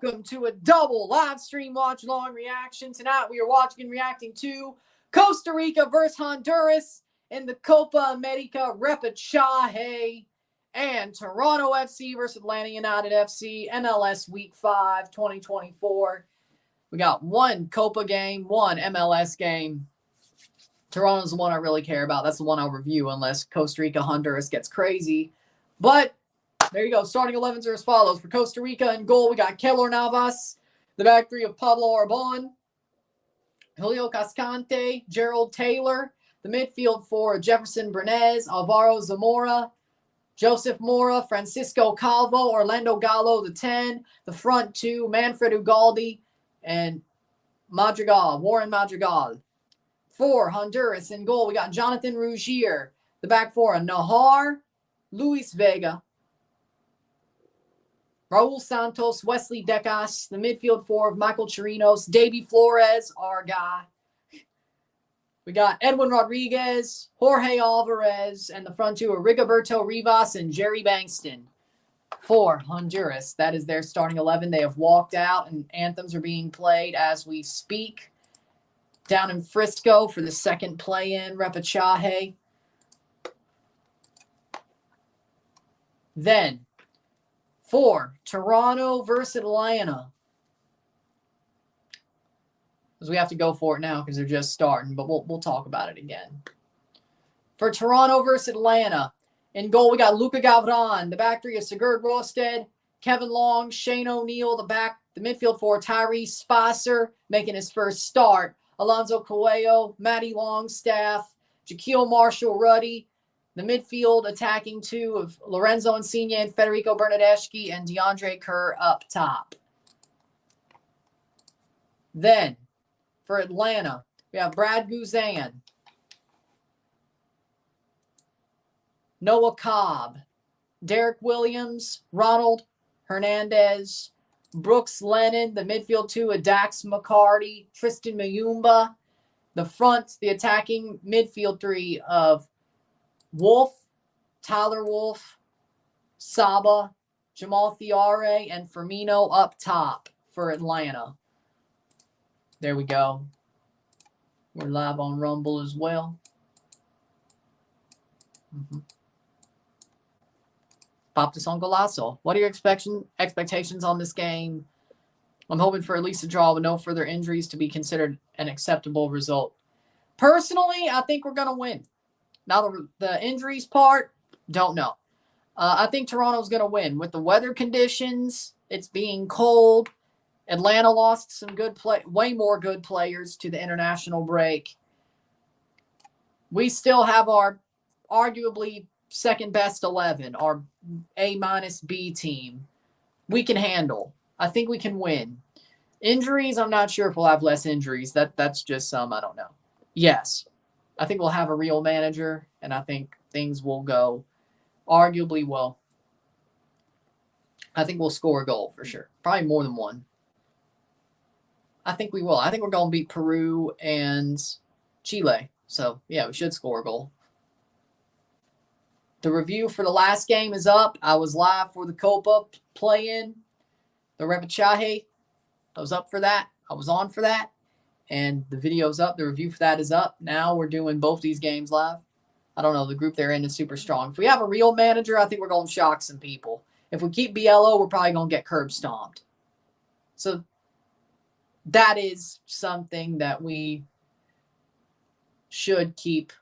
Welcome to a double live stream watch long reaction. Tonight we are watching and reacting to Costa Rica versus Honduras in the Copa América Repechaje and Toronto FC versus Atlanta United FC MLS Week 5 2024. We got one Copa game, one MLS game. Toronto's the one I really care about. That's the one I'll review unless Costa Rica Honduras gets crazy. But there you go. Starting 11s are as follows. For Costa Rica in goal, we got Keylor Navas. The back three of Pablo Arbon, Julio Cascante, Gerald Taylor. The midfield for Jefferson Bernez, Alvaro Zamora, Joseph Mora, Francisco Calvo, Orlando Gallo, the 10. The front two, Manfred Ugalde and Madrigal, Warren Madrigal. For Honduras in goal, we got Jonathan Rougier. The back four, Nahar, Luis Vega, Raul Santos, Wesley Decas. The midfield four of Michael Chirinos, Davy Flores, our guy. We got Edwin Rodriguez, Jorge Alvarez, and the front two are Rigoberto Rivas and Jerry Bankston. For Honduras, that is their starting 11. They have walked out, and anthems are being played as we speak down in Frisco for the second play-in Repechaje. Then, for Toronto versus Atlanta, because we have to go for it now because they're just starting, but we'll talk about it again. For Toronto versus Atlanta, in goal we got Luca Gavran. The back three is Sigurd Rosted, Kevin Long, Shane O'Neill. The midfield four, Tyrese Spicer making his first start, Alonso Coelho, Matty Longstaff, Jaquil Marshall-Ruddy. The midfield attacking two of Lorenzo Insigne and Federico Bernardeschi and DeAndre Kerr up top. Then, for Atlanta, we have Brad Guzan, Noah Cobb, Derek Williams, Ronald Hernandez, Brooks Lennon. The midfield two of Dax McCarty, Tristan Mayumba. The front, the attacking midfield three of Wolff, Tyler Wolff, Saba, Jamal Thiare, and Firmino up top for Atlanta. There we go. We're live on Rumble as well. Pop this on Golasso. What are your expectations on this game? I'm hoping for at least a draw with no further injuries to be considered an acceptable result. Personally, I think we're going to win. Now, the injuries part, don't know. I think Toronto's going to win. With the weather conditions, it's being cold. Atlanta lost some way more good players to the international break. We still have our arguably second best 11, our A-B team. We can handle. I think we can win. Injuries, I'm not sure if we'll have less injuries. That's just some, I don't know. Yes. I think we'll have a real manager, and I think things will go arguably well. I think we'll score a goal for sure. Probably more than one. I think we will. I think we're going to beat Peru and Chile. So, yeah, we should score a goal. The review for the last game is up. I was live for the Copa play-in, the Repechaje. I was up for that. I was on for that. And the video's up. The review for that is up. Now we're doing both these games live. I don't know. The group they're in is super strong. If we have a real manager, I think we're going to shock some people. If we keep BLO, we're probably going to get curb stomped. So that is something that we should keep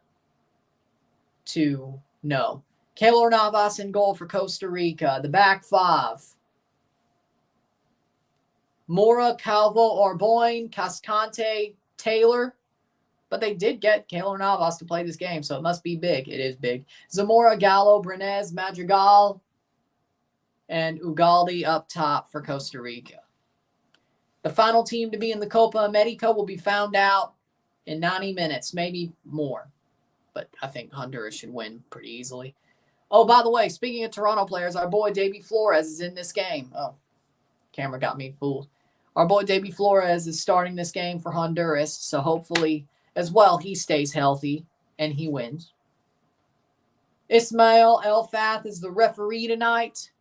to know. Keylor Navas in goal for Costa Rica. The back five, Mora, Calvo, Arboin, Cascante, Taylor. But they did get Keylor Navas to play this game, so it must be big. It is big. Zamora, Gallo, Brenez, Madrigal, and Ugalde up top for Costa Rica. The final team to be in the Copa América will be found out in 90 minutes, maybe more. But I think Honduras should win pretty easily. Oh, by the way, speaking of Toronto players, our boy Davy Flores is in this game. Oh, camera got me fooled. Our boy Davy Flores is starting this game for Honduras, so hopefully as well he stays healthy and he wins. Ismail Elfath is the referee tonight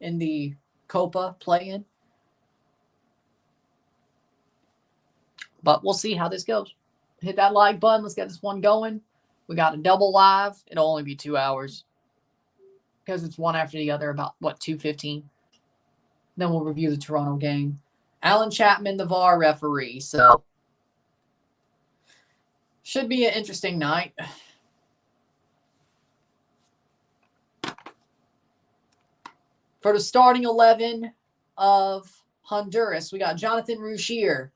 in the Copa play-in. But we'll see how this goes. Hit that like button. Let's get this one going. We got a double live. It'll only be 2 hours because it's one after the other, about, 2:15. Then we'll review the Toronto game. Alan Chapman, the VAR referee. So, should be an interesting night. For the starting 11 of Honduras, we got Jonathan Rougier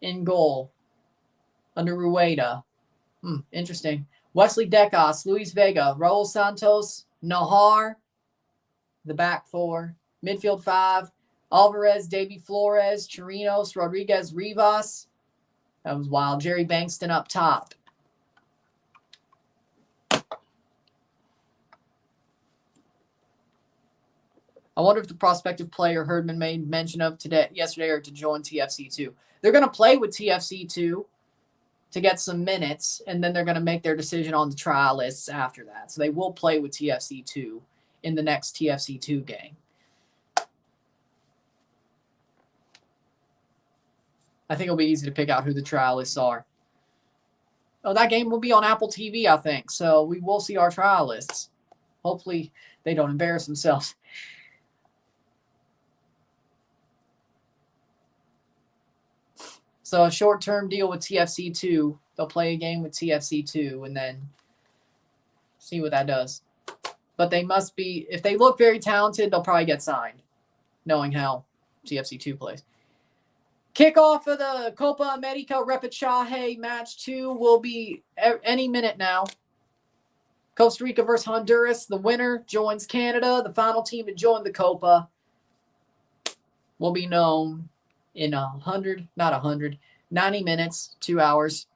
in goal under Rueda. Interesting. Wesley Decas, Luis Vega, Raul Santos, Nahar, the back four. Midfield 5, Alvarez, Davy Flores, Chirinos, Rodriguez, Rivas. That was wild. Jerry Bankston up top. I wonder if the prospective player Herdman made mention of yesterday or to join TFC2. They're going to play with TFC2 to get some minutes, and then they're going to make their decision on the trial lists after that. So they will play with TFC2 in the next TFC2 game. I think it'll be easy to pick out who the trial lists are. Oh, that game will be on Apple TV, I think. So we will see our trial lists. Hopefully they don't embarrass themselves. So a short-term deal with TFC2. They'll play a game with TFC2 and then see what that does. But they must be, if they look very talented, they'll probably get signed, knowing how TFC2 plays. Kickoff of the Copa America Repechaje match 2 will be any minute now. Costa Rica versus Honduras. The winner joins Canada. The final team to join the Copa will be known in 90 minutes, 2 hours.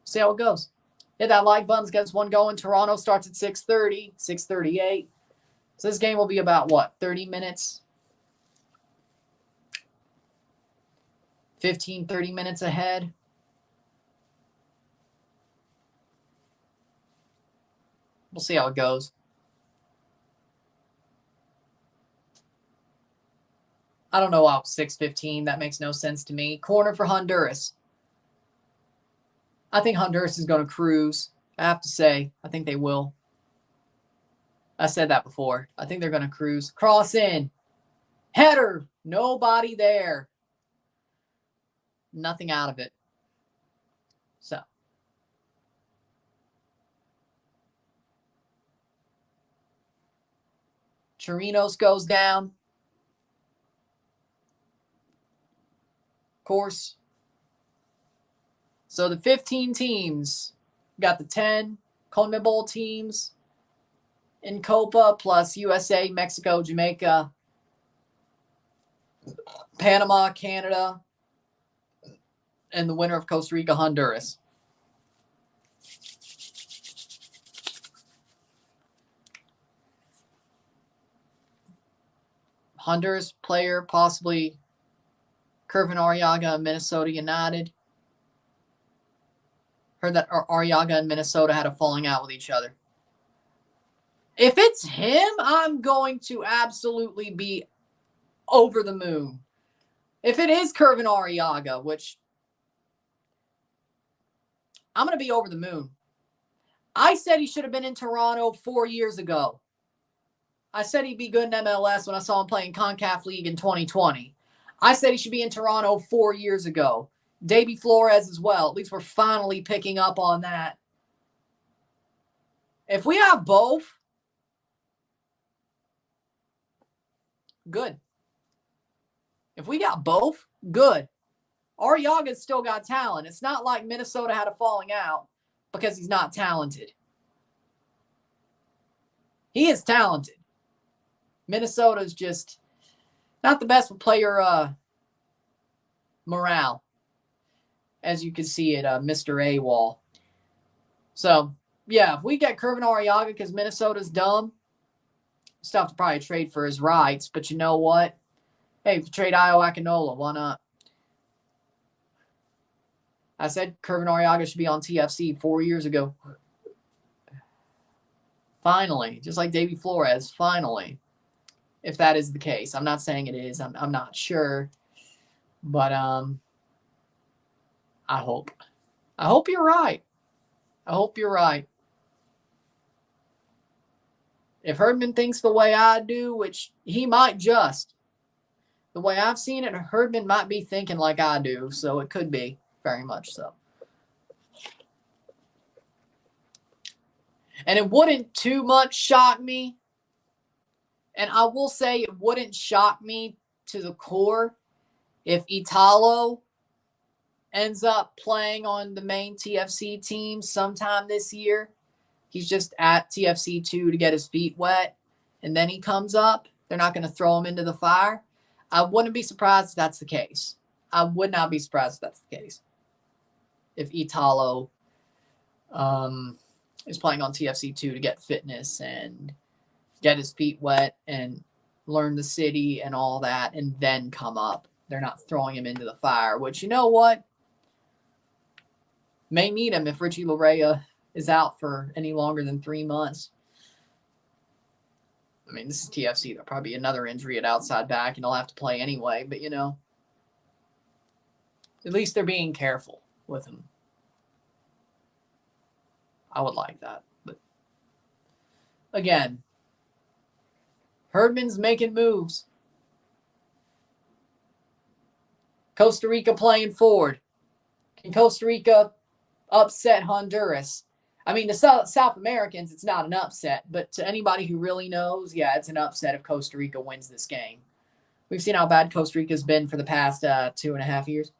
See how it goes. Hit that like button. Let's get this one going. Toronto starts at 6:30, 6:38. So this game will be about, 30 minutes? 15, 30 minutes ahead. We'll see how it goes. I don't know why 6:15. That makes no sense to me. Corner for Honduras. I think Honduras is going to cruise. I have to say, I think they will. I said that before. I think they're going to cruise. Cross in. Header. Nobody there. Nothing out of it. So. Chirinos goes down. Course. So the 15 teams, got the 10 CONMEBOL teams in Copa, plus USA, Mexico, Jamaica, Panama, Canada, and the winner of Costa Rica, Honduras. Honduras player, possibly Kervin Arriaga, Minnesota United. Heard that Arriaga and Minnesota had a falling out with each other. If it's him, I'm going to absolutely be over the moon. If it is Kervin Arriaga, which I'm going to be over the moon. I said he should have been in Toronto 4 years ago. I said he'd be good in MLS when I saw him playing Concacaf League in 2020. I said he should be in Toronto 4 years ago. Davy Flores as well. At least we're finally picking up on that. If we have both, good. If we got both, good. Arriaga's still got talent. It's not like Minnesota had a falling out because he's not talented. He is talented. Minnesota's just not the best with player morale, as you can see at Mr. AWOL. So, yeah, if we get Kervin Arriaga because Minnesota's dumb, still have to probably trade for his rights. But you know what? Hey, if you trade Io Akinola, why not? I said Kervin Arriaga should be on TFC 4 years ago. Finally, just like Davy Flores, finally. If that is the case. I'm not saying it is. I'm not sure. But I hope you're right. I hope you're right. If Herdman thinks the way I do, which he might just, the way I've seen it, Herdman might be thinking like I do, so it could be very much so. And it wouldn't too much shock me. And I will say it wouldn't shock me to the core if Italo ends up playing on the main TFC team sometime this year. He's just at TFC 2 to get his feet wet, and then he comes up. They're not going to throw him into the fire. I wouldn't be surprised if that's the case. I would not be surprised if that's the case. If Italo is playing on TFC 2 to get fitness and get his feet wet and learn the city and all that, and then come up. They're not throwing him into the fire, which, you know what? May need him if Richie Larea is out for any longer than 3 months. I mean, this is TFC. There'll probably be another injury at outside back, and he'll have to play anyway. But, at least they're being careful with him. I would like that. But, again, Herdman's making moves. Costa Rica playing forward. Can Costa Rica upset Honduras? I mean, to South Americans, it's not an upset. But to anybody who really knows, yeah, it's an upset if Costa Rica wins this game. We've seen how bad Costa Rica's been for the past 2.5 years.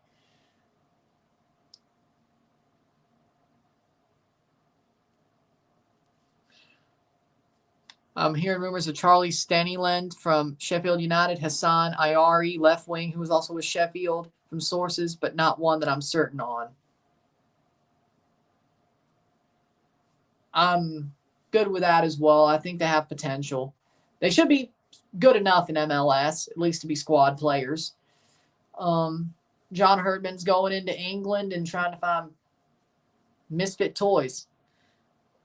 I'm hearing rumors of Charlie Stannyland from Sheffield United, Hassan Ayari, left wing, who was also with Sheffield, from sources, but not one that I'm certain on. I'm good with that as well. I think they have potential. They should be good enough in MLS, at least to be squad players. John Herdman's going into England and trying to find misfit toys.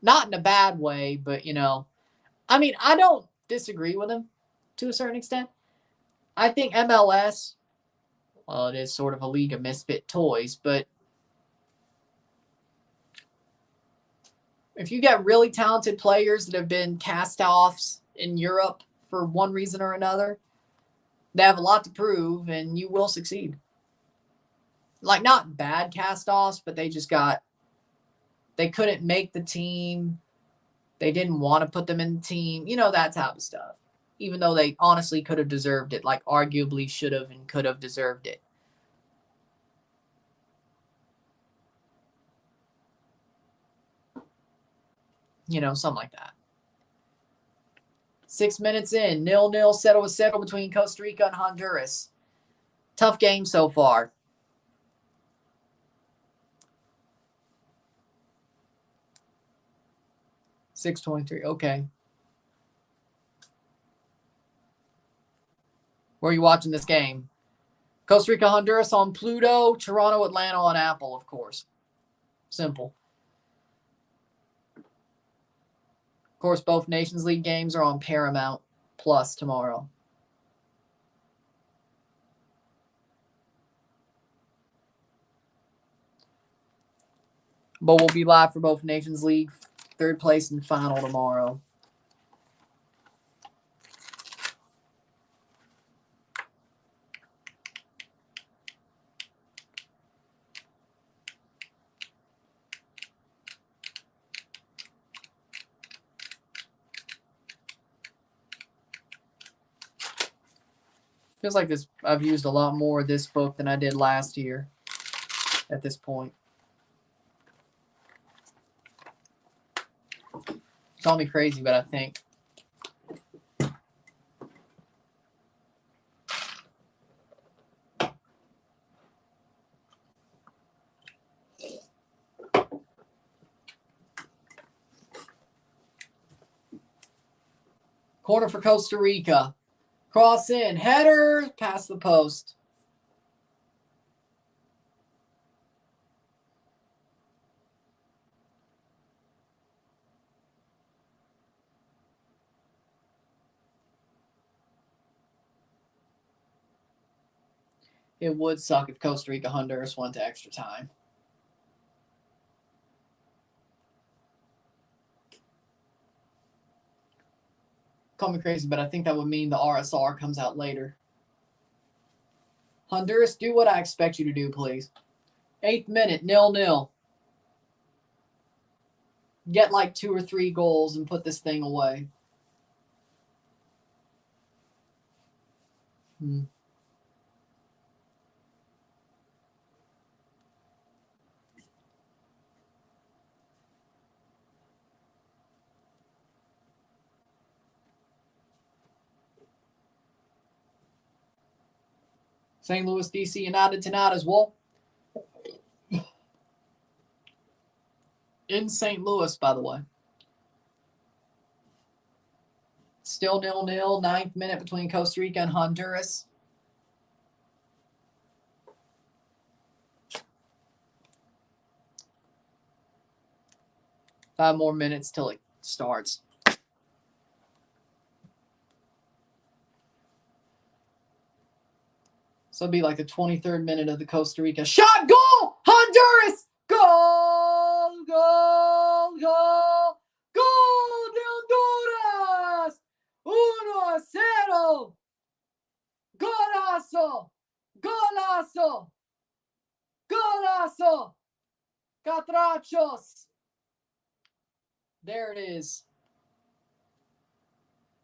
Not in a bad way, but, I mean, I don't disagree with him to a certain extent. I think MLS, well, it is sort of a league of misfit toys, but if you get really talented players that have been cast-offs in Europe for one reason or another, they have a lot to prove, and you will succeed. Like, not bad cast-offs, but they couldn't make the team. They didn't want to put them in the team. That type of stuff. Even though they honestly could have deserved it, like arguably should have and could have deserved it. Something like that. 6 minutes in, 0-0, settle between Costa Rica and Honduras. Tough game so far. $6.23. Okay. Where are you watching this game? Costa Rica, Honduras on Pluto, Toronto, Atlanta on Apple, of course. Simple. Of course, both Nations League games are on Paramount Plus tomorrow. But we'll be live for both Nations League, third place and final tomorrow. Feels like I've used a lot more of this book than I did last year at this point. Call me crazy, but I think corner for Costa Rica. Cross in. Header past the post. It would suck if Costa Rica, Honduras went to extra time. Call me crazy, but I think that would mean the RSR comes out later. Honduras, do what I expect you to do, please. 8th minute, 0-0. Get like 2 or 3 goals and put this thing away. St. Louis, DC United tonight as well. In St. Louis, by the way. Still 0-0, 9th minute between Costa Rica and Honduras. Five more minutes till it starts. So it'll be like the 23rd minute of the Costa Rica. Shot, goal! Honduras! Goal! Goal! Goal! Goal de Honduras! 1-0! Golazo! Golazo! Golazo! Catrachos! There it is.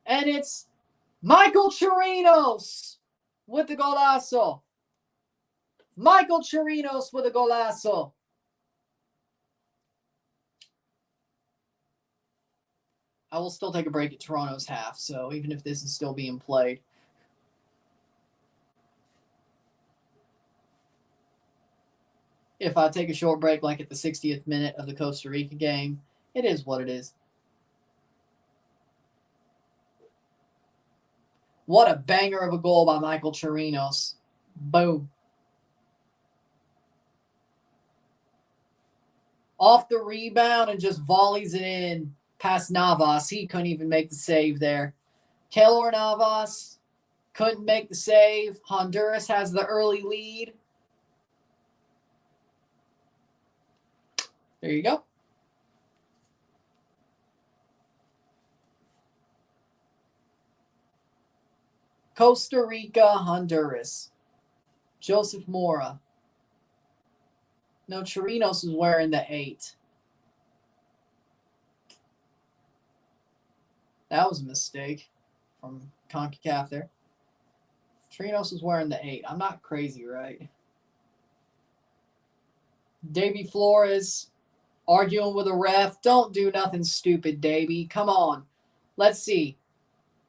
And it's Michael Chirinos with the golazo. Michael Chirinos with a golazo. I will still take a break at Toronto's half, so even if this is still being played. If I take a short break like at the 60th minute of the Costa Rica game, it is what it is. What a banger of a goal by Michael Chirinos. Boom. Off the rebound and just volleys it in past Navas. He couldn't even make the save there. Keylor Navas couldn't make the save. Honduras has the early lead. There you go. Costa Rica, Honduras. Joseph Mora. No, Chirinos is wearing the 8. That was a mistake from Concacaf there. Chirinos is wearing the 8. I'm not crazy, right? Davy Flores arguing with a ref. Don't do nothing stupid, Davy. Come on. Let's see.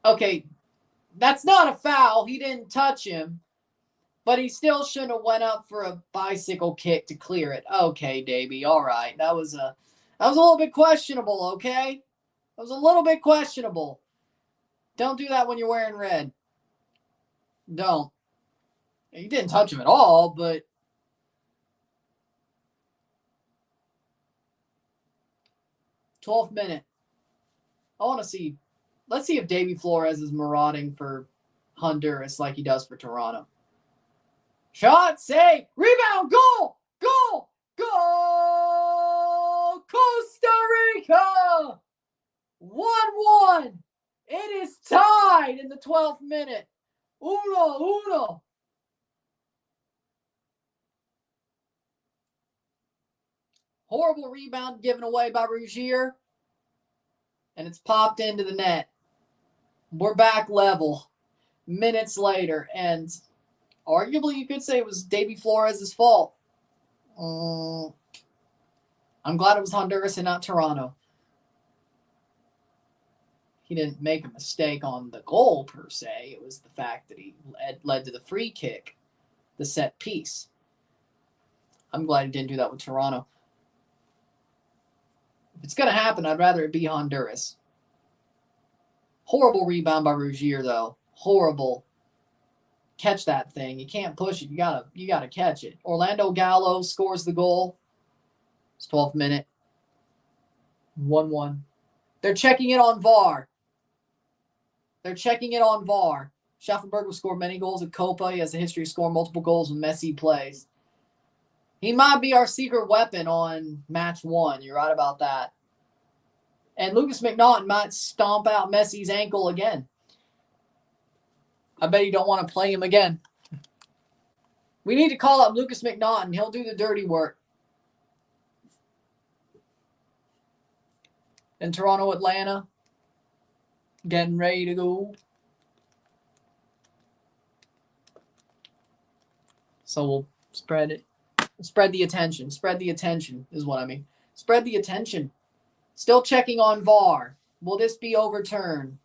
Okay, that's not a foul. He didn't touch him. But he still shouldn't have went up for a bicycle kick to clear it. Okay, Davey. All right. That was a little bit questionable, okay? That was a little bit questionable. Don't do that when you're wearing red. Don't. You didn't touch him at all, but 12th minute. I want to see. Let's see if Davy Flores is marauding for Honduras like he does for Toronto. Shot, save, rebound, goal, goal, goal! Costa Rica! 1-1. It is tied in the 12th minute. 1-1. Horrible rebound given away by Rougier. And it's popped into the net. We're back level minutes later. And arguably, you could say it was Davy Flores' fault. I'm glad it was Honduras and not Toronto. He didn't make a mistake on the goal, per se. It was the fact that he led to the free kick, the set piece. I'm glad he didn't do that with Toronto. If it's going to happen, I'd rather it be Honduras. Horrible rebound by Rougier, though. Horrible. Catch that thing. You can't push it. You gotta catch it. Orlando Gallo scores the goal. It's 12th minute. 1-1. They're checking it on VAR. Schaffenberg will score many goals at Copa. He has a history of scoring multiple goals when Messi plays. He might be our secret weapon on match 1. You're right about that. And Lucas McNaughton might stomp out Messi's ankle again. I bet you don't want to play him again. We need to call up Lucas McNaughton. He'll do the dirty work. And Toronto, Atlanta, getting ready to go. So we'll spread it. Spread the attention. Spread the attention is what I mean. Spread the attention. Still checking on VAR. Will this be overturned?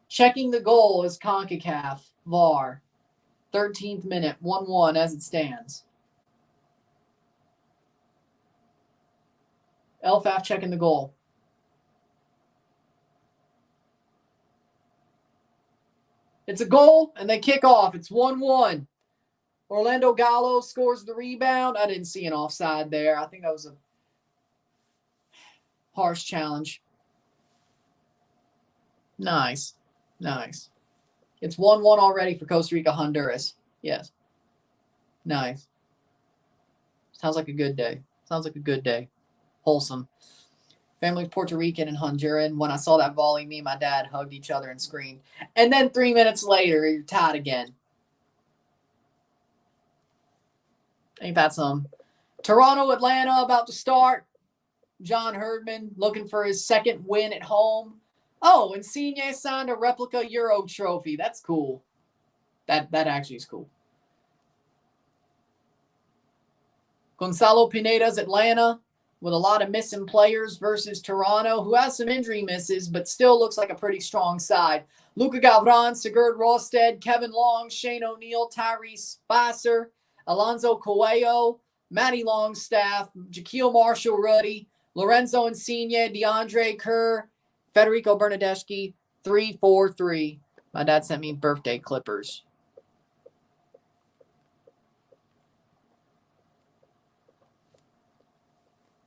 Checking the goal is Concacaf. VAR. 13th minute. 1-1 as it stands. LFAF checking the goal. It's a goal, and they kick off. It's 1-1. Orlando Gallo scores the rebound. I didn't see an offside there. I think that was a harsh challenge. Nice. Nice. It's 1-1 already for Costa Rica, Honduras. Yes. Nice. Sounds like a good day. Sounds like a good day. Wholesome. Family of Puerto Rican and Honduran. When I saw that volley, me and my dad hugged each other and screamed. And then 3 minutes later, you're tied again. Ain't that some? Toronto, Atlanta about to start. John Herdman looking for his second win at home. Oh, Insigne signed a replica Euro trophy. That's cool. That actually is cool. Gonzalo Pineda's Atlanta with a lot of missing players versus Toronto, who has some injury misses, but still looks like a pretty strong side. Luka Gavran, Sigurd Rosted, Kevin Long, Shane O'Neill, Tyrese Spicer, Alonso Coelho, Matty Longstaff, Jaquil Marshall-Ruddy, Lorenzo Insigne, DeAndre Kerr, Federico Bernardeschi, 3-4-3. My dad sent me birthday clippers.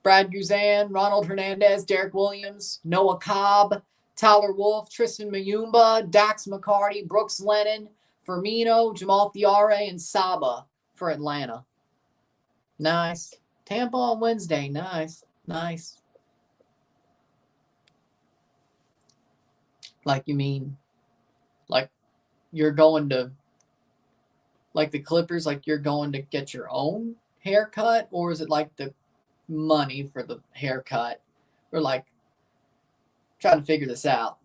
Brad Guzan, Ronald Hernandez, Derek Williams, Noah Cobb, Tyler Wolff, Tristan Mayumba, Dax McCarty, Brooks Lennon, Firmino, Jamal Thiare, and Saba for Atlanta. Nice. Tampa on Wednesday. Nice. Nice. Like you mean, like you're going to, like the Clippers, like you're going to get your own haircut? Or is it like the money for the haircut? We're like trying to figure this out.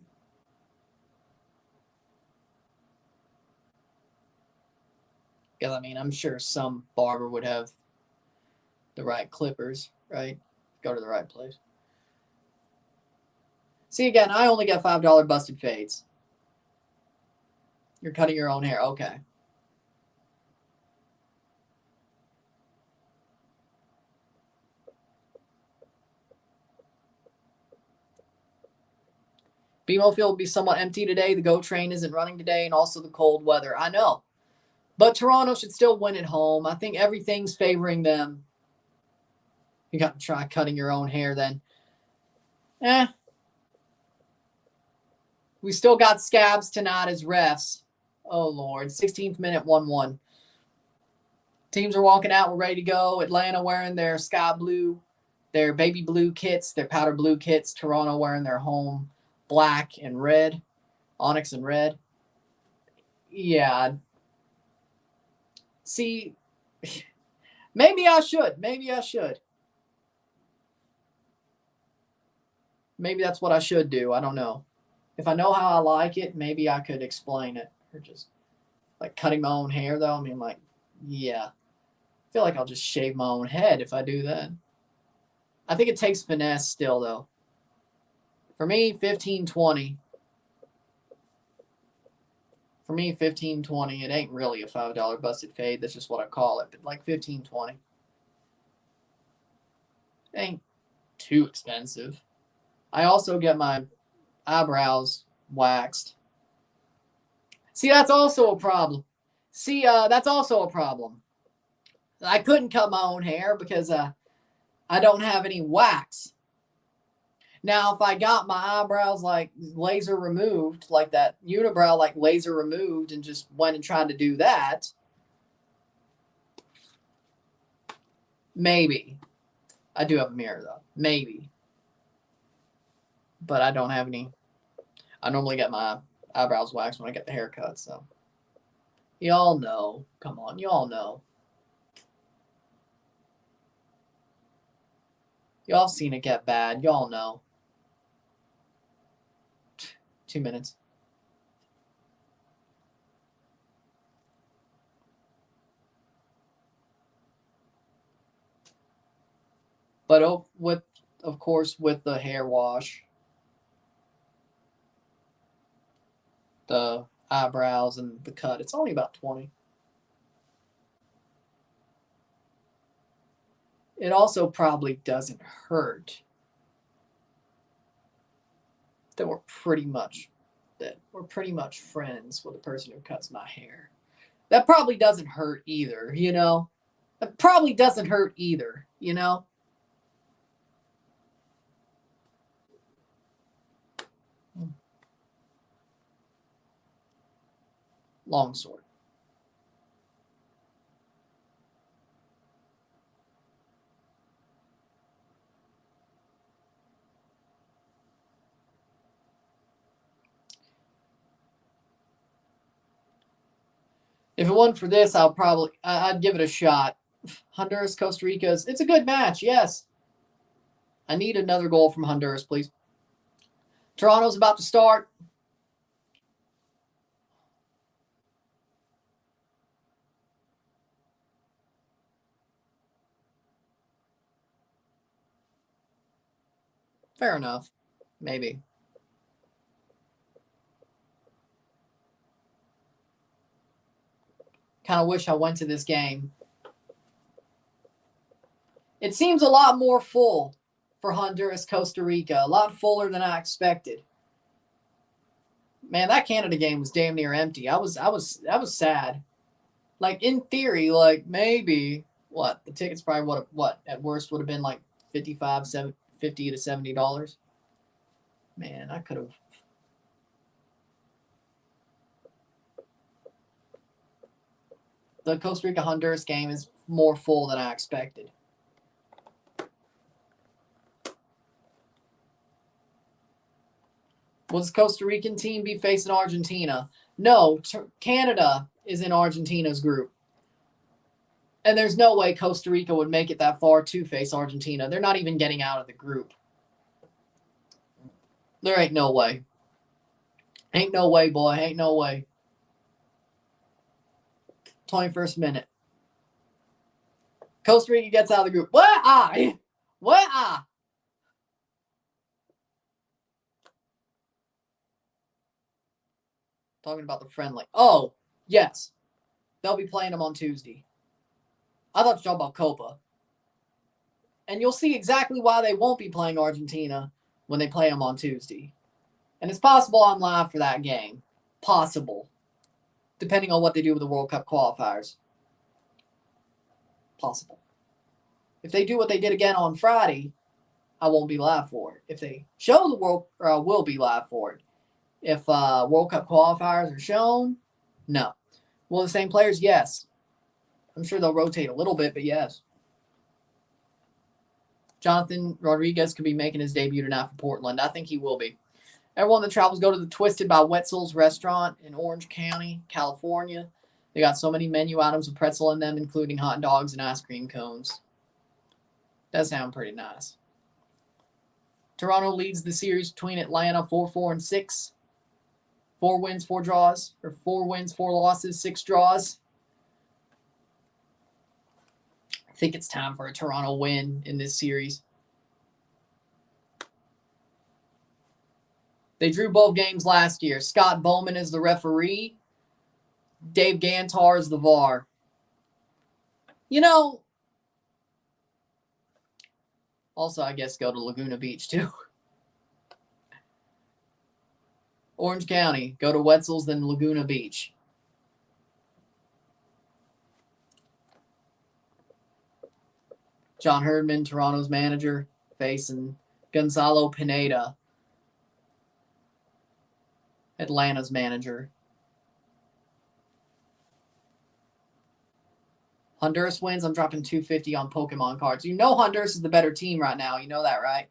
Because, I mean, I'm sure some barber would have the right clippers, right? Go to the right place. See, again, I only get $5 busted fades. You're cutting your own hair. Okay. BMO Field will be somewhat empty today. The GO train isn't running today, and also the cold weather. I know. But Toronto should still win at home. I think everything's favoring them. You got to try cutting your own hair then. We still got Scabs tonight as refs. Oh, Lord. 16th minute, 1-1. Teams are walking out. We're ready to go. Atlanta wearing their sky blue, their baby blue kits, their powder blue kits. Toronto wearing their home black and red, onyx and red. Yeah. See, maybe I should. Maybe I should. Maybe that's what I should do. I don't know. If I know how I like it, maybe I could explain it. Or just like cutting my own hair, though. I mean, like, yeah. I feel like I'll just shave my own head if I do that. I think it takes finesse still, though. For me, 15-20. For me, 15-20. It ain't really a $5 busted fade. That's just what I call it. But like 15-20. It ain't too expensive. I also get my eyebrows waxed. See, that's also a problem. That's also a problem. I couldn't cut my own hair because I don't have any wax. Now, if I got my eyebrows like laser removed, like that unibrow like laser removed, and just went and tried to do that, maybe. I do have a mirror though. Maybe. But I don't have any. I normally get my eyebrows waxed when I get the haircut, so. Y'all know. Come on, y'all know. Y'all seen it get bad. Y'all know. 2 minutes. But of course, with the hair wash, the eyebrows and the cut, it's only about 20. It also probably doesn't hurt that we're pretty much friends with the person who cuts my hair. That probably doesn't hurt either, you know? That probably doesn't hurt either, you know? Long sword. If it wasn't for this, I'd give it a shot. Honduras, Costa Rica, it's a good match, yes. I need another goal from Honduras, please. Toronto's about to start. Fair enough. Maybe. Kind of wish I went to this game. It seems a lot more full for Honduras, Costa Rica. A lot fuller than I expected. Man, that Canada game was damn near empty. I was sad. Like in theory, like maybe the tickets probably what at worst would have been like $50 to $70. Man, I could have. The Costa Rica Honduras game is more full than I expected. Will this Costa Rican team be facing Argentina? No, Canada is in Argentina's group. And there's no way Costa Rica would make it that far to face Argentina. They're not even getting out of the group. There ain't no way. Ain't no way, boy. Ain't no way. 21st minute. Costa Rica gets out of the group. What? Talking about the friendly. Oh, yes. They'll be playing them on Tuesday. I thought you were talking about Copa. And you'll see exactly why they won't be playing Argentina when they play them on Tuesday. And it's possible I'm live for that game. Possible. Depending on what they do with the World Cup qualifiers. Possible. If they do what they did again on Friday, I won't be live for it. If they show the world, I will be live for it. If World Cup qualifiers are shown, no. Will the same players? Yes. I'm sure they'll rotate a little bit, but yes. Jonathan Rodriguez could be making his debut tonight for Portland. I think he will be. Everyone that travels go to the Twisted by Wetzel's restaurant in Orange County, California. They got so many menu items with pretzel in them, including hot dogs and ice cream cones. Does sound pretty nice. Toronto leads the series between Atlanta 4-4 and 6. 4 wins, 4 draws, or 4 wins, 4 losses, 6 draws. I think it's time for a Toronto win in this series. They drew both games last year. Scott Bowman is the referee. Dave Gantar is the VAR. You know, also I guess go to Laguna Beach too. Orange County, go to Wetzel's, then Laguna Beach. John Herdman, Toronto's manager, facing Gonzalo Pineda, Atlanta's manager. Honduras wins. I'm dropping 250 on Pokemon cards. You know Honduras is the better team right now. You know that, right?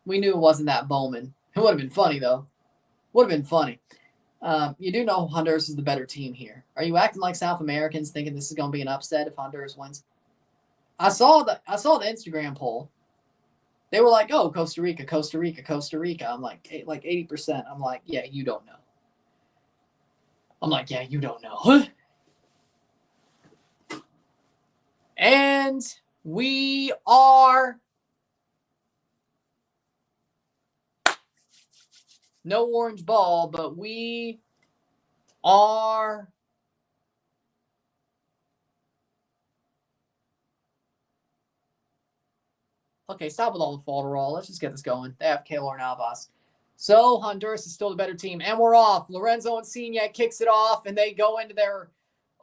We knew it wasn't that Bowman. It would have been funny, though. Would have been funny. You do know Honduras is the better team here. Are you acting like South Americans thinking this is going to be an upset if Honduras wins? I saw the Instagram poll. They were like, oh, Costa Rica, Costa Rica, Costa Rica. I'm like 80%. I'm like, yeah, you don't know. I'm like, yeah, you don't know. And we are no orange ball, but we are okay. Stop with all the falderall. Let's just get this going. They have Keylor Navas. So Honduras is still the better team, and we're off. Lorenzo Insigne kicks it off, and they go into their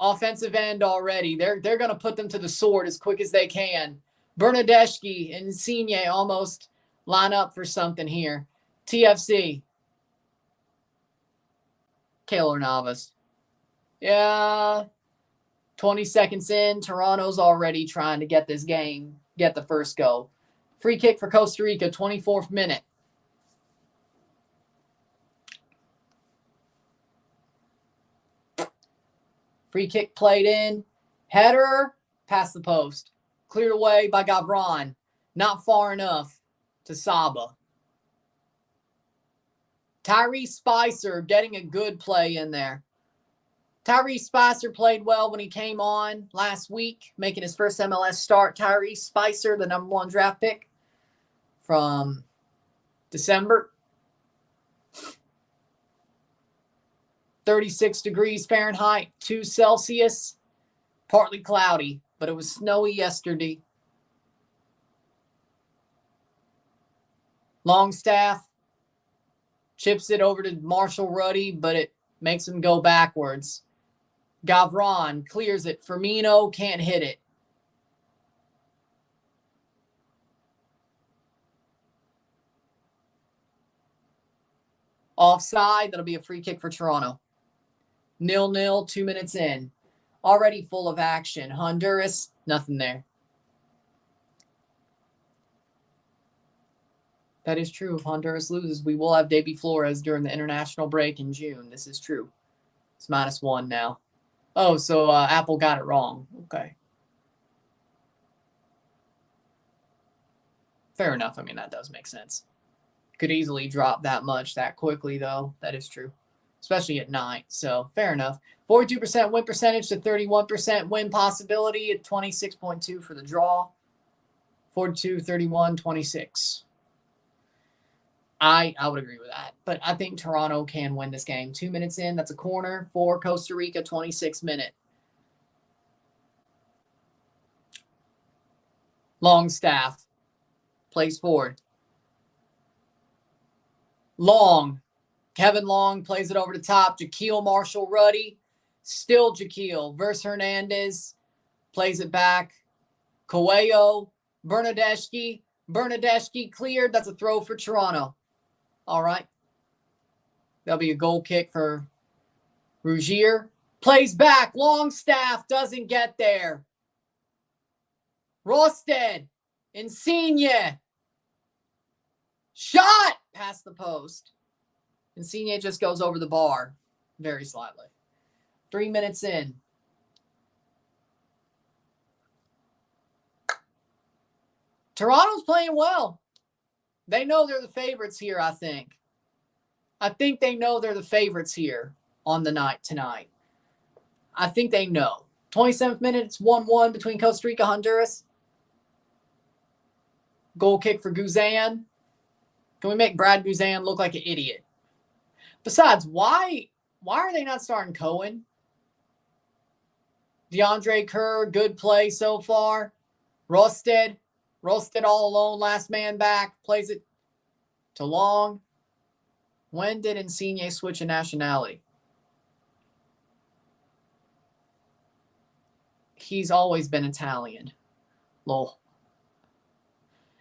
offensive end already. They're going to put them to the sword as quick as they can. Bernadeschi and Insigne almost line up for something here. TFC. Keylor Navas. Yeah. 20 seconds in, Toronto's already trying to get this game, get the first goal. Free kick for Costa Rica, 24th minute. Free kick played in. Header past the post. Cleared away by Gavron. Not far enough to Saba. Tyrese Spicer getting a good play in there. Tyrese Spicer played well when he came on last week, making his first MLS start. Tyrese Spicer, the number 1 draft pick from December. 36 degrees Fahrenheit, 2 Celsius. Partly cloudy, but it was snowy yesterday. Longstaff chips it over to Marshall Ruddy, but it makes him go backwards. Gavron clears it. Firmino can't hit it. Offside. That'll be a free kick for Toronto. 0-0, 2 minutes in. Already full of action. Honduras, nothing there. That is true. If Honduras loses, we will have Davy Flores during the international break in June. This is true. It's -1 now. Oh, so Apple got it wrong. Okay. Fair enough. I mean, that does make sense. Could easily drop that much that quickly, though. That is true. Especially at night. So, fair enough. 42% win percentage to 31% win possibility at 26.2 for the draw. 42, 31, 26. I would agree with that. But I think Toronto can win this game. 2 minutes in, that's a corner for Costa Rica, 26 minute. Longstaff plays forward. Long. Kevin Long plays it over the top. Jaquil Marshall Ruddy. Still Jaquil. Versus Hernandez. Plays it back. Coelho. Bernadeschi. Bernadeschi cleared. That's a throw for Toronto. All right. That'll be a goal kick for Rougier. Plays back. Longstaff doesn't get there. Rosted. Insigne. Shot past the post. Insigne just goes over the bar very slightly. 3 minutes in. Toronto's playing well. They know they're the favorites here, I think. I think they know they're the favorites here on the night tonight. I think they know. 27th minute, it's 1-1 between Costa Rica and Honduras. Goal kick for Guzan. Can we make Brad Guzan look like an idiot? Besides, why are they not starting Cohen? DeAndre Kerr, good play so far. Rosted all alone, last man back. Plays it to Long. When did Insigne switch a nationality? He's always been Italian. Lol.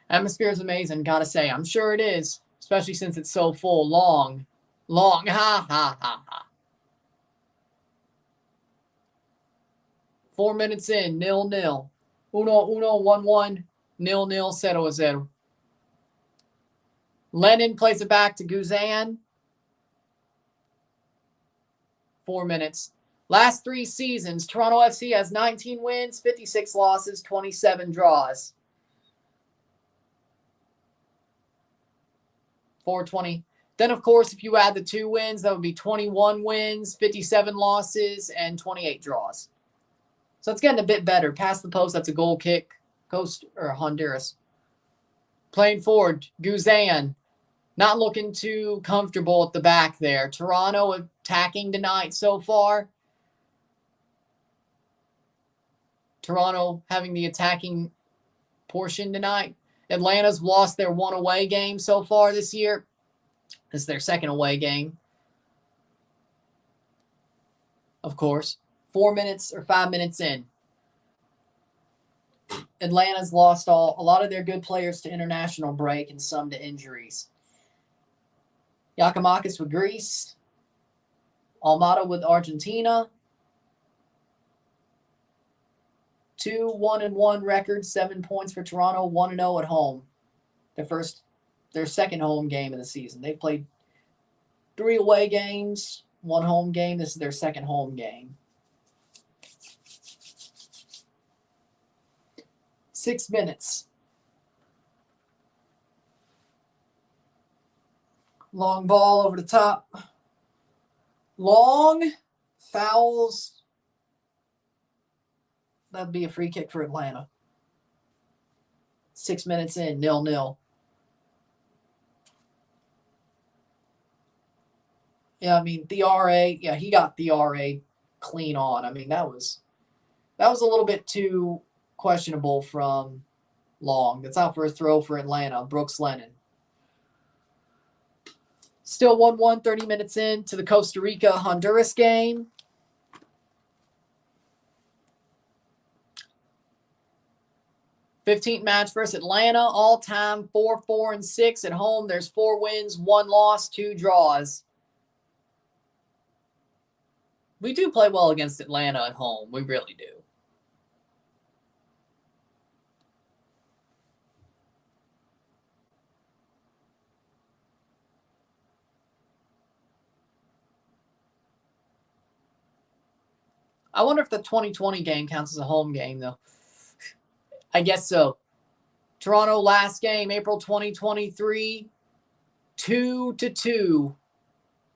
Atmosphere is amazing, gotta say. I'm sure it is, especially since it's so full. Long. Ha, ha, ha, ha. 4 minutes in, 0-0. 1-1, 1-1, 0-0, 0-0. Lennon plays it back to Guzan. 4 minutes. Last 3 seasons, Toronto FC has 19 wins, 56 losses, 27 draws. 420. Then, of course, if you add the 2 wins, that would be 21 wins, 57 losses, and 28 draws. So it's getting a bit better. Past the post, that's a goal kick. Honduras. Playing forward, Guzan. Not looking too comfortable at the back there. Toronto attacking tonight so far. Toronto having the attacking portion tonight. Atlanta's lost their 1 away game so far this year. This is their 2nd away game. Of course. 4 minutes or 5 minutes in. Atlanta's lost a lot of their good players to international break and some to injuries. Giakoumakis with Greece. Almada with Argentina. 2 1-1 records, 7 points for Toronto, 1-0 at home. Their second home game of the season. They've played 3 away games, 1 home game. This is their 2nd home game. 6 minutes. Long ball over the top. Long fouls. That'd be a free kick for Atlanta. 6 minutes in, 0-0. Yeah, I mean, the RA, yeah, he got the RA clean on. I mean, that was a little bit too questionable from Long. That's out for a throw for Atlanta. Brooks Lennon. Still 1-1, 30 minutes in to the Costa Rica-Honduras game. #15 match versus Atlanta. All-time 4-4-6 at home. There's 4 wins, 1 loss, 2 draws. We do play well against Atlanta at home. We really do. I wonder if the 2020 game counts as a home game, though. I guess so. Toronto last game, April 2023, 2-2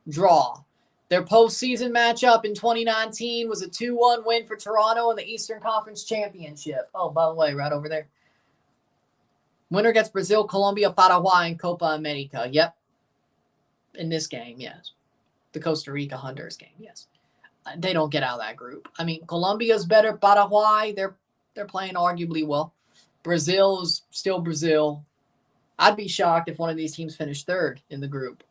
draw. Their postseason matchup in 2019 was a 2-1 win for Toronto in the Eastern Conference Championship. Oh, by the way, right over there. Winner gets Brazil, Colombia, Paraguay, and Copa América. Yep. In this game, yes. The Costa Rica Honduras game, yes. They don't get out of that group. I mean, Colombia's better. Paraguay, they're playing arguably well. Brazil's still Brazil. I'd be shocked if one of these teams finished 3rd in the group.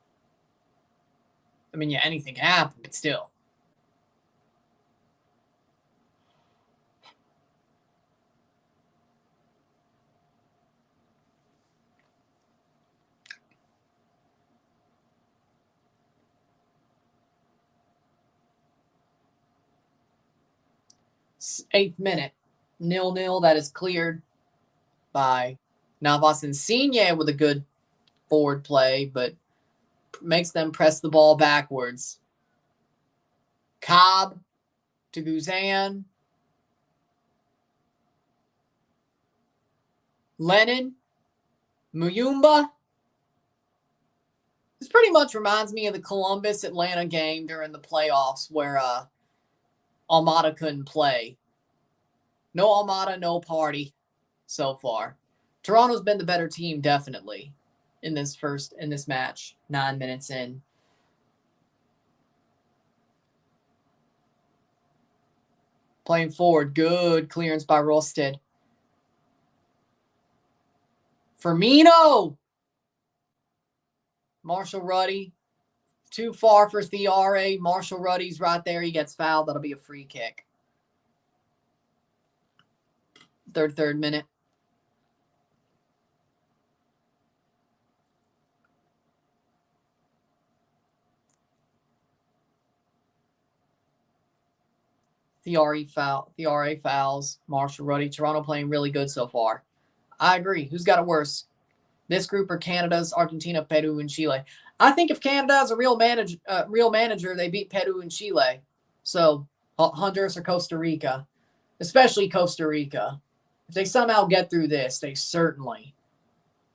I mean, yeah, anything can happen, but still. Eighth minute, 0-0. That is cleared by Navas Insigne with a good forward play, but makes them press the ball backwards. Cobb to Guzan. Lennon. Muyumba. This pretty much reminds me of the Columbus-Atlanta game during the playoffs where Almada couldn't play. No Almada, no party so far. Toronto's been the better team, definitely, in this match, 9 minutes in. Playing forward, good clearance by Rosted. Firmino! Marshall Ruddy. Too far for Thiare. Marshall Ruddy's right there. He gets fouled. That'll be a free kick. Third minute. Thiari fouls. Marshall Ruddy. Toronto playing really good so far. I agree. Who's got it worse? This group or Canada's, Argentina, Peru, and Chile? I think if Canada has a real manager, they beat Peru and Chile. So Honduras or Costa Rica, especially Costa Rica. If they somehow get through this, they certainly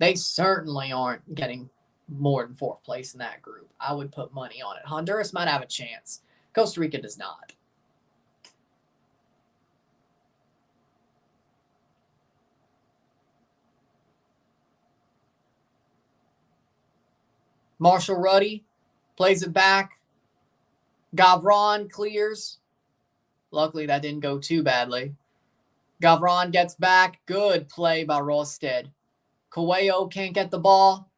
aren't getting more than fourth place in that group. I would put money on it. Honduras might have a chance. Costa Rica does not. Marshall Ruddy plays it back. Gavron clears. Luckily, that didn't go too badly. Gavron gets back. Good play by Rosted. Coelho can't get the ball.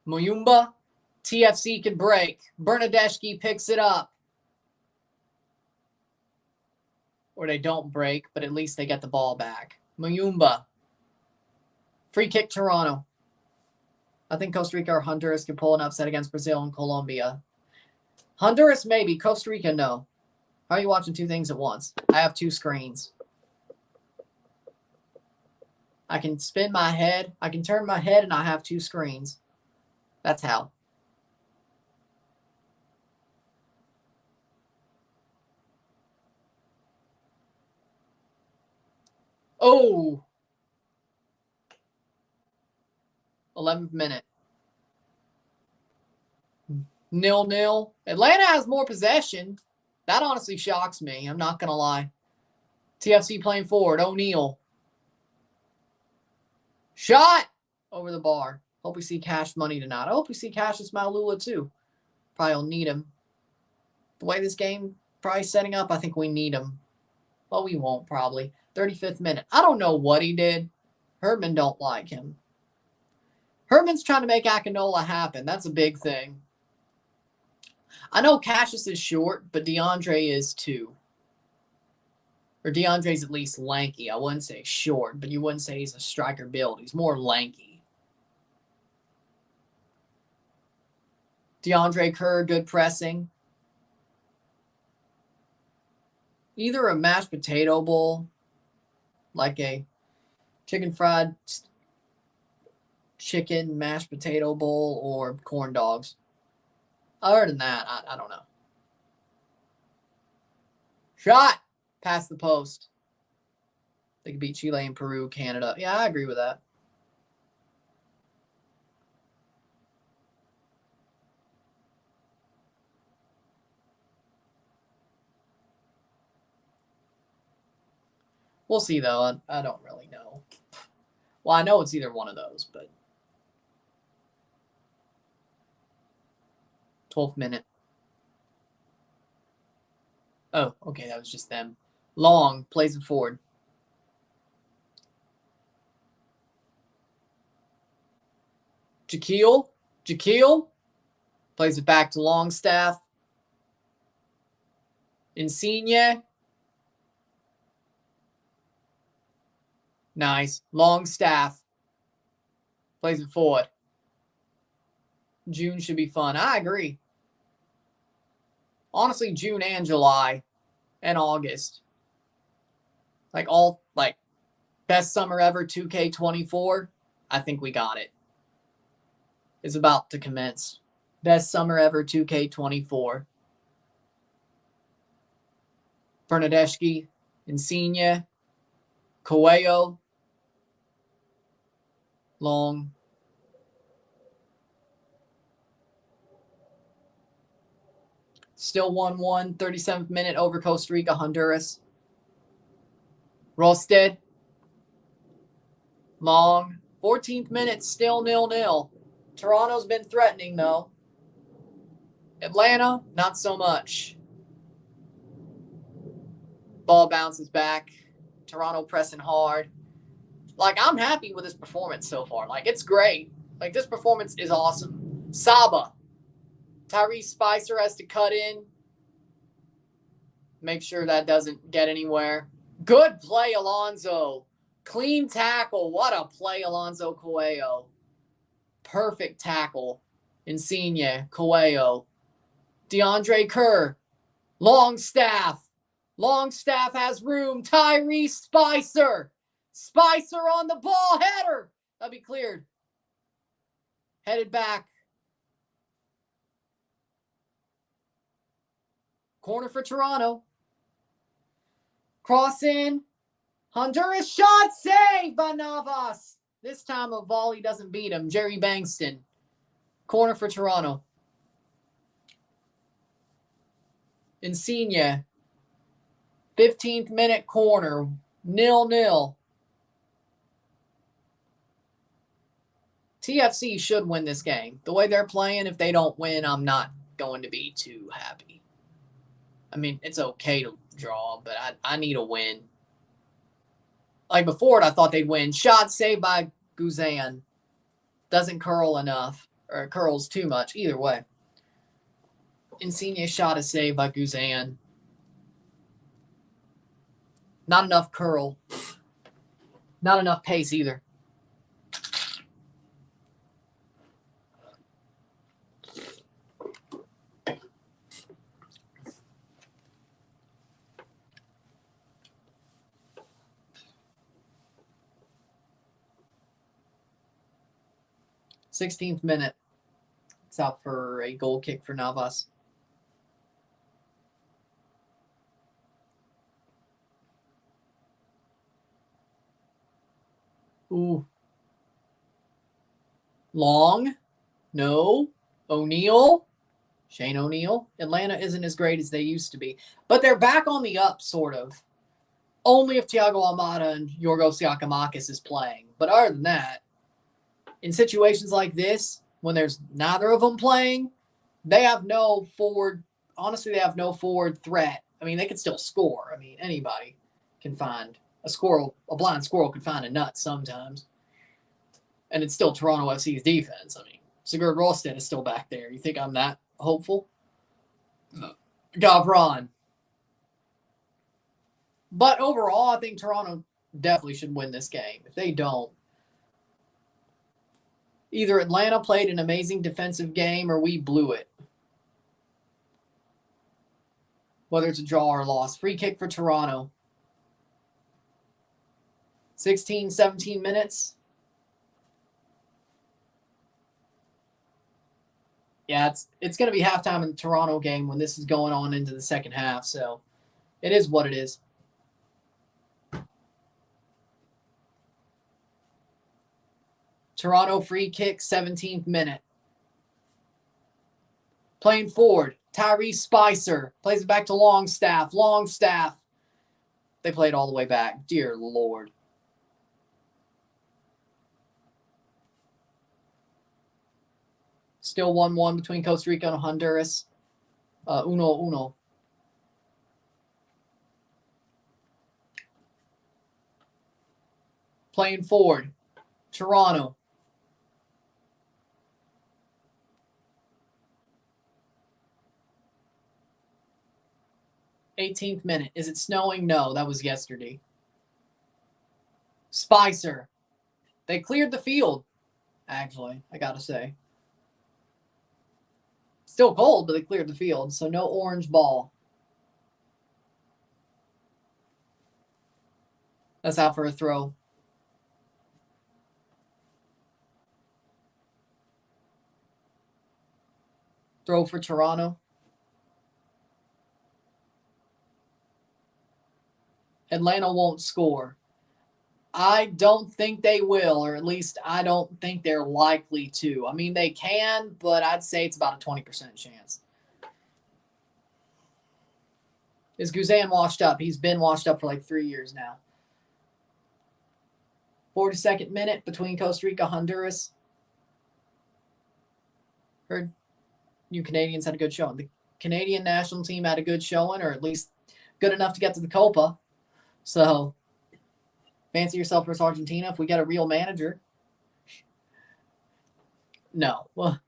Muyumba. TFC can break. Bernadeschi picks it up. Or they don't break, but at least they get the ball back. Muyumba. Free kick Toronto. I think Costa Rica or Honduras can pull an upset against Brazil and Colombia. Honduras maybe. Costa Rica no. How are you watching two things at once? I have two screens. I can spin my head. I can turn my head and I have two screens. That's how. Oh. 11th minute. 0-0. Atlanta has more possession. That honestly shocks me. I'm not going to lie. TFC playing forward. O'Neal. Shot over the bar. Hope we see Cash money tonight. I hope we see Cassius Malula too. Probably will need him. The way this game probably setting up, I think we need him. Well, we won't probably. 35th minute. I don't know what he did. Herdman don't like him. Herdman's trying to make Akinola happen. That's a big thing. I know Cassius is short, but DeAndre is too. Or DeAndre's at least lanky. I wouldn't say short, but you wouldn't say he's a striker build. He's more lanky. DeAndre Kerr, good pressing. Either a mashed potato bowl, like a chicken mashed potato bowl, or corn dogs. Other than that, I don't know. Shot past the post. They could beat Chile and Peru, Canada. Yeah, I agree with that. We'll see, though. I don't really know. Well, I know it's either one of those, but 12th minute. Oh, okay, that was just them. Long plays it forward. Jaquil plays it back to Longstaff. Insigne. Nice. Longstaff plays it forward. June should be fun. I agree. Honestly, June and July and August. Best summer ever 2K24. I think we got it. Is about to commence. Best summer ever 2K24. Bernadeschi, Insigne, Coelho, Long. Still 1-1, 37th minute over Costa Rica, Honduras. Rosted. Long. 14th minute, still 0-0. Toronto's been threatening, though. Atlanta, not so much. Ball bounces back. Toronto pressing hard. I'm happy with this performance so far. It's great. This performance is awesome. Saba. Tyrese Spicer has to cut in. Make sure that doesn't get anywhere. Good play, Alonso. Clean tackle. What a play, Alonso Coelho. Perfect tackle. Insigne, Coelho. DeAndre Kerr. Longstaff. Longstaff has room. Tyrese Spicer. Spicer on the ball. Header. That'll be cleared. Headed back. Corner for Toronto. Cross in. Honduras shot. Saved by Navas. This time a volley doesn't beat him. Jerry Bankston. Corner for Toronto. Insigne. 15th minute corner. 0-0. TFC should win this game. The way they're playing, if they don't win, I'm not going to be too happy. I mean, it's okay to draw, but I need a win. Like before, I thought they'd win. Shot saved by Guzan. Doesn't curl enough, or curls too much. Either way. Insigne's shot is saved by Guzan. Not enough curl. Not enough pace either. Sixteenth minute. It's out for a goal kick for Navas. Ooh. Long. No. O'Neal. Shane O'Neal. Atlanta isn't as great as they used to be. But they're back on the up, sort of. Only if Thiago Almada and Yorgos Giacomakis is playing. But other than that, in situations like this, when there's neither of them playing, they have no forward. Honestly, they have no forward threat. I mean, they can still score. I mean, anybody can find a squirrel. A blind squirrel can find a nut sometimes. And it's still Toronto FC's defense. I mean, Sigurd Rosted is still back there. You think I'm that hopeful? Gavron. But overall, I think Toronto definitely should win this game. If they don't, either Atlanta played an amazing defensive game or we blew it. Whether it's a draw or a loss. Free kick for Toronto. 16, 17 minutes. Yeah, it's going to be halftime in the Toronto game when this is going on into the second half. So it is what it is. Toronto free kick, 17th minute. Playing forward. Tyrese Spicer plays it back to Longstaff. Longstaff. They played all the way back. Dear Lord. Still 1-1 between Costa Rica and Honduras. 1-1. Playing forward. Toronto. '18th minute. Is it snowing? No, that was yesterday. Spicer. They cleared the field, actually, I gotta say. Still cold, but they cleared the field, so no orange ball. That's out for a throw. Throw for Toronto. Atlanta won't score. I don't think they will, or at least I don't think they're likely to. I mean, they can, but I'd say it's about a 20% chance. Is Guzan washed up? He's been washed up for like 3 years now. 42nd minute between Costa Rica and Honduras. Heard you Canadians had a good showing. The Canadian national team had a good showing, or at least good enough to get to the Copa. So, fancy yourself versus Argentina if we get a real manager. No. Well,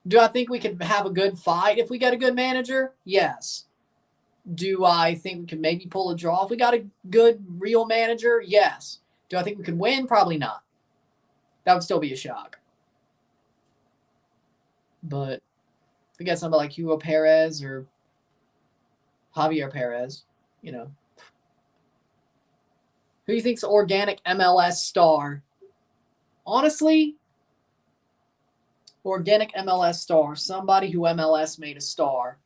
do I think we could have a good fight if we get a good manager? Yes. Do I think we could maybe pull a draw if we got a good real manager? Yes. Do I think we could win? Probably not. That would still be a shock. But If we get somebody like Hugo Perez or Javier Perez, you know. Who do you think's organic MLS star? Honestly, organic MLS star. Somebody who MLS made a star.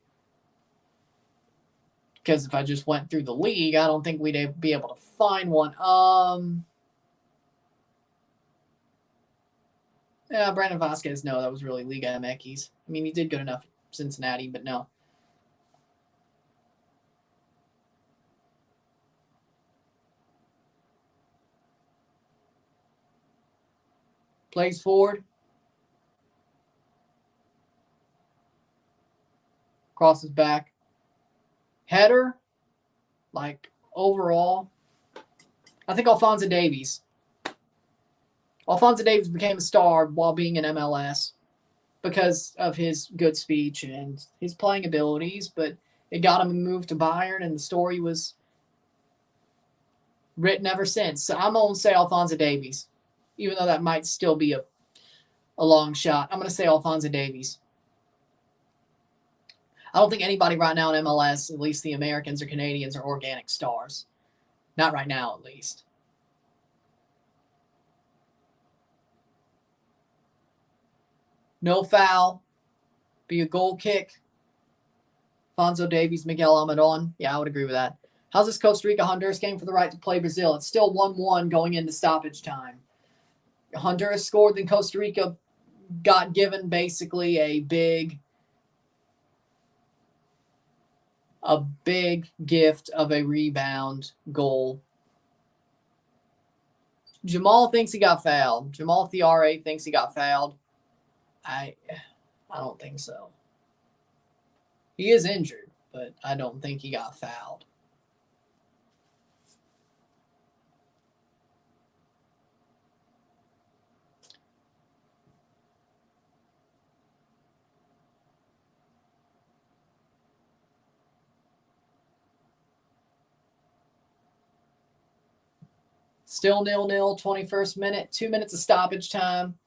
Because if I just went through the league, I don't think we'd be able to find one. Yeah, Brandon Vasquez, no, that was really Liga MX. I mean, he did good enough at Cincinnati, but no. Plays forward. Crosses back. Header, like, overall, I think Alphonso Davies. Alphonso Davies became a star while being in MLS because of his good speech and his playing abilities, but it got him a move to Bayern, and the story was written ever since. So I'm going to say Alphonso Davies, even though that might still be a long shot. I'm going to say Alphonso Davies. I don't think anybody right now in MLS, at least the Americans or Canadians, are organic stars. Not right now, at least. No foul. Be a goal kick. Alphonso Davies, Miguel Almiron. Yeah, I would agree with that. How's this Costa Rica-Honduras game for the right to play Brazil? It's still 1-1 going into stoppage time. Honduras scored, then Costa Rica got given basically a big gift of a rebound goal. Jamal thinks he got fouled. Jamal Thiare thinks he got fouled. I don't think so. He is injured, but I don't think he got fouled. Still 0-0, 21st minute, 2 minutes of stoppage time.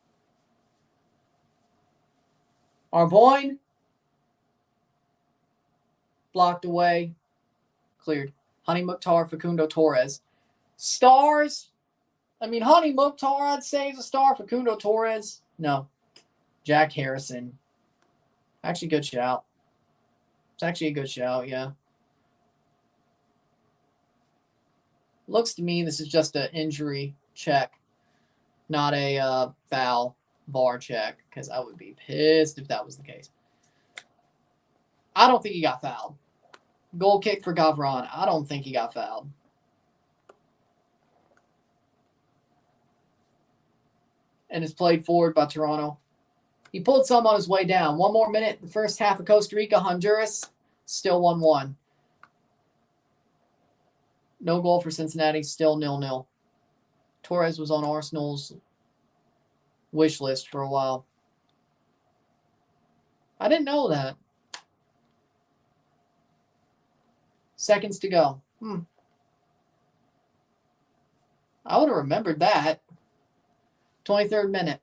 Arboin. Blocked away. Cleared. Honey Mukhtar, Facundo Torres. Stars. I mean, Honey Mukhtar, I'd say, is a star. Facundo Torres, no. Jack Harrison. Actually, good shout. It's actually a good shout, yeah. Looks to me this is just an injury check, not a foul VAR check, because I would be pissed if that was the case. I don't think he got fouled. Goal kick for Gavron. I don't think he got fouled. And is played forward by Toronto. He pulled some on his way down. 1 more minute. The first half of Costa Rica, Honduras, still 1-1. No goal for Cincinnati, still 0-0. Torres was on Arsenal's wish list for a while. I didn't know that. Seconds to go. I would have remembered that. 23rd minute.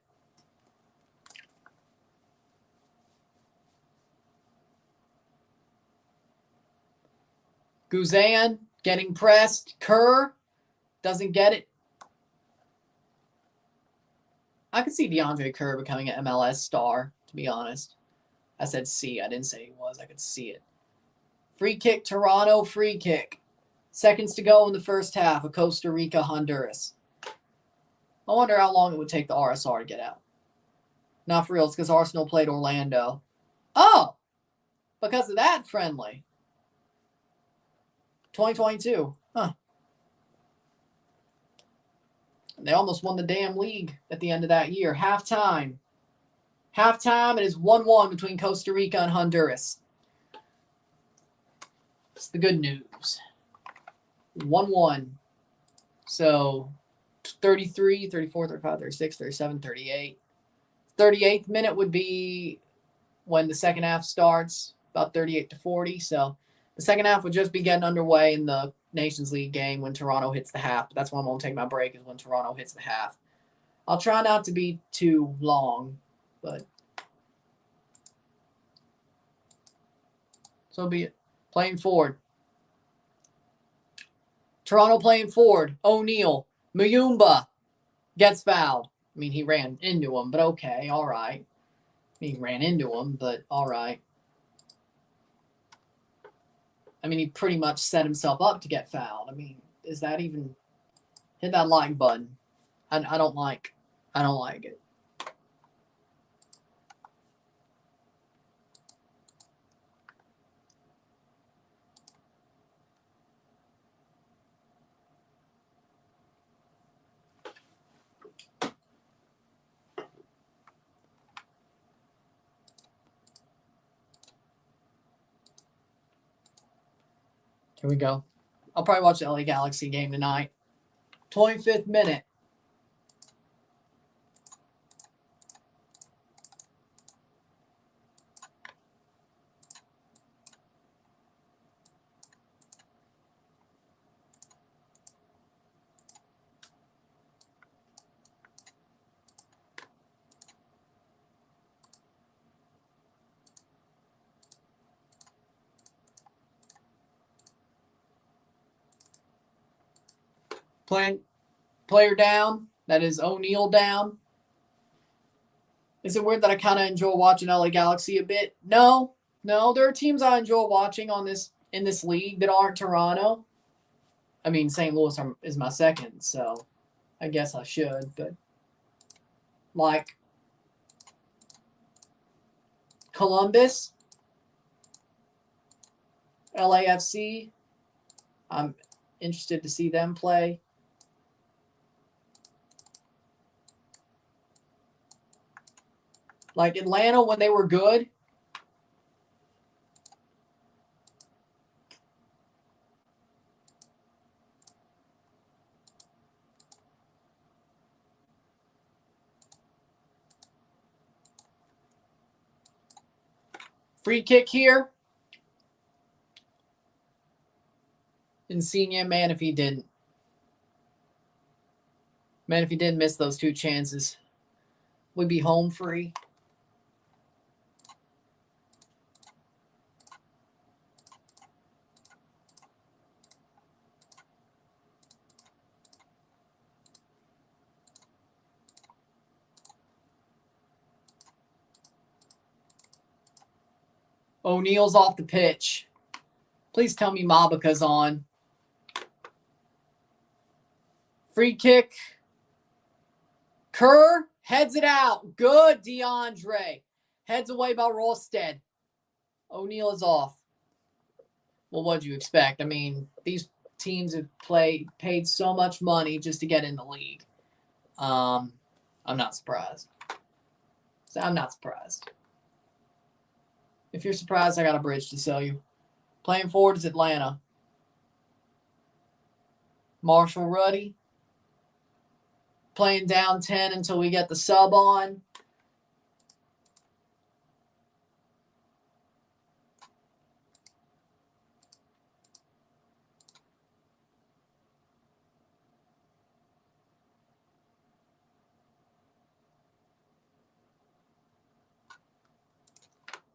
Guzan getting pressed. Kerr doesn't get it. I could see DeAndre Kerr becoming an MLS star, to be honest. I said see. I didn't say he was. I could see it. Free kick, Toronto, free kick. Seconds to go in the first half of Costa Rica, Honduras. I wonder how long it would take the RSR to get out. Not for real. It's because Arsenal played Orlando. Oh! Because of that friendly. 2022. Huh. They almost won the damn league at the end of that year. Halftime. Halftime, it is 1-1 between Costa Rica and Honduras. It's the good news. 1-1. So, 33, 34, 35, 36, 37, 38. 38th minute would be when the second half starts, about 38 to 40. So, the second half would just be getting underway in the Nations League game when Toronto hits the half. But that's when I'm going to take my break, is when Toronto hits the half. I'll try not to be too long, but So be it. Playing forward. Toronto playing forward. O'Neal. Muyumba gets fouled. I mean, he ran into him, but okay, all right. He ran into him, but all right. I mean, he pretty much set himself up to get fouled. I mean, is that even... Hit that like button. I don't like it. Here we go. I'll probably watch the LA Galaxy game tonight. 25th minute. Player down. That is O'Neal down. Is it weird that I kind of enjoy watching LA Galaxy a bit? No. There are teams I enjoy watching in this league that aren't Toronto. I mean, St. Louis is my second, so I guess I should. But like Columbus, LAFC, I'm interested to see them play. Like Atlanta when they were good. Free kick here. Insigne, man, if he didn't. Man, if he didn't miss those two chances, we'd be home free. O'Neal's off the pitch. Please tell me Mabaka's on. Free kick. Kerr heads it out. Good, DeAndre. Heads away by Rolstead. O'Neal is off. Well, what'd you expect? I mean, these teams have paid so much money just to get in the league. I'm not surprised. I'm not surprised. If you're surprised, I got a bridge to sell you. Playing forward is Atlanta. Marshall Ruddy. Playing down 10 until we get the sub on.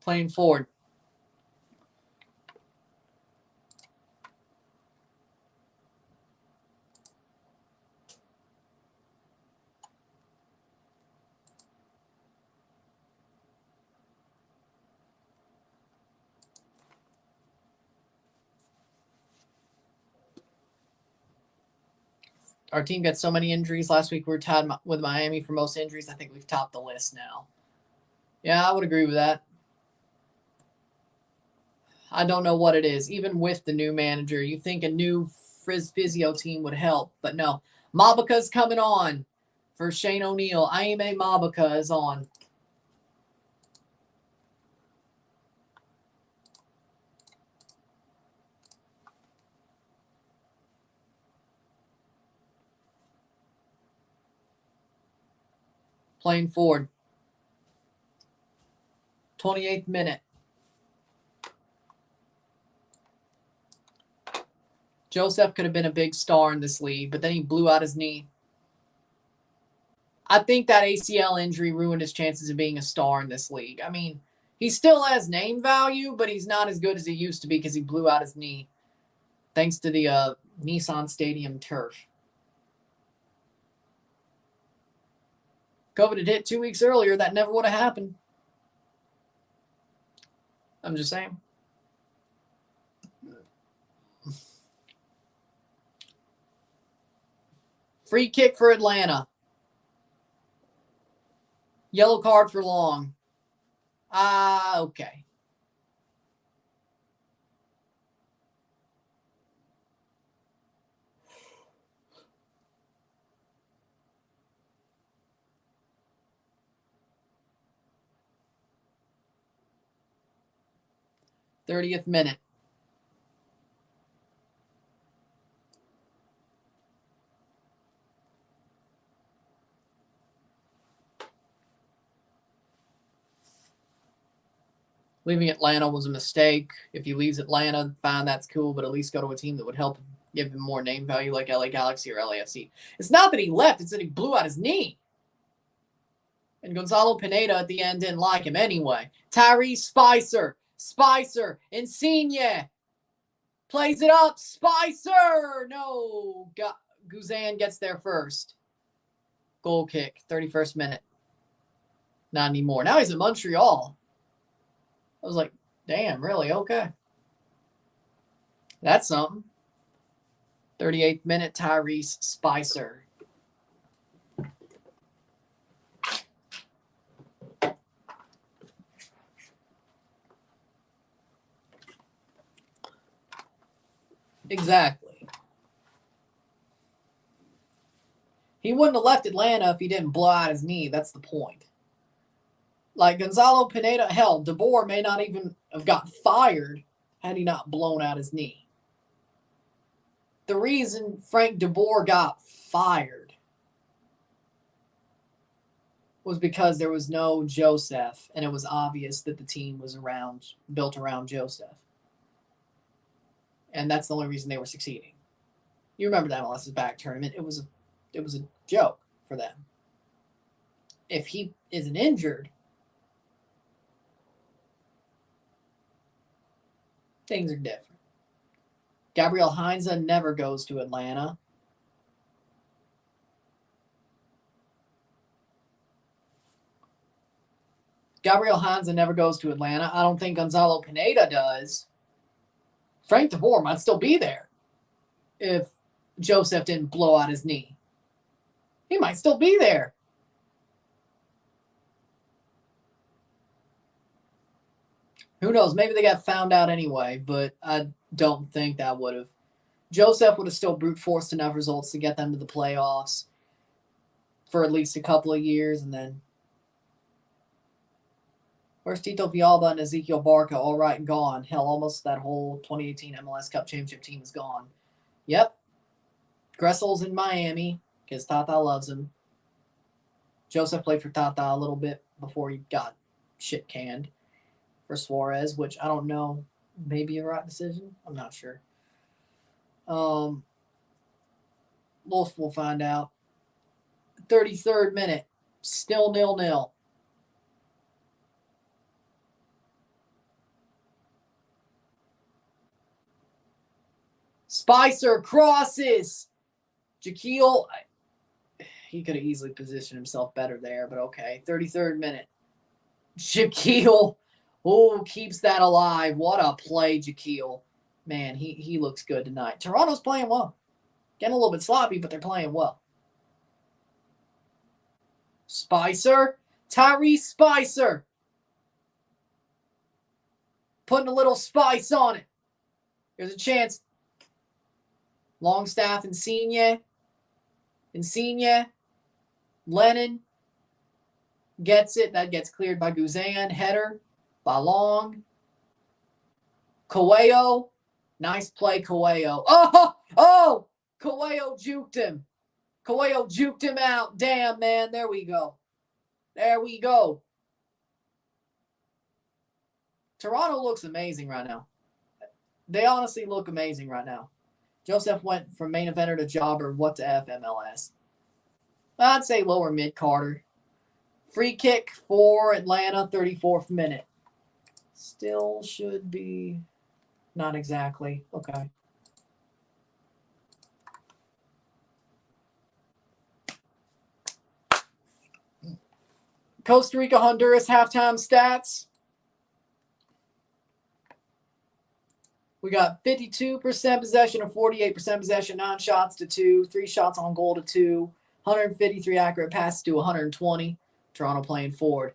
Playing forward. Our team got so many injuries. Last week we were tied with Miami for most injuries. I think we've topped the list now. Yeah, I would agree with that. I don't know what it is. Even with the new manager, you think a new physio team would help, but no. Mabaka's coming on for Shane O'Neal. Aime Mabaka is on. Playing forward. 28th minute. Joseph could have been a big star in this league, but then he blew out his knee. I think that ACL injury ruined his chances of being a star in this league. I mean, He still has name value, but he's not as good as he used to be because he blew out his knee. Thanks to the Nissan Stadium turf. COVID had hit 2 weeks earlier. That never would have happened. I'm just saying. Free kick for Atlanta. Yellow card for Long. Okay. '30th minute. Leaving Atlanta was a mistake. If he leaves Atlanta, fine, that's cool, but at least go to a team that would help give him more name value like LA Galaxy or LAFC. It's not that he left, it's that he blew out his knee. And Gonzalo Pineda at the end didn't like him anyway. Tyrese Spicer, Insigne. Plays it up, Spicer! No, Guzan gets there first. Goal kick, 31st minute. Not anymore. Now he's in Montreal. I was like, damn, really? Okay. That's something. 38th minute, Tyrese Spicer. Exactly. He wouldn't have left Atlanta if he didn't blow out his knee. That's the point. Like Gonzalo Pineda, hell, DeBoer may not even have got fired had he not blown out his knee. The reason Frank DeBoer got fired was because there was no Joseph, and it was obvious that the team was built around Joseph. And that's the only reason they were succeeding. You remember the MLS's back tournament. It was a joke for them. If he isn't injured, things are different. Gabriel Heinze never goes to Atlanta. Gabriel Heinze never goes to Atlanta. I don't think Gonzalo Pineda does. Frank DeBoer might still be there if Joseph didn't blow out his knee. He might still be there. Who knows? Maybe they got found out anyway, but I don't think that would have. Joseph would have still brute forced enough results to get them to the playoffs for at least a couple of years, and then where's Tito Villalba and Ezekiel Barca? All right and gone. Hell, almost that whole 2018 MLS Cup Championship team is gone. Yep. Gressel's in Miami because Tata loves him. Joseph played for Tata a little bit before he got shit canned for Suarez, which I don't know. Maybe a right decision. I'm not sure. Wolff will find out. 33rd minute. Still 0-0. Spicer crosses. Jaquil, he could have easily positioned himself better there, but okay. 33rd minute. Jaquil, keeps that alive. What a play, Jaquil. Man, he looks good tonight. Toronto's playing well. Getting a little bit sloppy, but they're playing well. Spicer. Tyrese Spicer. Putting a little spice on it. There's a chance. Longstaff, Insigne. Lennon gets it. That gets cleared by Guzan. Header by Long. Coelho. Nice play, Coelho. Oh! Coelho juked him. Coelho juked him out. Damn, man. There we go. Toronto looks amazing right now. They honestly look amazing right now. Joseph went from main eventer to jobber. What to FMLS? I'd say lower mid-carder. Free kick for Atlanta, 34th minute. Still should be not exactly. Okay. Costa Rica, Honduras halftime stats. We got 52% possession or 48% possession, 9 shots to 2, 3 shots on goal to 2, 153 accurate passes to 120. Toronto playing forward.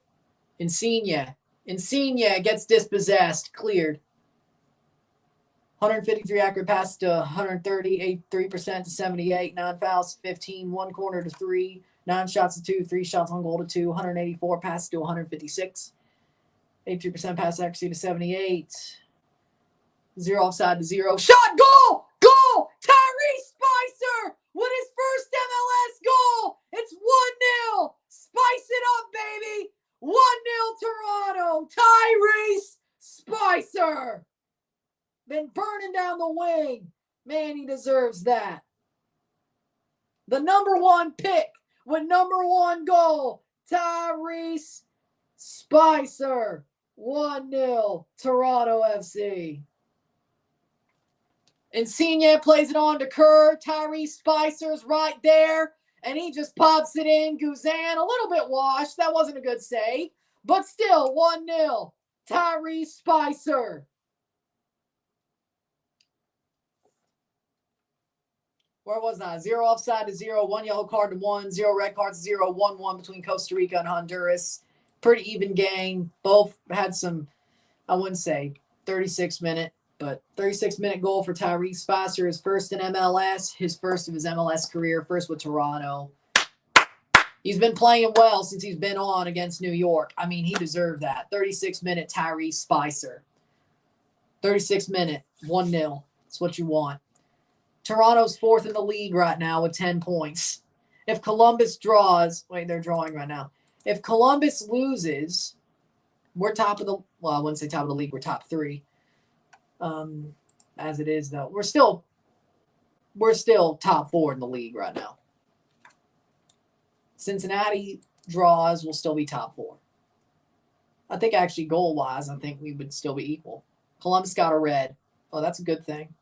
Insigne gets dispossessed, cleared. 153 accurate passes to 130, 83% to 78, 9 fouls, 15, 1 corner to 3, 9 shots to 2, 3 shots on goal to 2, 184 passes to 156, 83% pass accuracy to 78, 0 offside to 0. Shot, goal! Goal! Tyrese Spicer with his first MLS goal! It's 1-0! Spice it up, baby! 1-0 Toronto! Tyrese Spicer! Been burning down the wing. Man, he deserves that. The number 1 pick with number 1 goal, Tyrese Spicer. 1-0 Toronto FC. Insigne plays it on to Kerr. Tyrese Spicer's right there, and he just pops it in. Guzan, a little bit washed. That wasn't a good save, but still 1-0 Tyrese Spicer. Where was that? 0 offside to 0, 1 yellow card to 1, 0 red cards to 0, 1-1 between Costa Rica and Honduras. Pretty even game. Both had some, I wouldn't say 36-minute, but 36-minute goal for Tyrese Spicer. His first in MLS, his first of his MLS career, first with Toronto. He's been playing well since he's been on against New York. I mean, he deserved that. 36-minute Tyrese Spicer. 36-minute, 1-0. That's what you want. Toronto's 4th in the league right now with 10 points. If Columbus draws, they're drawing right now. If Columbus loses, we're top of the, well, I wouldn't say top of the league, we're top 3. As it is, though. We're still top 4 in the league right now. Cincinnati draws, will still be top 4. I think actually goal-wise, I think we would still be equal. Columbus got a red. Oh, that's a good thing.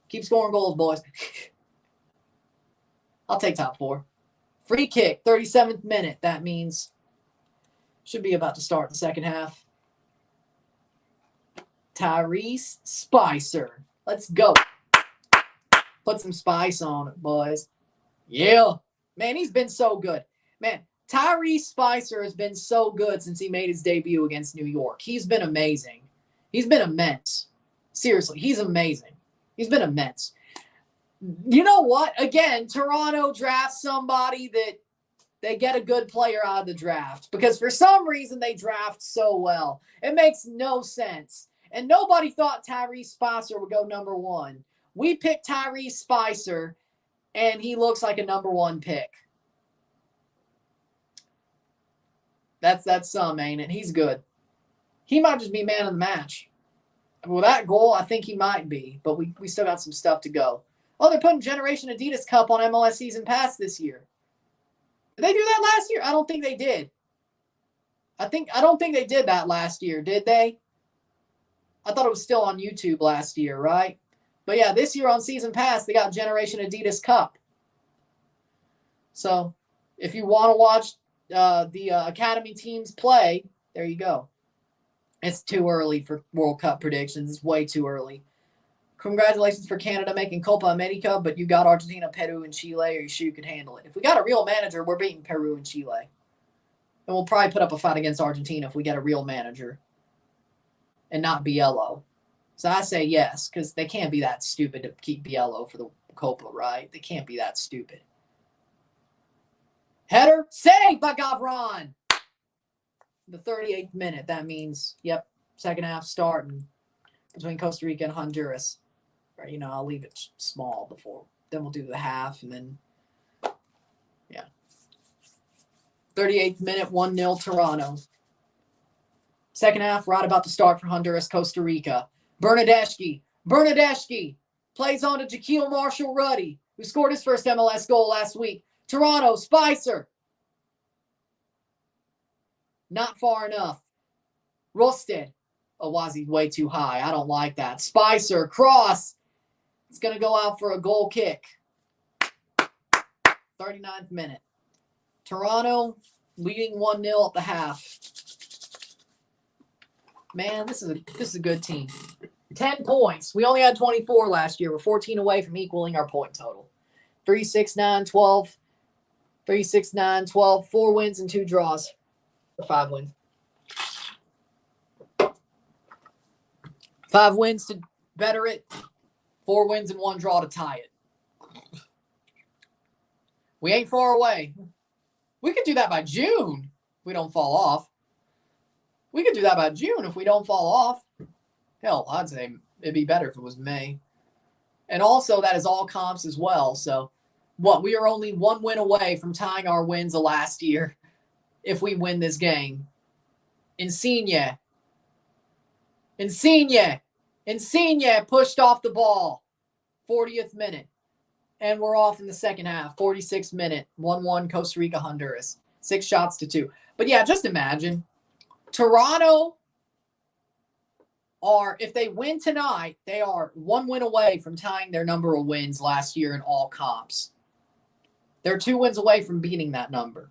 Keep scoring goals, boys. I'll take top 4. Free kick, 37th minute. That means should be about to start the second half. Tyrese Spicer. Let's go. Put some spice on it, boys. Yeah. Man, he's been so good. Man, Tyrese Spicer has been so good since he made his debut against New York. He's been amazing. He's been immense. Seriously, he's amazing. He's been immense. You know what? Again, Toronto drafts somebody that they get a good player out of the draft because for some reason they draft so well. It makes no sense. And nobody thought Tyrese Spicer would go number 1. We picked Tyrese Spicer, and he looks like a number 1 pick. That's some, ain't it? He's good. He might just be man of the match. Well, that goal, I think he might be, but we still got some stuff to go. Oh, they're putting Generation Adidas Cup on MLS Season Pass this year. Did they do that last year? I don't think they did. I don't think they did that last year, did they? I thought it was still on YouTube last year, right? But yeah, this year on Season Pass, they got Generation Adidas Cup. So if you want to watch the Academy teams play, there you go. It's too early for World Cup predictions. It's way too early. Congratulations for Canada making Copa América, but you got Argentina, Peru, and Chile, or you sure you could handle it. If we got a real manager, we're beating Peru and Chile. And we'll probably put up a fight against Argentina if we get a real manager and not Biello. So I say yes, because they can't be that stupid to keep Biello for the Copa, right? They can't be that stupid. Header, saved by Gavron. The 38th minute. That means, yep, second half starting between Costa Rica and Honduras. Right, you know, I'll leave it small before. Then we'll do the half, and then, yeah. 38th minute, 1-0 Toronto. Second half, right about to start for Honduras, Costa Rica. Bernadeschi plays on to Jaquil Marshall-Ruddy, who scored his first MLS goal last week. Toronto, Spicer. Not far enough. Rosted. Awazi's way too high. I don't like that. Spicer, cross. It's going to go out for a goal kick. 39th minute. Toronto leading 1-0 at the half. Man, this is a good team. 10 points. We only had 24 last year. We're 14 away from equaling our point total. 3-6-9-12. 3-6-9-12. 4 wins and 2 draws. Or 5 wins. 5 wins to better it. 4 wins and 1 draw to tie it. We ain't far away. We could do that by June if we don't fall off. We could do that by June if we don't fall off. Hell, I'd say it'd be better if it was May. And also, that is all comps as well. So, we are only 1 win away from tying our wins of last year if we win this game. Insigne pushed off the ball. 40th minute. And we're off in the second half. 46th minute. 1-1 Costa Rica, Honduras. 6 shots to 2. But yeah, just imagine. Toronto if they win tonight, they are 1 win away from tying their number of wins last year in all comps. They're 2 wins away from beating that number.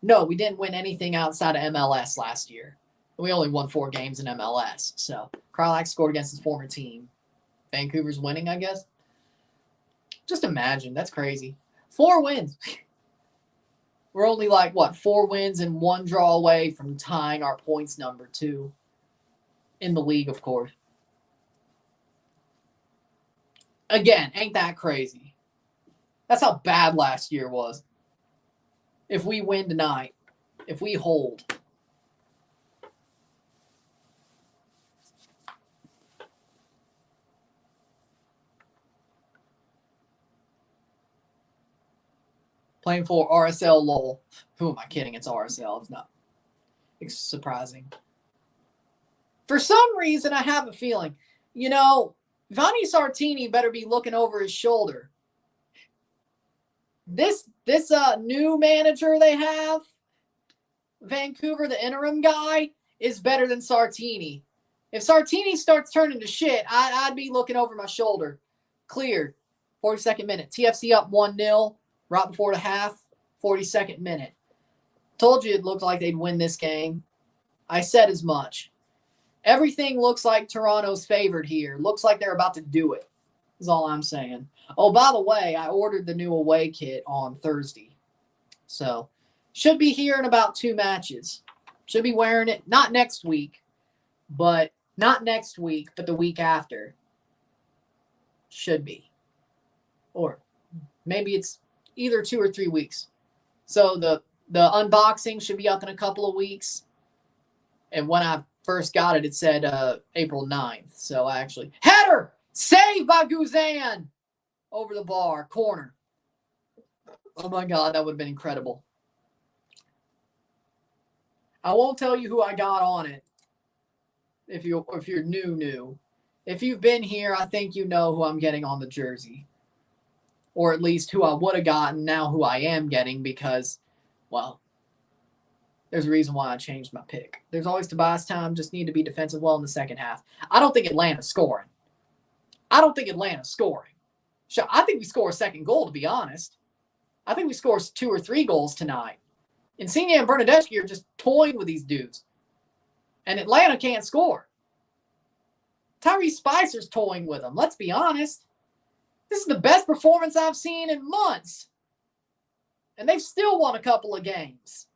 No, we didn't win anything outside of MLS last year. We only won 4 games in MLS. So, Kralak scored against his former team. Vancouver's winning, I guess. Just imagine. That's crazy. 4 wins. We're only 4 wins and 1 draw away from tying our points number 2 in the league, of course. Again, ain't that crazy? That's how bad last year was. If we win tonight, if we hold. Playing for RSL Lowell. Who am I kidding? It's RSL. It's not. It's surprising. For some reason, I have a feeling, Vanni Sartini better be looking over his shoulder. This new manager they have, Vancouver, the interim guy, is better than Sartini. If Sartini starts turning to shit, I'd be looking over my shoulder. Cleared. 42nd minute. TFC up 1-0 right before the half. 42nd minute. Told you it looked like they'd win this game. I said as much. Everything looks like Toronto's favored here. Looks like they're about to do it. Is all I'm saying. Oh, by the way, I ordered the new away kit on Thursday. So, should be here in about 2 matches. Should be wearing it, not next week, but the week after. Should be. Or maybe it's either 2 or 3 weeks. So, the unboxing should be up in a couple of weeks. And when I first got it, it said April 9th. So, header! Saved by Guzan! Over the bar, corner. Oh my God, that would have been incredible. I won't tell you who I got on it. If you're new. If you've been here, I think you know who I'm getting on the jersey. Or at least who I would have gotten, now who I am getting, because, there's a reason why I changed my pick. There's always Tobias time, just need to be defensive well in the second half. I don't think Atlanta's scoring. I think we score a second goal, to be honest. I think we score 2 or 3 goals tonight. Insigne and Bernadeschi are just toying with these dudes. And Atlanta can't score. Tyrese Spicer's toying with them. Let's be honest. This is the best performance I've seen in months. And they've still won a couple of games.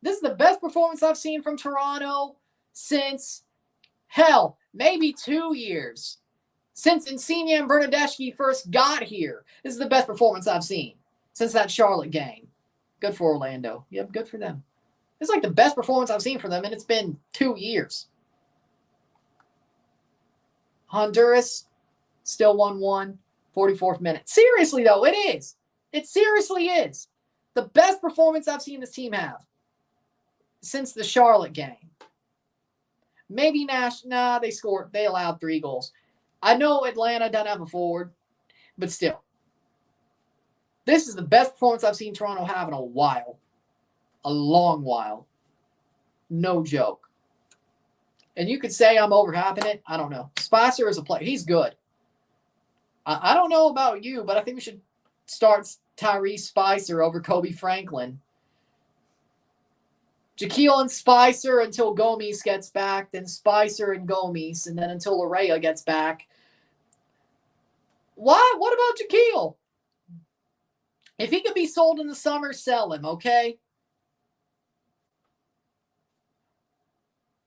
This is the best performance I've seen from Toronto since, maybe 2 years. Since Insigne and Bernadeschi first got here. This is the best performance I've seen since that Charlotte game. Good for Orlando. Yep, good for them. It's like the best performance I've seen for them, and it's been 2 years. Honduras, still 1-1, 44th minute. Seriously, though, it is. It seriously is. The best performance I've seen this team have since the Charlotte game. Maybe Nash. Nah, they allowed 3 goals. I know Atlanta doesn't have a forward, but still. This is the best performance I've seen Toronto have in a while. A long while. No joke. And you could say I'm overhyping it. I don't know. Spicer is a player. He's good. I don't know about you, but I think we should start Tyrese Spicer over Kobe Franklin. Jaquil and Spicer until Gomes gets back, then Spicer and Gomes, and then until Larea gets back. What about Jaquil? If he could be sold in the summer, sell him, okay?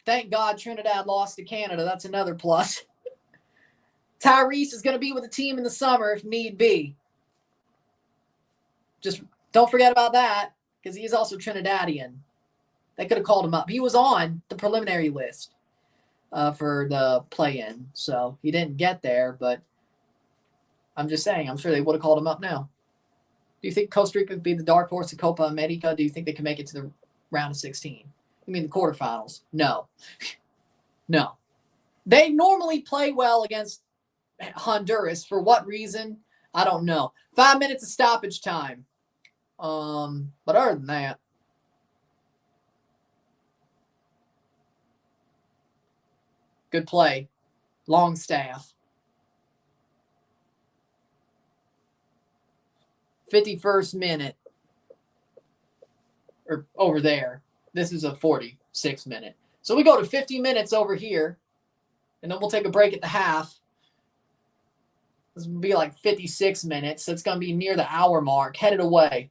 Thank God Trinidad lost to Canada. That's another plus. Tyrese is going to be with the team in the summer if need be. Just don't forget about that because he is also Trinidadian. They could have called him up. He was on the preliminary list for the play-in, so he didn't get there, but I'm just saying, I'm sure they would have called him up now. Do you think Costa Rica could be the dark horse of Copa America? Do you think they can make it to the round of 16? You mean the quarterfinals? No. No. They normally play well against Honduras. For what reason? I don't know. 5 minutes of stoppage time. But other than that, good play. Longstaff. 51st minute. Or over there. This is a 46 minute. So we go to 50 minutes over here. And then we'll take a break at the half. This will be like 56 minutes. So it's going to be near the hour mark. Headed away.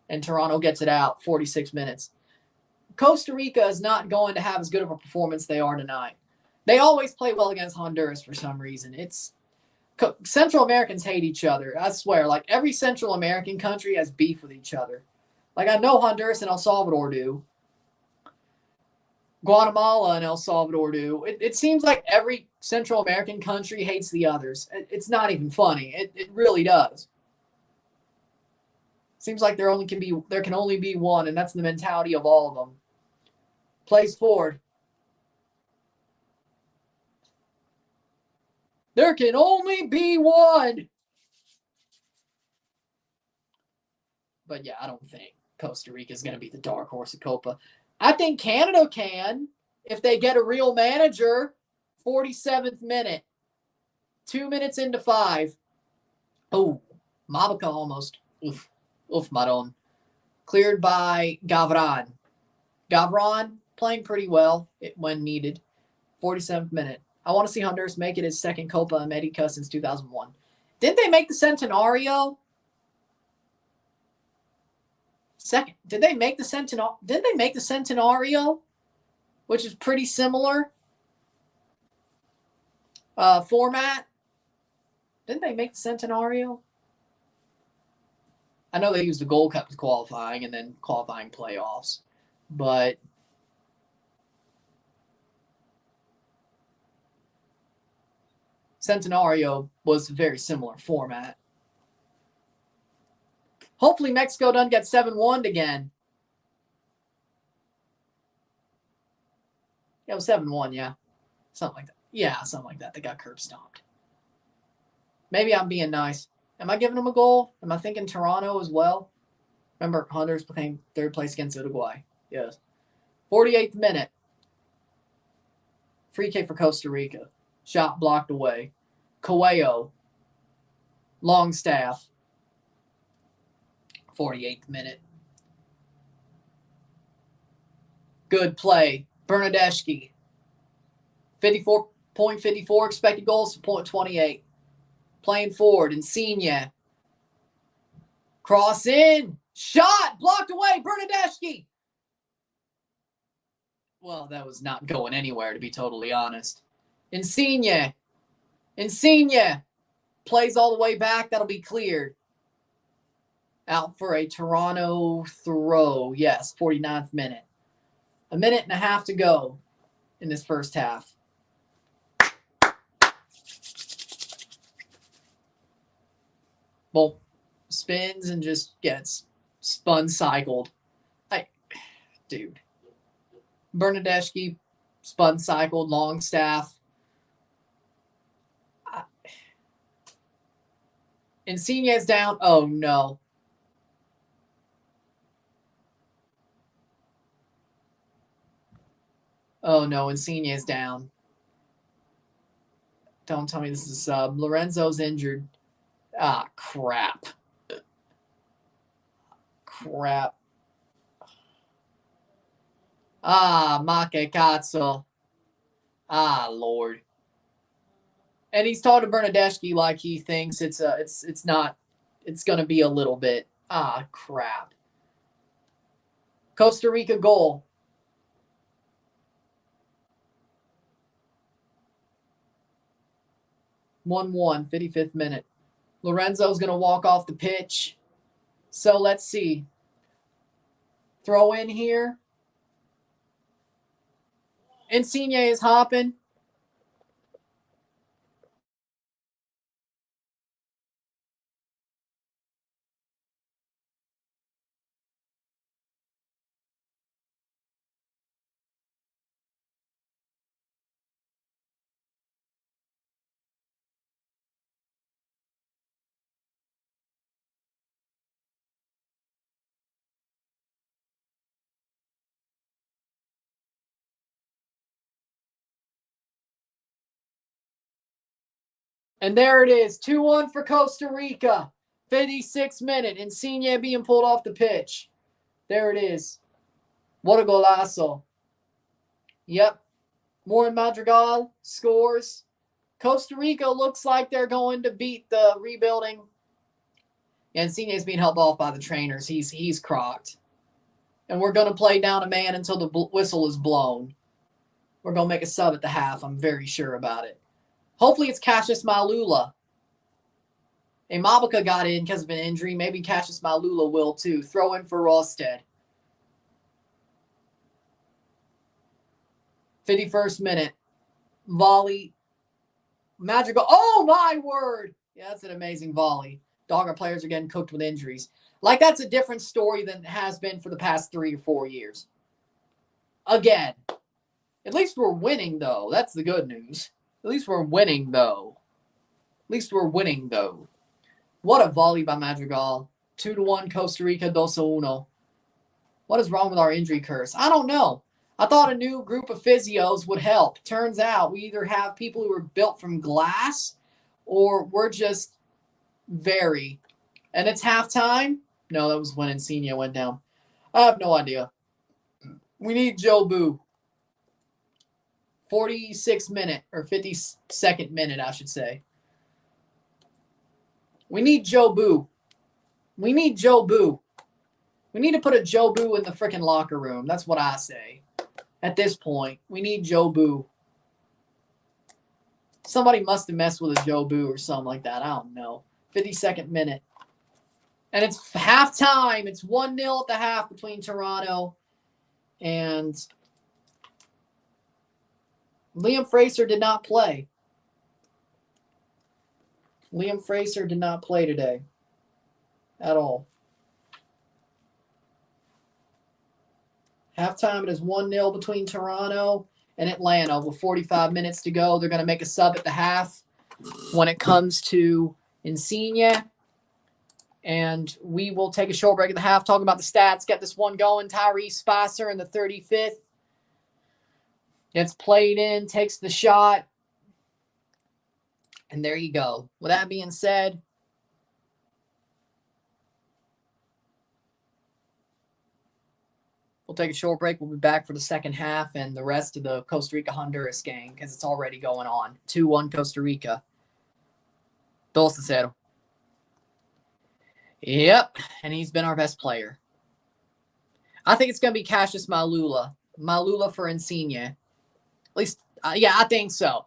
And Toronto gets it out. 46 minutes. Costa Rica is not going to have as good of a performance they are tonight. They always play well against Honduras for some reason. Central Americans hate each other. I swear. Like every Central American country has beef with each other. Like I know Honduras and El Salvador do. Guatemala and El Salvador do. It seems like every Central American country hates the others. It's not even funny. It really does. Seems like there can only be one, and that's the mentality of all of them. Plays forward. There can only be one. But yeah, I don't think Costa Rica is going to be the dark horse of Copa. I think Canada can if they get a real manager. 47th minute. 2 minutes into 5. Oh, Mabaca almost. Oof, Maron. Cleared by Gavran. Gavran playing pretty well when needed. 47th minute. I want to see Honduras make it his second Copa America since 2001. Didn't they make the Centenario? Second. Did they make the Centenario? Which is pretty similar format. Didn't they make the Centenario? I know they used the Gold Cup as qualifying and then qualifying playoffs. But Centenario was a very similar format. Hopefully Mexico doesn't get 7-1 again. Yeah, it was 7-1, yeah. Something like that. Yeah, something like that. They got curb stomped. Maybe I'm being nice. Am I giving them a goal? Am I thinking Toronto as well? Remember, Honduras became third place against Uruguay. Yes. 48th minute. Free kick for Costa Rica. Shot blocked away. Coelho. Longstaff. 48th minute. Good play. Bernadeschi. 54.54 expected goals to 0.28. Playing forward. Insigne. Cross in. Shot. Blocked away. Bernadeschi. Well, that was not going anywhere, to be totally honest. Insigne. Plays all the way back. That'll be cleared. Out for a Toronto throw. Yes, 49th minute. A minute and a half to go in this first half. Well, spins and just gets spun cycled. Dude. Bernadeschi spun cycled, Longstaff. Insigne's down. Oh, no. Oh, no. Insigne is down. Don't tell me this is a sub. Lorenzo's injured. Ah, crap. Crap. Ah, ma che cazzo. Ah, Lord. And he's talking to Bernadeschi like he thinks it's not, it's going to be a little bit. Ah, crap. Costa Rica goal. (1-1), 55th minute. Lorenzo's going to walk off the pitch. So let's see. Throw in here. Insigne is hopping. And there it is. 2-1 for Costa Rica. 56th minute. Insigne being pulled off the pitch. There it is. What a golazo. Yep. Morin Madrigal scores. Costa Rica looks like they're going to beat the rebuilding. Insigne is being helped off by the trainers. He's crocked. And we're going to play down a man until the whistle is blown. We're going to make a sub at the half. I'm very sure about it. Hopefully it's Cassius Malula. And Mabica got in because of an injury. Maybe Cassius Malula will too. Throw in for Rosted. 51st minute. Volley. Magical. Oh, my word. Yeah, that's an amazing volley. Dogger players are getting cooked with injuries. Like, that's a different story than it has been for the past 3 or 4 years. Again. At least we're winning, though. That's the good news. At least we're winning, though. What a volley by Madrigal. 2-1 Costa Rica, 2-1. What is wrong with our injury curse? I don't know. I thought a new group of physios would help. Turns out we either have people who are built from glass or we're just very. And it's halftime? No, that was when Insigne went down. I have no idea. We need Joe Boo. 46th minute, or 52nd minute, I should say. We need Joe Boo. We need to put a Joe Boo in the freaking locker room. That's what I say. At this point, we need Joe Boo. Somebody must have messed with a Joe Boo or something like that. I don't know. 52nd minute. And it's halftime. It's 1-0 at the half between Toronto and Liam Fraser did not play. Liam Fraser did not play today at all. Halftime, it is 1-0 between Toronto and Atlanta with 45 minutes to go. They're going to make a sub at the half when it comes to Insigne. And we will take a short break at the half, talking about the stats, get this one going. Tyrese Spicer in the 35th. Gets played in, takes the shot. And there you go. With that being said, we'll take a short break. We'll be back for the second half and the rest of the Costa Rica-Honduras game because it's already going on. 2-1 Costa Rica. 2-0. Yep, and he's been our best player. I think it's going to be Cassius Malula. Malula for Insigne. At least, yeah, I think so.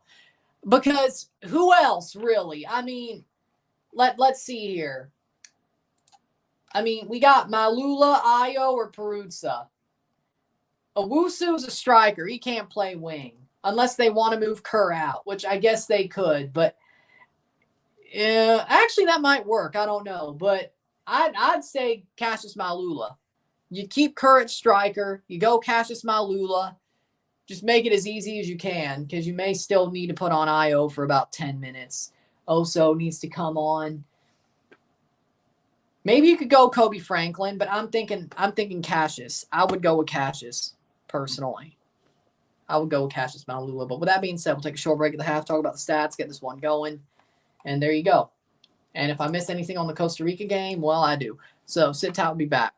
Because who else, really? I mean, let's see here. I mean, we got Malula, Ayo, or Peruzza. Owusu's a striker. He can't play wing unless they want to move Kerr out, which I guess they could. But actually, that might work. I don't know. But I'd say Cassius Malula. You keep Kerr at striker. You go Cassius Malula. Just make it as easy as you can because you may still need to put on Ayo for about 10 minutes. Oso needs to come on. Maybe you could go Kobe Franklin, but I'm thinking Cassius. I would go with Cassius, personally. I would go with Cassius Malula. But with that being said, we'll take a short break at the half, talk about the stats, get this one going, and there you go. And if I miss anything on the Costa Rica game, well, I do. So sit tight, we'll be back.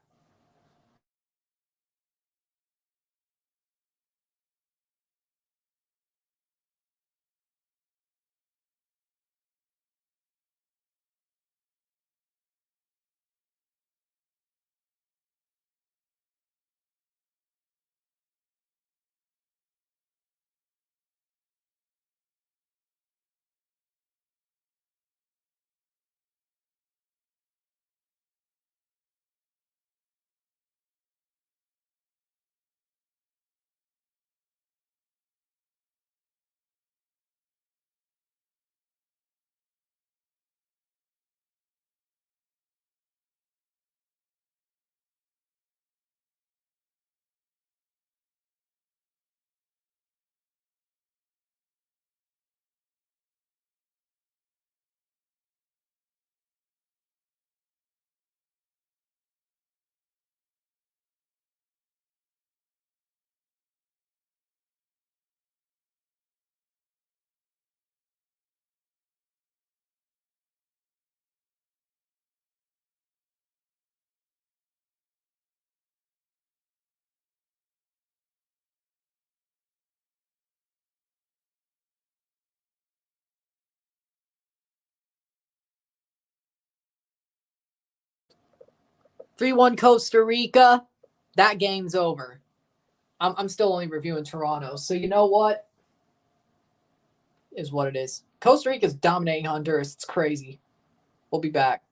Three-one Costa Rica. That game's over. I'm still only reviewing Toronto. So you know what? Is what it is. Costa Rica's dominating Honduras. It's crazy. We'll be back.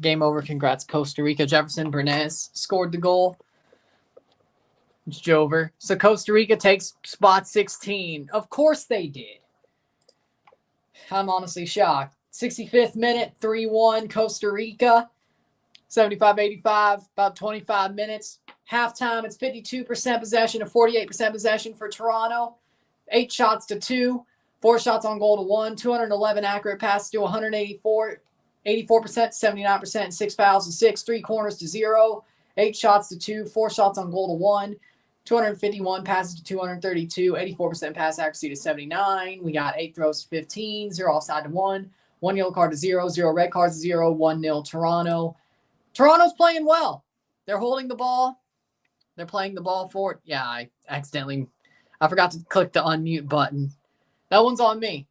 Game over. Congrats, Costa Rica. Jefferson Bernays scored the goal. It's Jover. So Costa Rica takes spot 16. Of course they did. I'm honestly shocked. 65th minute, 3-1 Costa Rica. 75-85, about 25 minutes. Halftime, it's 52% possession to 48% possession for Toronto. 8 shots to 2. 4 shots on goal to 1. 211 accurate passes to 184. 84%, 79%, 6 fouls to 6. 3 corners to 0. 8 shots to 2. 4 shots on goal to 1. 251 passes to 232, 84% pass accuracy to 79. We got 8 throws to 15, 0 offside to 1, 1 yellow card to 0, 0 red cards to 0, 1-0 Toronto. Toronto's playing well. They're holding the ball. They're playing the ball forward. Yeah, I forgot to click the unmute button. That one's on me.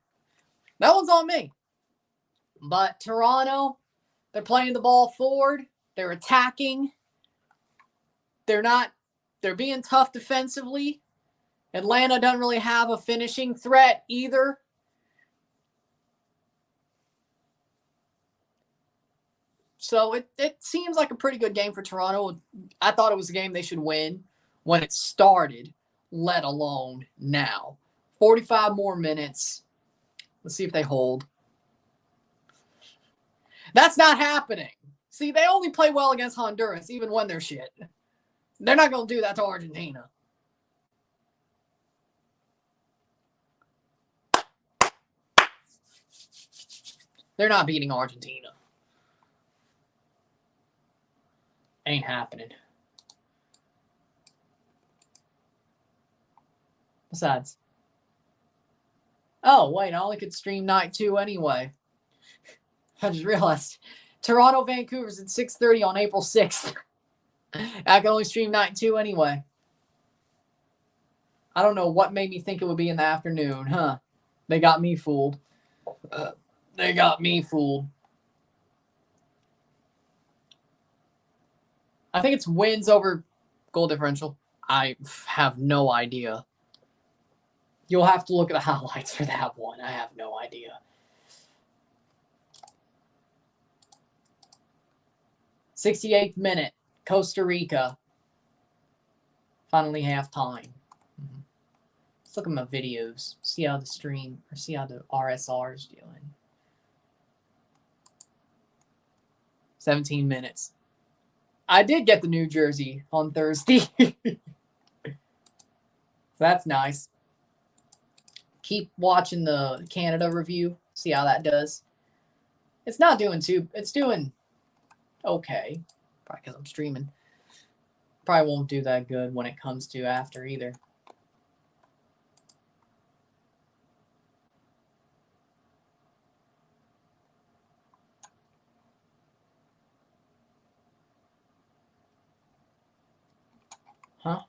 But Toronto, they're playing the ball forward. They're attacking. They're being tough defensively. Atlanta doesn't really have a finishing threat either. So it seems like a pretty good game for Toronto. I thought it was a game they should win when it started, let alone now. 45 more minutes. Let's see if they hold. That's not happening. See, they only play well against Honduras, even when they're shit. They're not going to do that to Argentina. They're not beating Argentina. Ain't happening. Besides. Oh, wait, I only could stream night 2 anyway. I just realized. Toronto, Vancouver's at 6:30 on April 6th. I can only stream night 2 anyway. I don't know what made me think it would be in the afternoon, huh? They got me fooled. I think it's wins over goal differential. I have no idea. You'll have to look at the highlights for that one. I have no idea. 68th minute. Costa Rica. Finally halftime. Let's look at my videos. See how the stream, or see how the RSR is doing. 17 minutes. I did get the new jersey on Thursday. So that's nice. Keep watching the Canada review. See how that does. It's not doing too... It's doing okay. Probably because I'm streaming. Probably won't do that good when it comes to after either. Huh?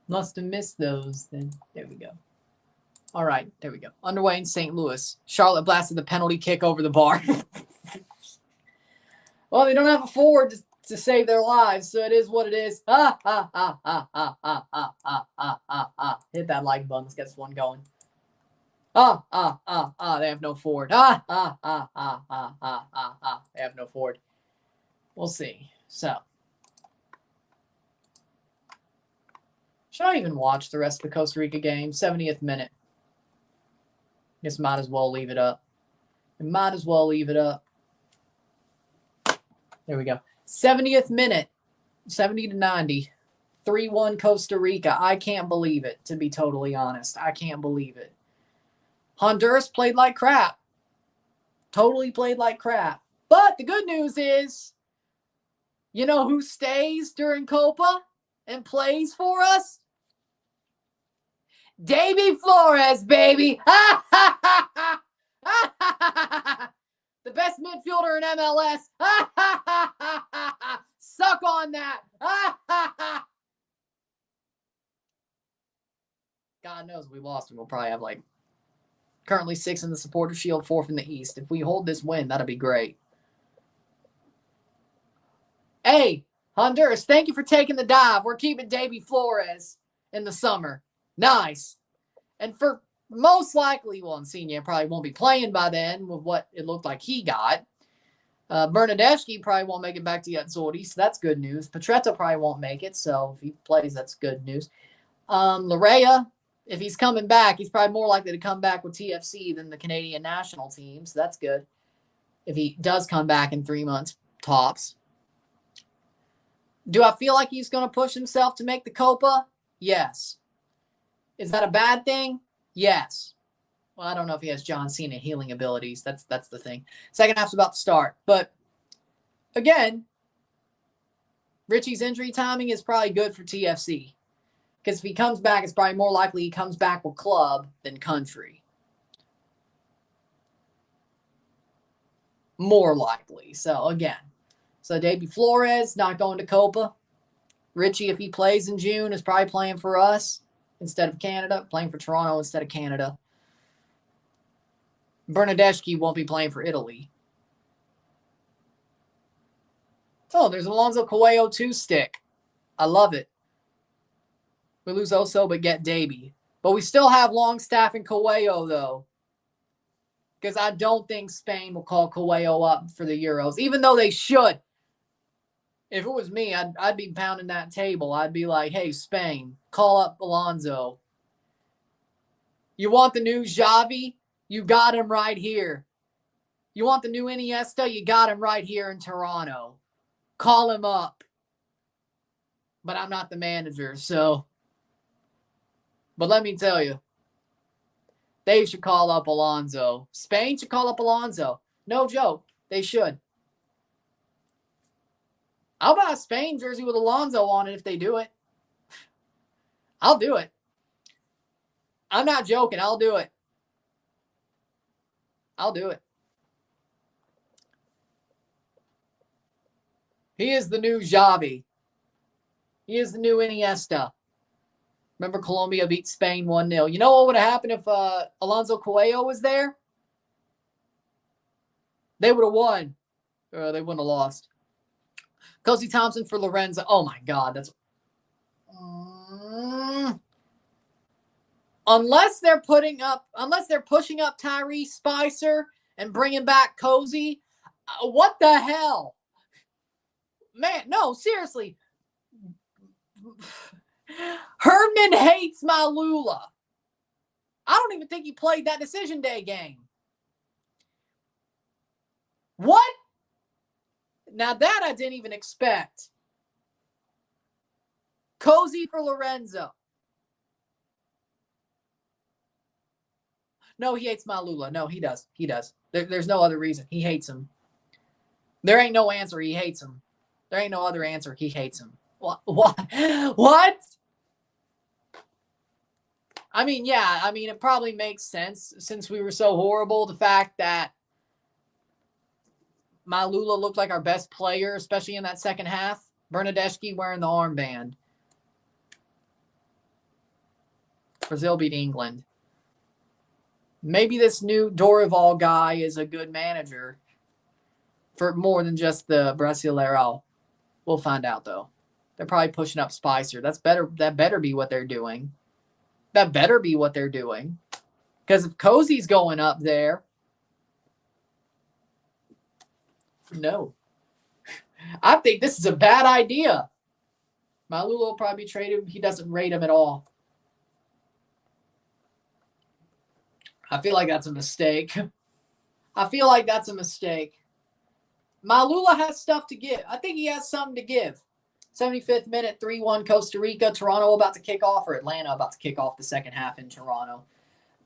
Must have missed those. Then there we go. All right, there we go. Underway in St. Louis. Charlotte blasted the penalty kick over the bar. Well, they don't have a forward to save their lives, so it is what it is. Hit that like button. Let's get this one going. They have no forward. They have no forward. We'll see. So, should I even watch the rest of the Costa Rica game? 70th minute. Guess might as well leave it up. There we go. 70th minute. 70-90. 3-1 Costa Rica. I can't believe it, to be totally honest. I can't believe it. Honduras played like crap. Totally played like crap. But the good news is, you know who stays during Copa and plays for us? Davy Flores, baby. The best midfielder in MLS. Suck on that. God knows if we lost him, we'll probably have like currently 6 in the Supporter Shield, 4th in the East. If we hold this win, that'll be great. Hey, Honduras, thank you for taking the dive. We're keeping Davy Flores in the summer. Nice. And for most likely, well, Insigne probably won't be playing by then with what it looked like he got. Bernadeschi probably won't make it back to Yatzori, so that's good news. Petretto probably won't make it, so if he plays, that's good news. Larea, if he's coming back, he's probably more likely to come back with TFC than the Canadian national team, so that's good. If he does come back in 3 months, tops. Do I feel like he's going to push himself to make the Copa? Yes. Is that a bad thing? Yes. Well, I don't know if he has John Cena healing abilities. That's the thing. Second half's about to start. But, again, Richie's injury timing is probably good for TFC. Because if he comes back, it's probably more likely he comes back with club than country. More likely. So, again. So, Davy Flores not going to Copa. Richie, if he plays in June, is probably playing for us instead of Canada. Playing for Toronto instead of Canada. Bernadeschi won't be playing for Italy. Oh, there's Alonso Coelho 2-stick. I love it. We lose Oso, but get Davy. But we still have Longstaff and Coelho, though. Because I don't think Spain will call Coelho up for the Euros, even though they should. If it was me, I'd be pounding that table. I'd be like, hey, Spain, call up Alonso. You want the new Xavi? You got him right here. You want the new Iniesta? You got him right here in Toronto. Call him up. But I'm not the manager, so. But let me tell you, they should call up Alonso. Spain should call up Alonso. No joke. They should. I'll buy a Spain jersey with Alonso on it if they do it. I'll do it. I'm not joking. I'll do it. I'll do it. He is the new Xavi. He is the new Iniesta. Remember Colombia beat Spain 1-0. You know what would have happened if Alonso Coelho was there? They would have won. They wouldn't have lost. Cozy Thompson for Lorenzo. Oh, my God. That's... Unless they're pushing up Tyrese Spicer and bringing back Cozy, what the hell? Man, no, seriously. Herdman hates Malula. I don't even think he played that decision day game. What? Now that I didn't even expect. Cozy for Lorenzo. No, he hates Malula. No, he does. He does. There's no other reason. He hates him. There ain't no answer. He hates him. There ain't no other answer. He hates him. What? What? I mean, yeah. I mean, it probably makes sense since we were so horrible. The fact that Malula looked like our best player, especially in that second half. Bernadeschi wearing the armband. Brazil beat England. Maybe this new Dorival guy is a good manager for more than just the Brasileirão. We'll find out, though. They're probably pushing up Spicer. That better be what they're doing. That better be what they're doing. Because if Cozy's going up there, no. I think this is a bad idea. Malula will probably be traded. He doesn't rate him at all. I feel like that's a mistake. Malula has stuff to give. I think he has something to give. 75th minute, 3-1 Costa Rica. Toronto about to kick off, or Atlanta about to kick off the second half in Toronto.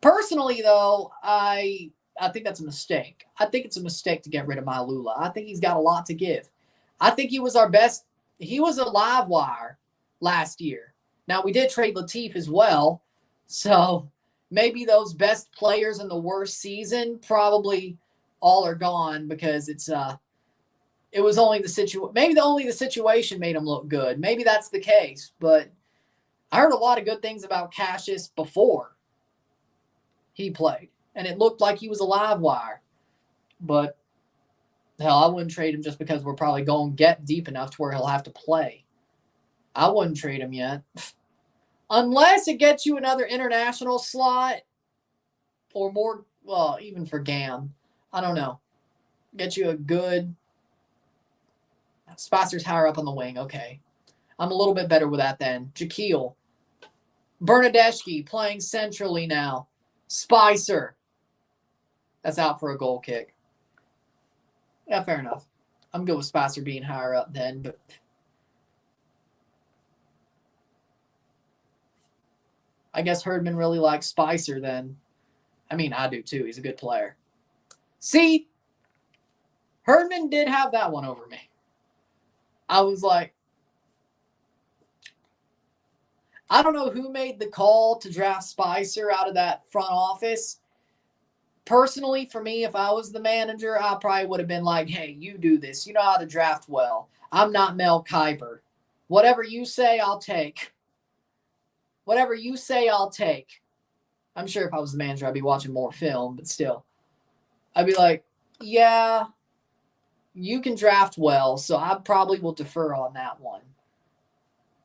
Personally, though, I think that's a mistake. I think it's a mistake to get rid of Malula. I think he's got a lot to give. I think he was our best. He was a live wire last year. Now, we did trade Latif as well, so maybe those best players in the worst season probably all are gone because it was only the situation. Maybe only the situation made him look good. Maybe that's the case. But I heard a lot of good things about Cassius before he played, and it looked like he was a live wire. But Hell, I wouldn't trade him just because we're probably going to get deep enough to where he'll have to play. I wouldn't trade him yet. Unless it gets you another international slot or more, well, even for GAM. I don't know. Get you a good... Spicer's higher up on the wing. Okay. I'm a little bit better with that then. Jaquil. Bernadeschi playing centrally now. Spicer. That's out for a goal kick. Yeah, fair enough. I'm good with Spicer being higher up then, but I guess Herdman really likes Spicer then. I mean, I do too. He's a good player. See, Herdman did have that one over me. I was like, I don't know who made the call to draft Spicer out of that front office. Personally, for me, if I was the manager, I probably would have been like, hey, you do this. You know how to draft well. I'm not Mel Kiper. Whatever you say, I'll take. Whatever you say, I'll take. I'm sure if I was the manager, I'd be watching more film, but still. I'd be like, yeah, you can draft well, so I probably will defer on that one.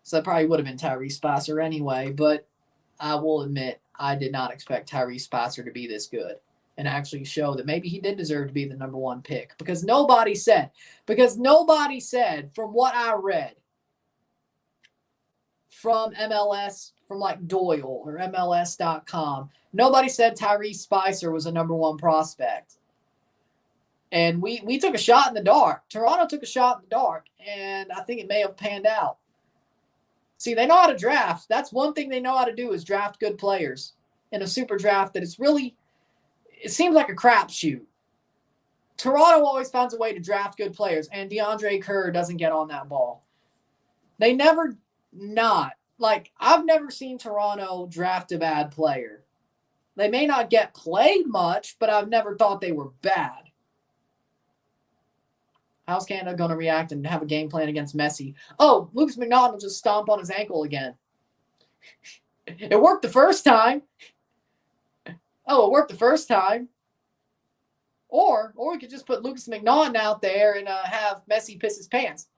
So that probably would have been Tyrese Spicer anyway, but I will admit I did not expect Tyrese Spicer to be this good and actually show that maybe he did deserve to be the number one pick because nobody said from what I read from MLS, from like Doyle or MLS.com, nobody said Tyrese Spicer was a number one prospect. And we took a shot in the dark. Toronto took a shot in the dark, and I think it may have panned out. See, they know how to draft. That's one thing they know how to do is draft good players in a super draft that it's really, it seems like a crapshoot. Toronto always finds a way to draft good players, and DeAndre Kerr doesn't get on that ball. They never not. Like, I've never seen Toronto draft a bad player. They may not get played much, but I've never thought they were bad. How's Canada going to react and have a game plan against Messi? Oh, Lucas McNaughton will just stomp on his ankle again. It worked the first time. Oh, it worked the first time. Or we could just put Lucas McNaughton out there and have Messi piss his pants.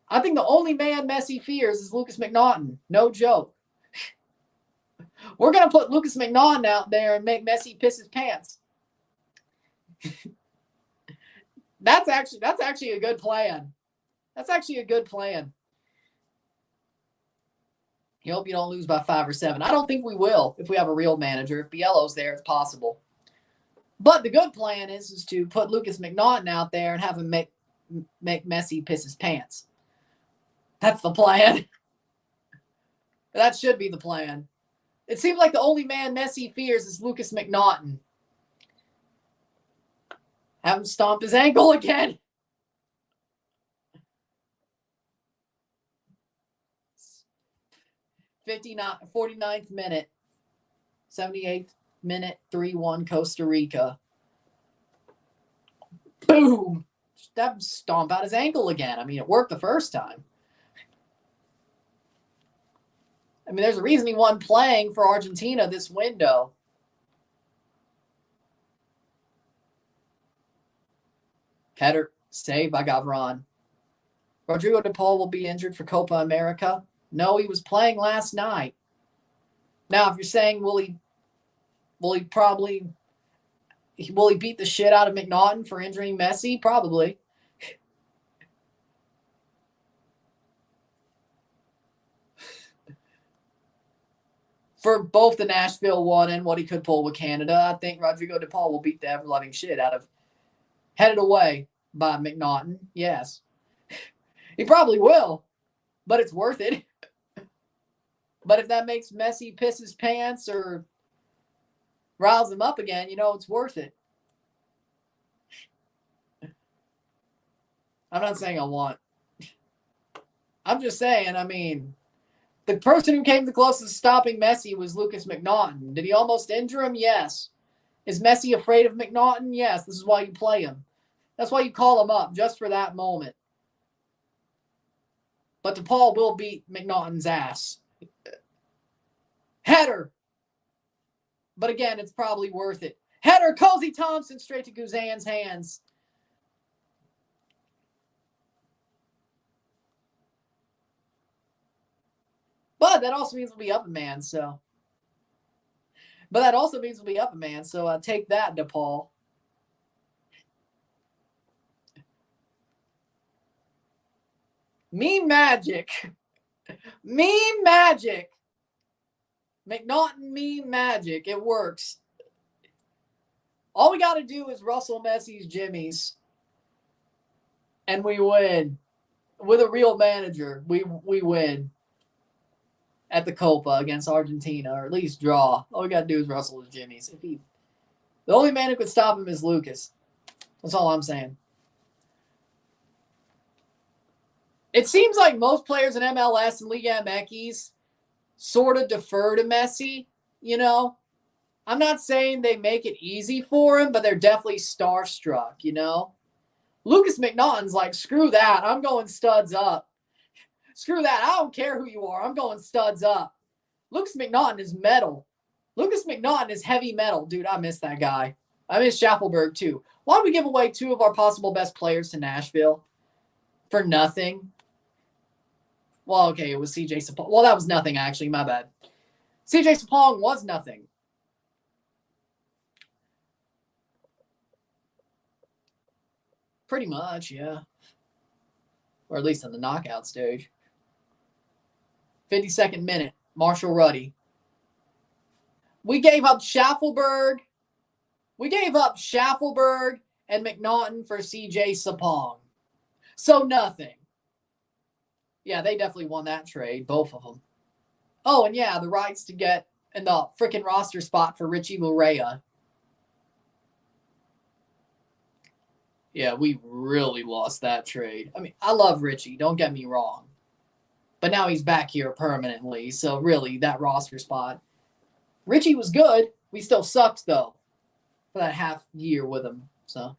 I think the only man Messi fears is Lucas McNaughton. No joke. We're going to put Lucas McNaughton out there and make Messi piss his pants. That's actually a good plan. That's actually a good plan. You hope you don't lose by 5 or 7. I don't think we will if we have a real manager. If Bielo's there, it's possible. But the good plan is to put Lucas McNaughton out there and have him make Messi piss his pants. That's the plan. That should be the plan. It seems like the only man Messi fears is Lucas McNaughton. Have him stomp his ankle again. 49th minute. 78th minute. 3-1 Costa Rica. Boom. Just have him stomp out his ankle again. I mean, it worked the first time. I mean, there's a reason he won playing for Argentina this window. Header saved by Gavron. Rodrigo de Paul will be injured for Copa America. No, he was playing last night. Now, if you're saying will he beat the shit out of McNaughton for injuring Messi? Probably. For both the Nashville one and what he could pull with Canada, I think Rodrigo de Paul will beat the ever-loving shit out of headed away by McNaughton. Yes. He probably will, but it's worth it. But if that makes Messi piss his pants or riles him up again, it's worth it. I'm not saying I want. I'm just saying, I mean, the person who came the closest to stopping Messi was Lucas McNaughton. Did he almost injure him? Yes. Is Messi afraid of McNaughton? Yes. This is why you play him. That's why you call him up, just for that moment. But DePaul will beat McNaughton's ass. Header. But again, it's probably worth it. Header, Cozy Thompson straight to Guzan's hands. But that also means we'll be up a man, so. But that also means we'll be up a man, so take that, DePaul. Meme magic. Meme magic. McNaughton meme magic. It works. All we got to do is Russell Messi's jimmies, and we win. With a real manager, we win at the Copa against Argentina, or at least draw. All we got to do is Russell his jimmies. The only man who could stop him is Lucas. That's all I'm saying. It seems like most players in MLS and Liga MX sort of defer to Messi, you know? I'm not saying they make it easy for him, but they're definitely starstruck, you know? Lucas McNaughton's like, screw that. I'm going studs up. Screw that. I don't care who you are. I'm going studs up. Lucas McNaughton is metal. Lucas McNaughton is heavy metal. Dude, I miss that guy. I miss Schaffelberg, too. Why don't we give away 2 of our possible best players to Nashville? For nothing? Well, okay, it was CJ Sapong. Well, that was nothing, actually. My bad. CJ Sapong was nothing. Pretty much, yeah. Or at least in the knockout stage. 52nd minute. Marshall Ruddy. We gave up Schaffelberg. We gave up Schaffelberg and McNaughton for CJ Sapong. So nothing. Yeah, they definitely won that trade, both of them. Oh, and yeah, the rights to get in the freaking roster spot for Richie Larea. Yeah, we really lost that trade. I mean, I love Richie, don't get me wrong. But now he's back here permanently, so really, that roster spot. Richie was good. We still sucked, though, for that half year with him. So,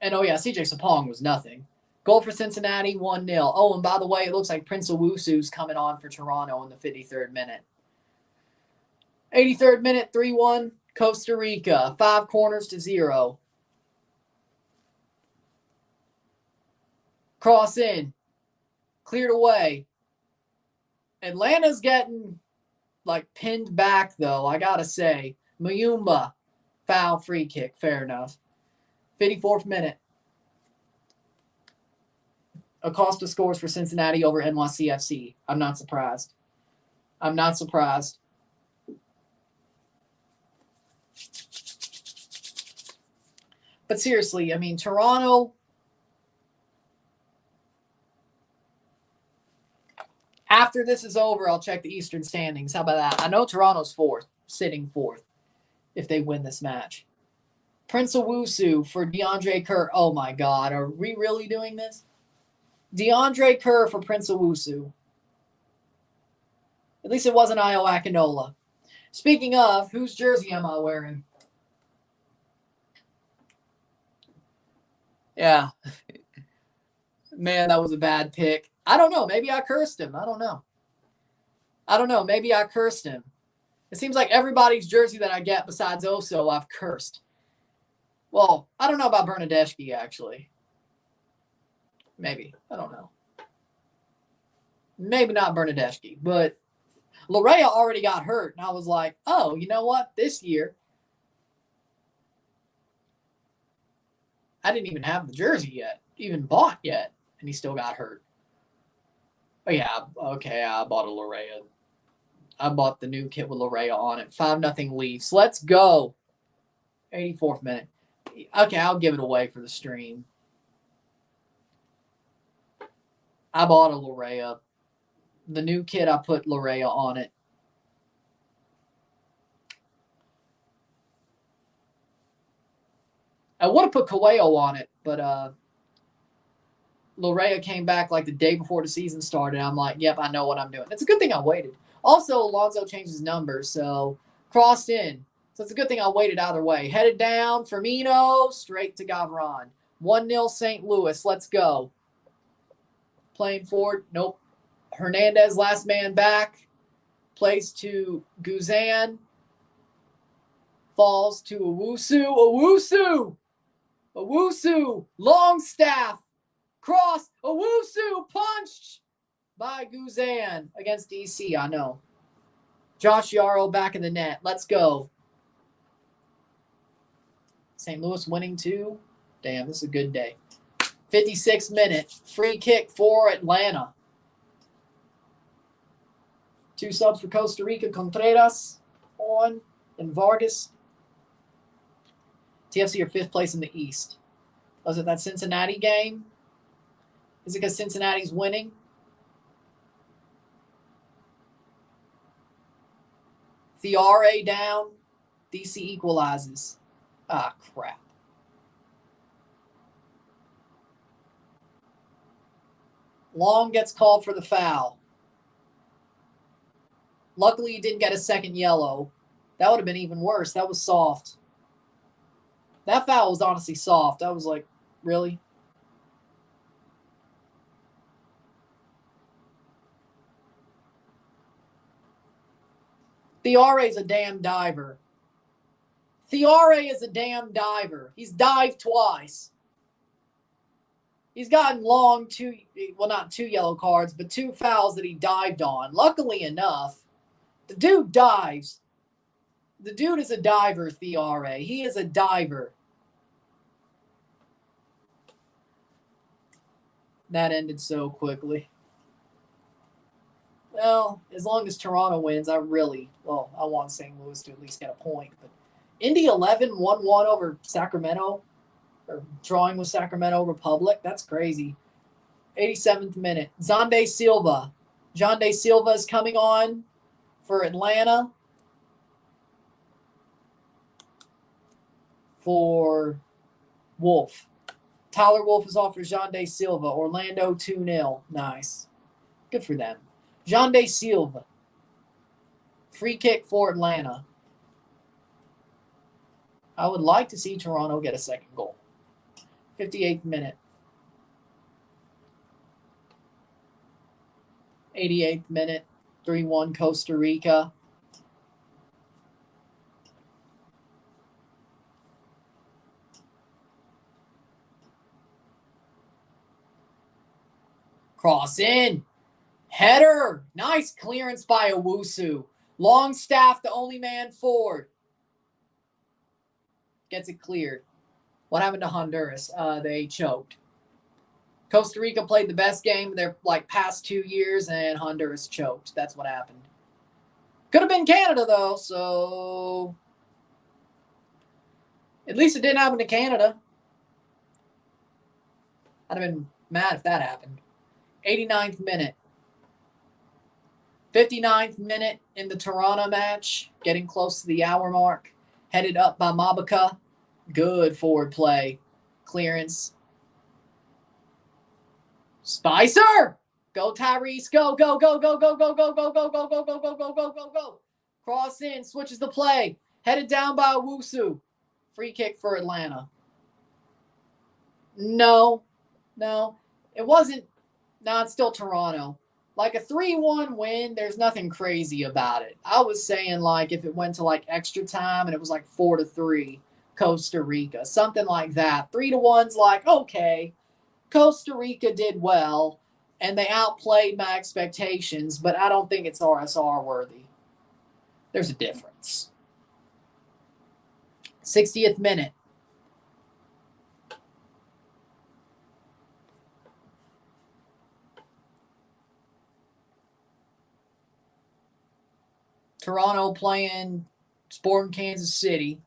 and oh yeah, CJ Sapong was nothing. Goal for Cincinnati, 1-0. Oh, and by the way, it looks like Prince Owusu's coming on for Toronto in the 53rd minute. 83rd minute, 3-1, Costa Rica. 5 corners to 0. Cross in. Cleared away. Atlanta's getting, like, pinned back, though, I gotta say. Mayumba, foul, free kick. Fair enough. 54th minute. Acosta scores for Cincinnati over NYCFC. I'm not surprised. I'm not surprised. But seriously, I mean, Toronto, after this is over, I'll check the Eastern standings. How about that? I know Toronto's 4th, sitting 4th, if they win this match. Prince Owusu for DeAndre Kerr. Oh, my God. Are we really doing this? DeAndre Kerr for Prince Owusu. At least it wasn't Io Akinola. Speaking of, whose jersey am I wearing? Yeah. Man, that was a bad pick. I don't know. Maybe I cursed him. I don't know. Maybe I cursed him. It seems like everybody's jersey that I get besides Oso, I've cursed. Well, I don't know about Bernadeschi, actually. Maybe. I don't know. Maybe not Bernadeschi, but Larea already got hurt. And I was like, oh, you know what? This year, I didn't even have the jersey yet, even bought yet, and he still got hurt. Oh, yeah. Okay, I bought a Larea. I bought the new kit with Larea on it. 5-0 Leafs. Let's go. 84th minute. Okay, I'll give it away for the stream. I bought a Larea. The new kit, I put Larea on it. I would have put Coelho on it, but Larea came back like the day before the season started. I'm like, yep, I know what I'm doing. It's a good thing I waited. Also, Alonso changed his number, so crossed in. So it's a good thing I waited either way. Headed down, Firmino, straight to Gavron. 1-0 St. Louis. Let's go. Playing forward. Nope. Hernandez, last man back. Plays to Guzan. Falls to Owusu. Owusu. Longstaff. Cross. Owusu punched by Guzan against DC. I know. Josh Yarrow back in the net. Let's go. St. Louis winning 2. Damn, this is a good day. 56th minute. Free kick for Atlanta. 2 subs for Costa Rica. Contreras on and Vargas. TFC are 5th place in the East. Was it that Cincinnati game? Is it because Cincinnati's winning? Thiare down. DC equalizes. Ah, crap. Long gets called for the foul. Luckily, he didn't get a second yellow. That would have been even worse. That was soft. That foul was honestly soft. I was like, really? Thiare's a damn diver. Thiare is a damn diver. He's dived twice. He's gotten long not 2 yellow cards, but 2 fouls that he dived on. Luckily enough, the dude dives. The dude is a diver, Thiare. He is a diver. That ended so quickly. Well, as long as Toronto wins, I want St. Louis to at least get a point. But Indy 11 1-1 over Sacramento, or drawing with Sacramento Republic. That's crazy. 87th minute. Xande Silva. Xande Silva is coming on for Atlanta. For Wolff. Tyler Wolff is off for Xande Silva. Orlando 2-0. Nice. Good for them. Xande Silva. Free kick for Atlanta. I would like to see Toronto get a second goal. 58th minute. 88th minute. 3-1 Costa Rica. Cross in. Header. Nice clearance by Owusu. Longstaff, the only man forward. Gets it cleared. What happened to Honduras? They choked. Costa Rica played the best game of their past 2 years, and Honduras choked. That's what happened. Could have been Canada, though, so at least it didn't happen to Canada. I'd have been mad if that happened. 89th minute. 59th minute in the Toronto match. Getting close to the hour mark. Headed up by Mabaka. Good forward play. Clearance. Spicer! Go Tyrese. Go, go, go, go, go, go, go, go, go, go, go, go, go, go, go, go, go. Cross in. Switches the play. Headed down by Owusu. Free kick for Atlanta. No. It wasn't. No, it's still Toronto. Like a 3-1 win, there's nothing crazy about it. I was saying if it went to extra time and it was 4-3 Costa Rica, something like that. 3-1's okay. Costa Rica did well and they outplayed my expectations, but I don't think it's RSR worthy. There's a difference. 60th minute. Toronto playing Sporting Kansas City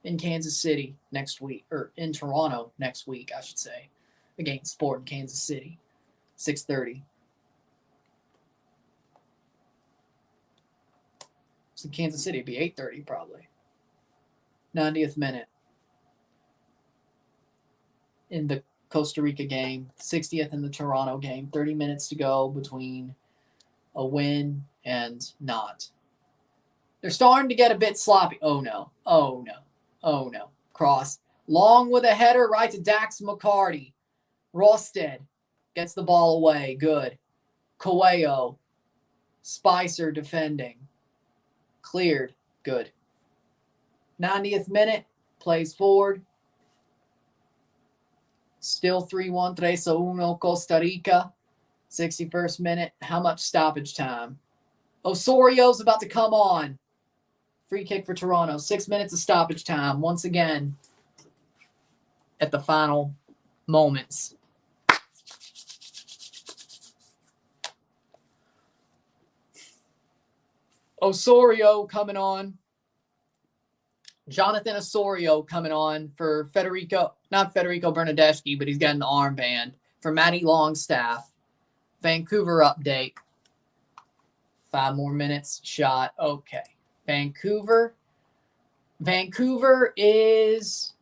in Kansas City next week, or in Toronto next week, I should say, against Sporting Kansas City, 6:30. So Kansas City would be 8:30 probably. 90th minute in the Costa Rica game, 60th in the Toronto game. 30 minutes to go between a win and not. They're starting to get a bit sloppy. Oh, no. Cross. Long with a header right to Dax McCarty. Rosted gets the ball away. Good. Coelho. Spicer defending. Cleared. Good. 90th minute. Plays forward. Still 3-1. 3-1 Costa Rica. 61st minute. How much stoppage time? Osorio's about to come on. Free kick for Toronto. 6 minutes of stoppage time. Once again, at the final moments. Osorio coming on. Jonathan Osorio coming on for not Federico Bernardeschi, but he's got an armband for Matty Longstaff. Vancouver update. 5 more minutes. Shot. Okay. Vancouver is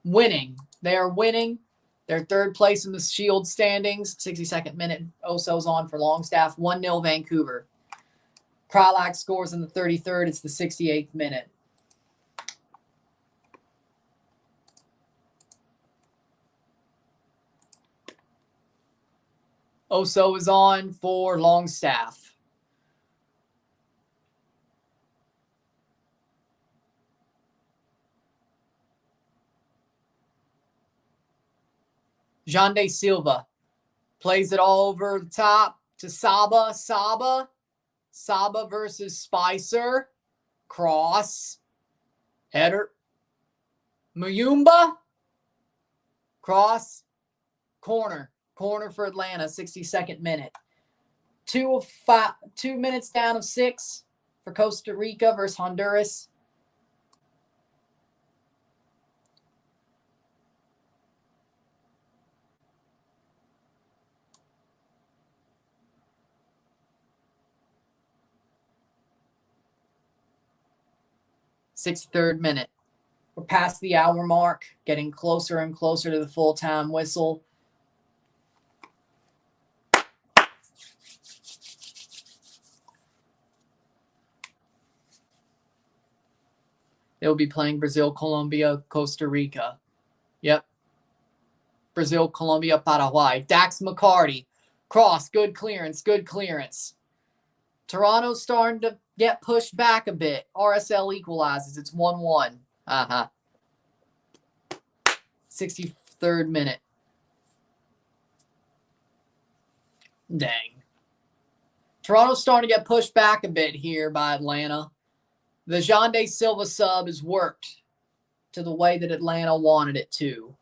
winning. They are winning. They're third place in the Shield standings. 62nd minute. Oso's on for Longstaff. 1-0 Vancouver. Kralak scores in the 33rd. It's the 68th minute. Oso is on for Longstaff. Jean de Silva plays it all over the top to Saba. Saba versus Spicer. Cross. Header. Muyumba. Cross. Corner. Corner for Atlanta, 62nd minute. 2 minutes down of 6 for Costa Rica versus Honduras. Third minute. We're past the hour mark, getting closer and closer to the full-time whistle. They'll be playing Brazil, Colombia, Costa Rica. Yep. Brazil, Colombia, Paraguay. Dax McCarty. Cross. Good clearance. Good clearance. Toronto's starting to get pushed back a bit. RSL equalizes. It's 1-1. 63rd minute. Dang. Toronto's starting to get pushed back a bit here by Atlanta. The Jean de Silva sub has worked to the way that Atlanta wanted it to.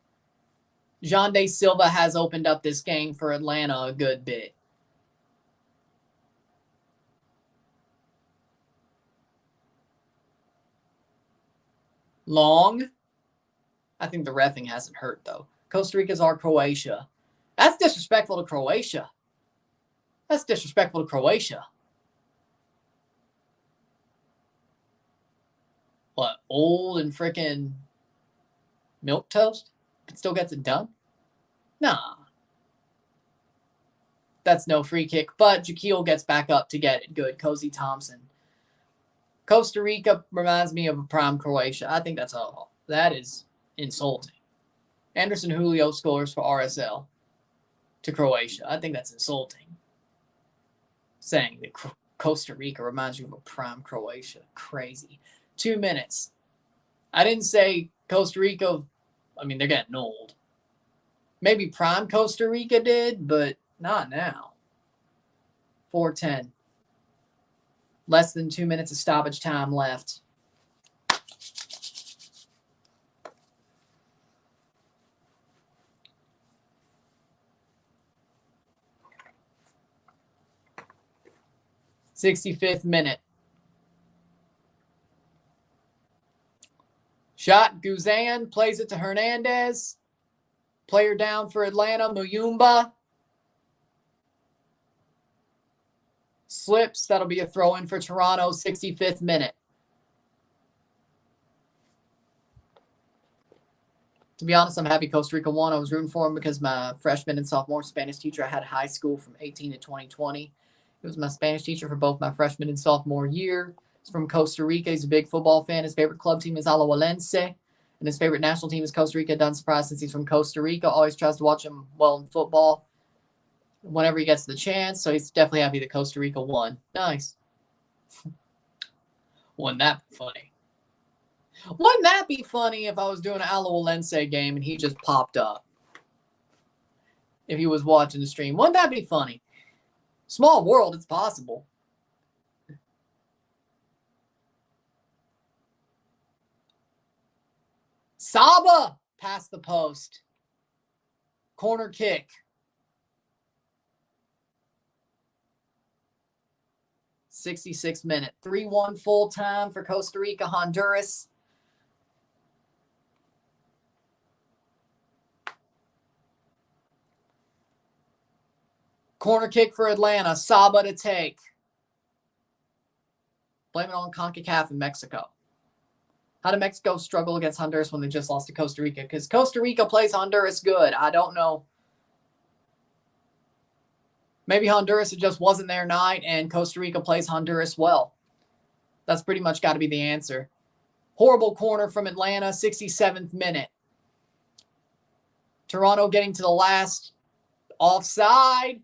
Jean de Silva has opened up this game for Atlanta a good bit. Long. I think the reffing hasn't hurt, though. Costa Rica's our Croatia. That's disrespectful to Croatia. That's disrespectful to Croatia. What, old and freaking milquetoast? It still gets it done? Nah. That's no free kick, but Jaquil gets back up to get it. Good. Cozy Thompson. Costa Rica reminds me of a prime Croatia. I think that is insulting. Anderson Julio scores for RSL to Croatia. I think that's insulting. Saying that Costa Rica reminds you of a prime Croatia. Crazy. 2 minutes. I didn't say Costa Rica. I mean, they're getting old. Maybe prime Costa Rica did, but not now. 4:10. Less than 2 minutes of stoppage time left. '65th minute. Shot. Guzan plays it to Hernandez. Player down for Atlanta. Muyumba. Slips. That'll be a throw-in for Toronto. 65th minute. To be honest, I'm happy Costa Rica won. I was rooting for them because my freshman and sophomore Spanish teacher I had high school from 18 to 2020. He was my Spanish teacher for both my freshman and sophomore year. He's from Costa Rica. He's a big football fan. His favorite club team is Alajuelense. And his favorite national team is Costa Rica. Doesn't surprise since he's from Costa Rica. Always tries to watch him well in football whenever he gets the chance. So he's definitely happy that Costa Rica won. Nice. Wasn't that funny? Wouldn't that be funny if I was doing an Alajuelense game and he just popped up? If he was watching the stream. Wouldn't that be funny? Small world, it's possible. Saba past the post. Corner kick. 66th minute. 3-1 full time for Costa Rica, Honduras. Corner kick for Atlanta. Saba to take. Blame it on Concacaf in Mexico. How did Mexico struggle against Honduras when they just lost to Costa Rica? Because Costa Rica plays Honduras good. I don't know. Maybe Honduras, it just wasn't their night, and Costa Rica plays Honduras well. That's pretty much got to be the answer. Horrible corner from Atlanta, 67th minute. Toronto getting to the last. Offside.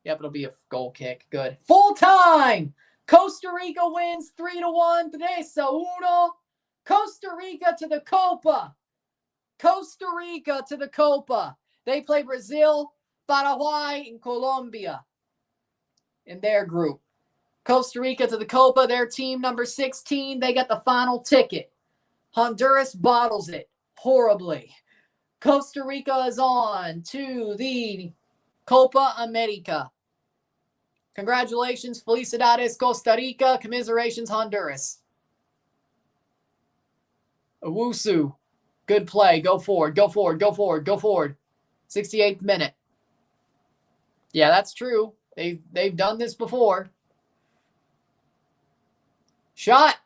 Yep, it'll be a goal kick. Good. Full time. Costa Rica wins 3-1. 3-1. Costa Rica to the Copa. Costa Rica to the Copa. They play Brazil, Paraguay, and Colombia in their group. Costa Rica to the Copa. Their team number 16. They get the final ticket. Honduras bottles it horribly. Costa Rica is on to the Copa América. Congratulations, Felicidades, Costa Rica. Commiserations, Honduras. Owusu. Good play. Go forward. Go forward. Go forward. Go forward. 68th minute. Yeah, that's true. They've done this before. Shot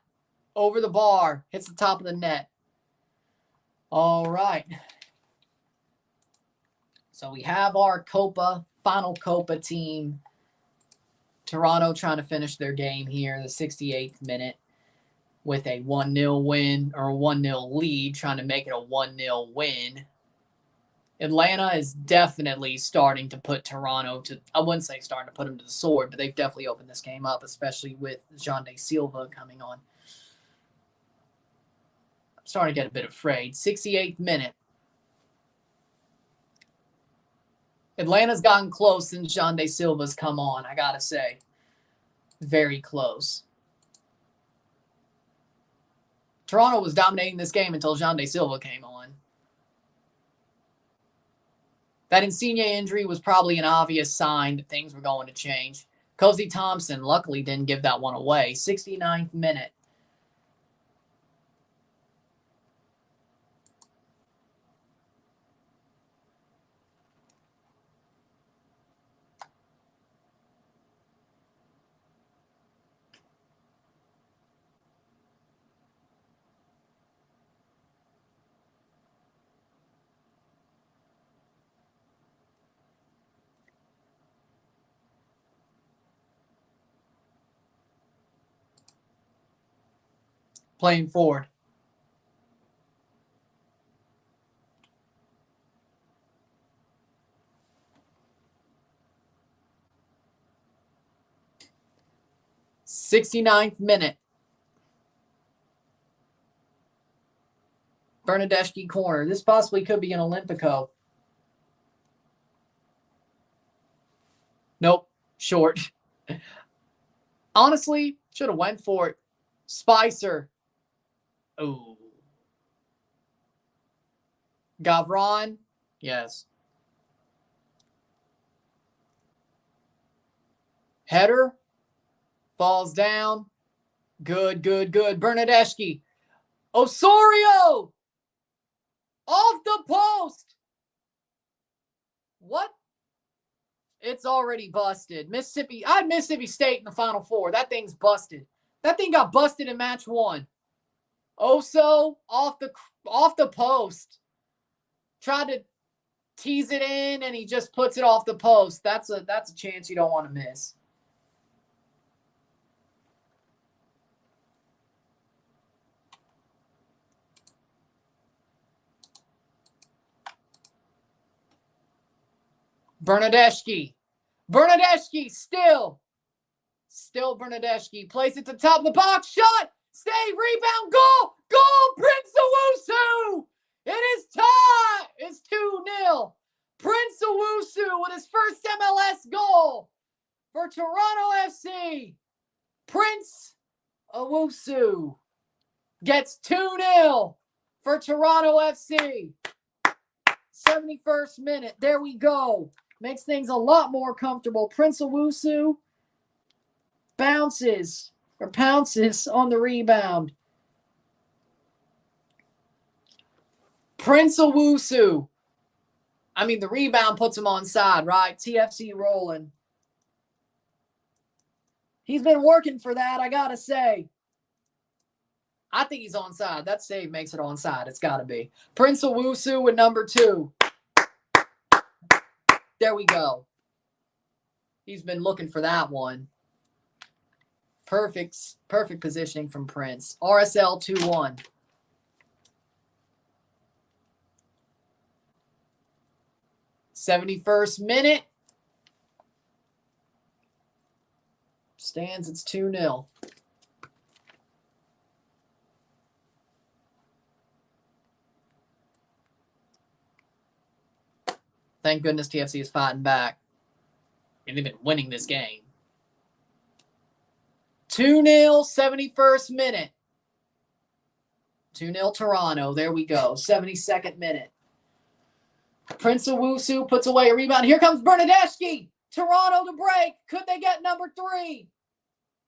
over the bar. Hits the top of the net. All right. So we have our Copa, final Copa team. Toronto trying to finish their game here, the 68th minute, with a 1-0 win or a 1-0 lead, trying to make it a 1-0 win. Atlanta is definitely starting to put Toronto to, I wouldn't say starting to put them to the sword, but they've definitely opened this game up, especially with Jandé Silva coming on. I'm starting to get a bit afraid. 68th minute. Atlanta's gotten close since Jandé Silva's come on, I gotta say. Very close. Toronto was dominating this game until Jandé Silva came on. That Insigne injury was probably an obvious sign that things were going to change. Cozy Thompson luckily didn't give that one away. 69th minute. Playing forward. '69th minute. Bernadeschi corner. This possibly could be an Olympico. Nope. Short. Honestly, should have went for it. Spicer. Oh. Gavron. Yes. Header. Falls down. Good, good, good. Bernadeschi. Osorio. Off the post. What? It's already busted. Mississippi. I had Mississippi State in the Final Four. That thing's busted. That thing got busted in match 1. Oso off the post. Tried to tease it in, and he just puts it off the post. That's a chance you don't want to miss. Bernadeschi. Bernadeschi still Bernadeschi. Plays it to the top of the box. Shot. Stay, rebound, goal! Goal! Prince Owusu! It is tie! It's 2-0. Prince Owusu with his first MLS goal for Toronto FC. Prince Owusu gets 2-0 for Toronto FC. 71st minute. There we go. Makes things a lot more comfortable. Prince Owusu pounces on the rebound. Prince Owusu. I mean, the rebound puts him onside, right? TFC rolling. He's been working for that, I gotta say. I think he's onside. That save makes it onside. It's gotta be. Prince Owusu with number 2. There we go. He's been looking for that one. Perfect positioning from Prince. RSL 2-1. '71st minute. Stands, it's 2-0. Thank goodness TFC is fighting back. And they've been winning this game. 2-0, 71st minute. 2-0 Toronto. There we go. 72nd minute. Prince Owusu puts away a rebound. Here comes Bernadeschi. Toronto to break. Could they get number 3?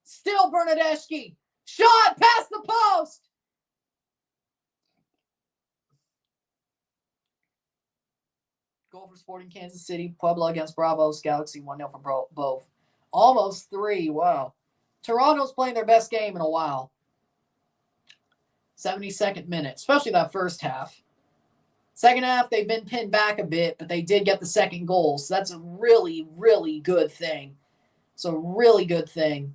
Still Bernadeschi. Shot past the post. Goal for Sporting Kansas City. Puebla against Bravos. Galaxy 1-0 for both. Almost 3. Wow. Toronto's playing their best game in a while. 72nd minute. Especially that first half. Second half, they've been pinned back a bit, but they did get the second goal. So that's a really, really good thing. It's a really good thing.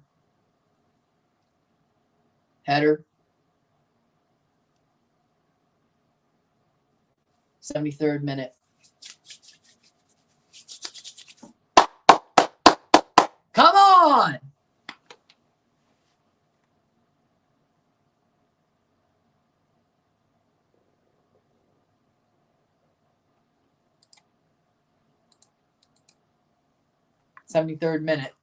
Header. 73rd minute. Come on! '73rd minute.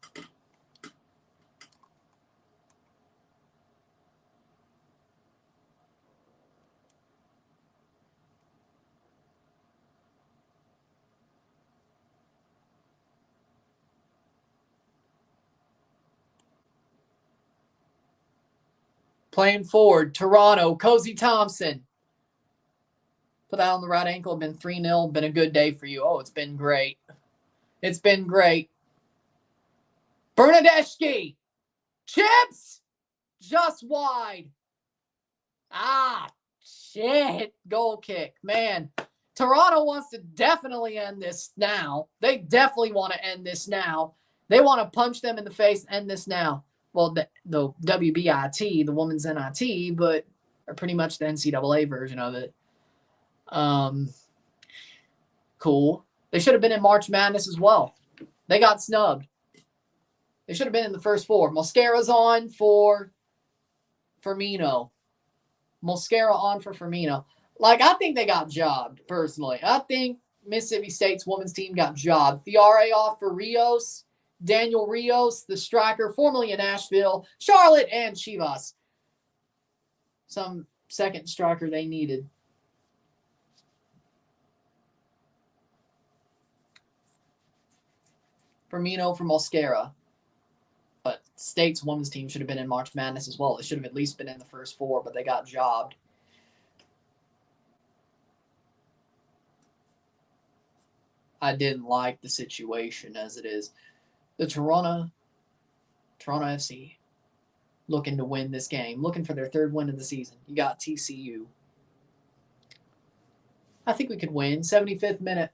Playing forward, Toronto, Cozy Thompson. Put that on the right ankle. Been 3-0. Been a good day for you. Oh, it's been great. It's been great. Bernadeschi. Chips. Just wide. Ah, shit. Goal kick. Man, Toronto wants to definitely end this now. They definitely want to end this now. They want to punch them in the face, end this now. Well, the WBIT, the women's NIT, but are pretty much the NCAA version of it. Cool. They should have been in March Madness as well. They got snubbed. They should have been in the first 4. Mosquera's on for Firmino. Mosquera on for Firmino. Like, I think they got jobbed, personally. I think Mississippi State's women's team got jobbed. Fiore off for Rios. Daniel Rios, the striker, formerly in Nashville. Charlotte and Chivas. Some second striker they needed. Firmino for Mosquera. But State's women's team should have been in March Madness as well. They should have at least been in the first 4, but they got jobbed. I didn't like the situation as it is. The Toronto FC looking to win this game. Looking for their 3rd win of the season. You got TCU. I think we could win. 75th minute.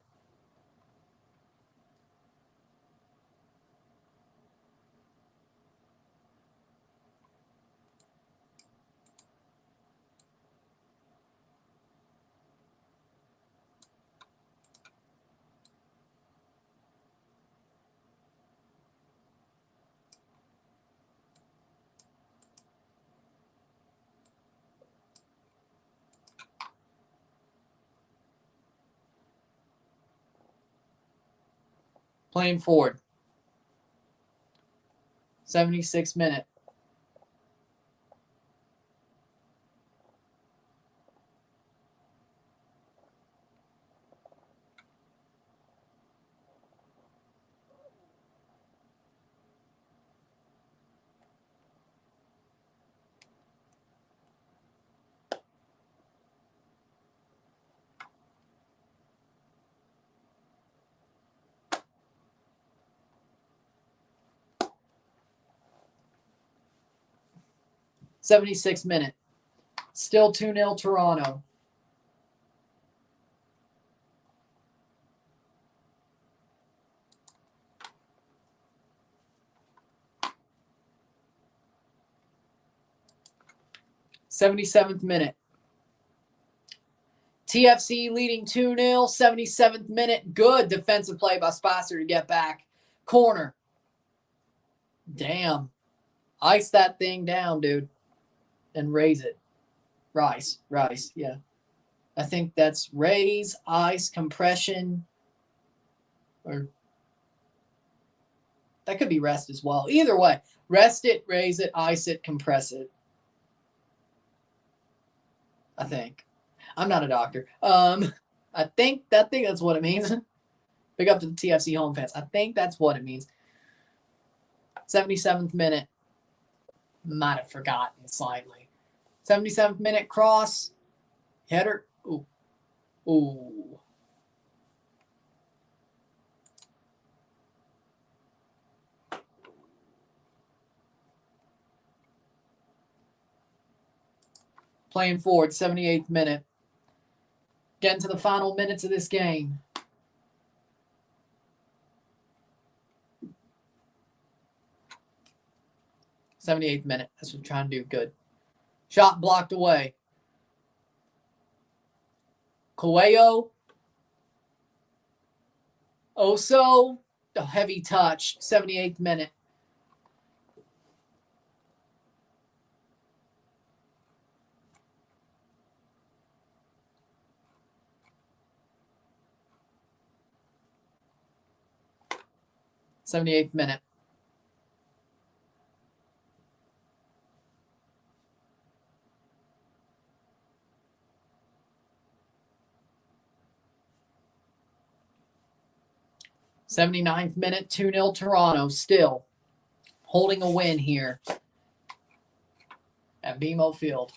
Playing forward. 76th minute. '76th minute. Still 2-0 Toronto. '77th minute. TFC leading 2-0. 77th minute. Good defensive play by Spicer to get back. Corner. Damn. Ice that thing down, dude. And raise it. Rice, yeah. I think that's raise, ice, compression, or that could be rest as well. Either way, rest it, raise it, ice it, compress it. I think. I'm not a doctor. I think that's what it means. Big up to the TFC home fans. I think that's what it means. 77th minute. Might have forgotten slightly. 77th minute cross. Header. Ooh. Playing forward, 78th minute. Getting to the final minutes of this game. '78th minute. That's what I'm trying to do. Good. Shot blocked away. Coelho. Oso. A heavy touch. 78th minute. '78th minute. '79th minute, 2-0 Toronto, still holding a win here at BMO Field.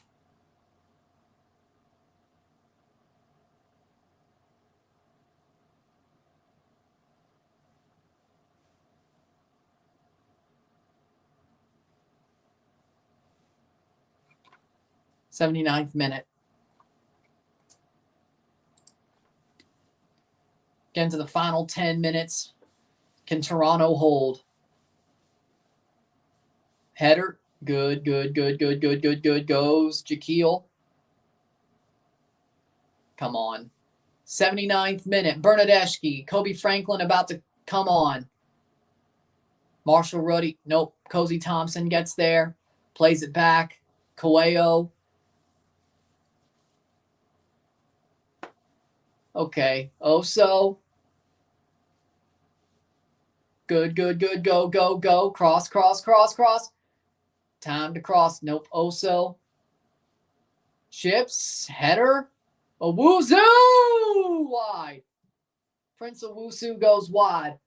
'79th minute. Getting to the final 10 minutes. Can Toronto hold? Header. Good. Goes Jaquil. Come on. 79th minute. Bernadeschi. Kobe Franklin about to come on. Marshall Ruddy. Nope. Cozy Thompson gets there. Plays it back. Coelho. Okay. Oso. Good. Go. Cross. Time to cross. Nope. Oso. Chips. Header. Owusu! Wide. Prince Owusu goes wide.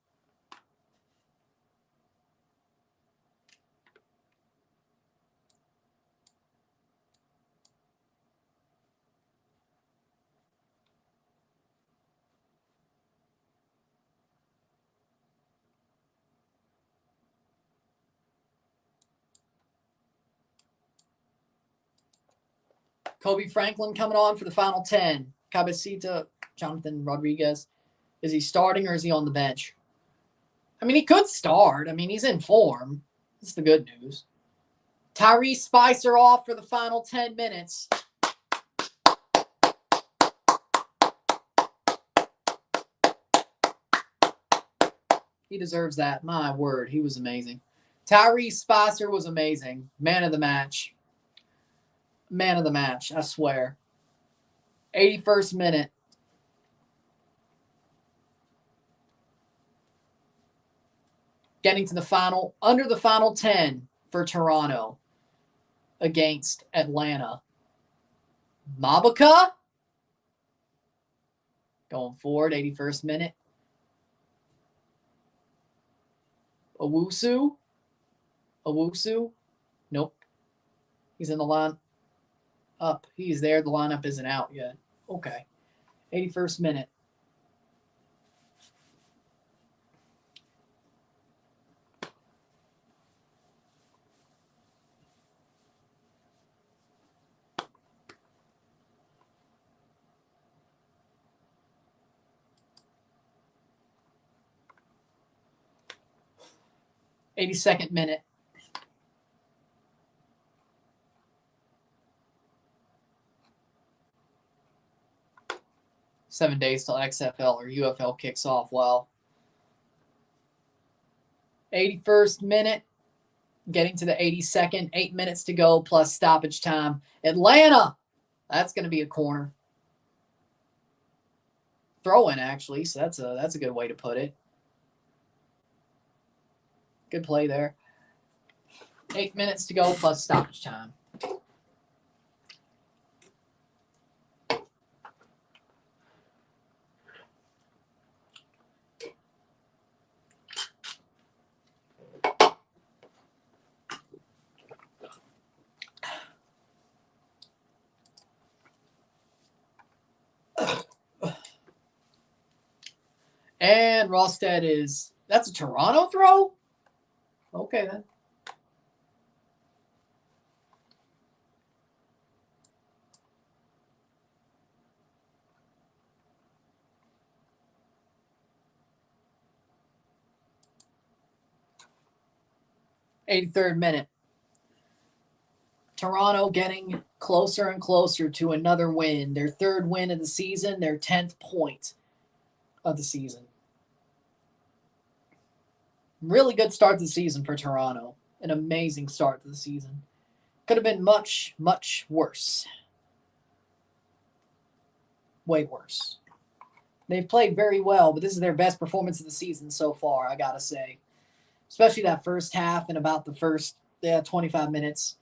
Kobe Franklin coming on for the final 10. Cabecita, Jonathan Rodriguez. Is he starting or is he on the bench? I mean, he could start. I mean, he's in form. That's the good news. Tyrese Spicer off for the final 10 minutes. He deserves that. My word, he was amazing. Tyrese Spicer was amazing. Man of the match. Man of the match, I swear. 81st minute. getting to the final, under the final 10 for Toronto against Atlanta. Mabaka going forward, 81st minute. Owusu. Nope. He's in the line up. He's there. The lineup isn't out yet. Okay. 81st minute. '82nd minute. Seven days till XFL or UFL kicks off. Well, 81st minute, getting to the 82nd, 8 minutes to go plus stoppage time. Atlanta, that's going to be a corner. Throw in, actually, so that's a good way to put it. Good play there. 8 minutes to go plus stoppage time. And Rosted is, that's a Toronto throw? Okay, then. '83rd minute. Toronto getting closer and closer to another win. Their third win of the season, their 10th point of the season. Really good start to the season for Toronto. An amazing start to the season. Could have been much, much worse. Way worse. They've played very well, but this is their best performance of the season so far, I gotta say. Especially that first half and about the first 25 minutes.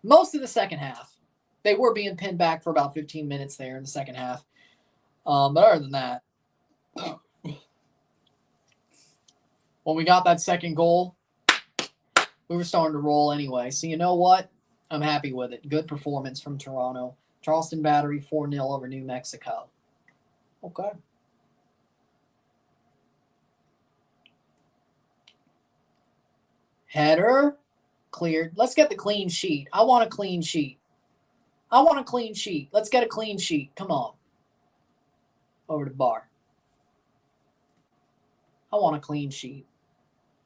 Most of the second half. They were being pinned back for about 15 minutes there in the second half. But other than that, when we got that second goal, we were starting to roll anyway. So you know what? I'm happy with it. Good performance from Toronto. Charleston Battery 4-0 over New Mexico. Okay. Header. Cleared. Let's get the clean sheet. I want a clean sheet. Let's get a clean sheet. Come on. Over to Bar. I want a clean sheet.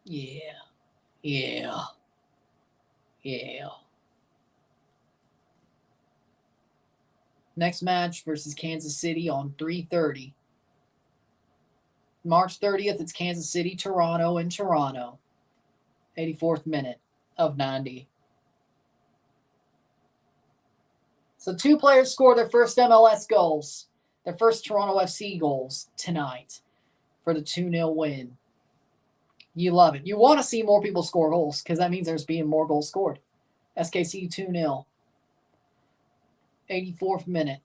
Yeah. Next match versus Kansas City on 3:30. March 30th, it's Kansas City, Toronto in Toronto. 84th minute of 90. So two players scored their first MLS goals, their first Toronto FC goals tonight for the 2-0 win. You love it. You want to see more people score goals because that means there's being more goals scored. SKC 2-0. 84th minute.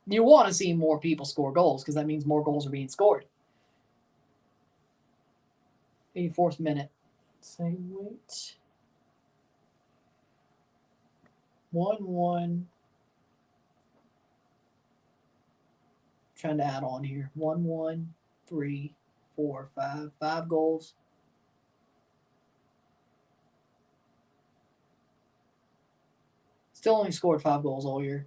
You want to see more people score goals because that means more goals are being scored. 84th minute. Say wait. 1-1. Trying to add on here. 1-1, 3, 4, 5. 5 goals. Still only scored 5 goals all year.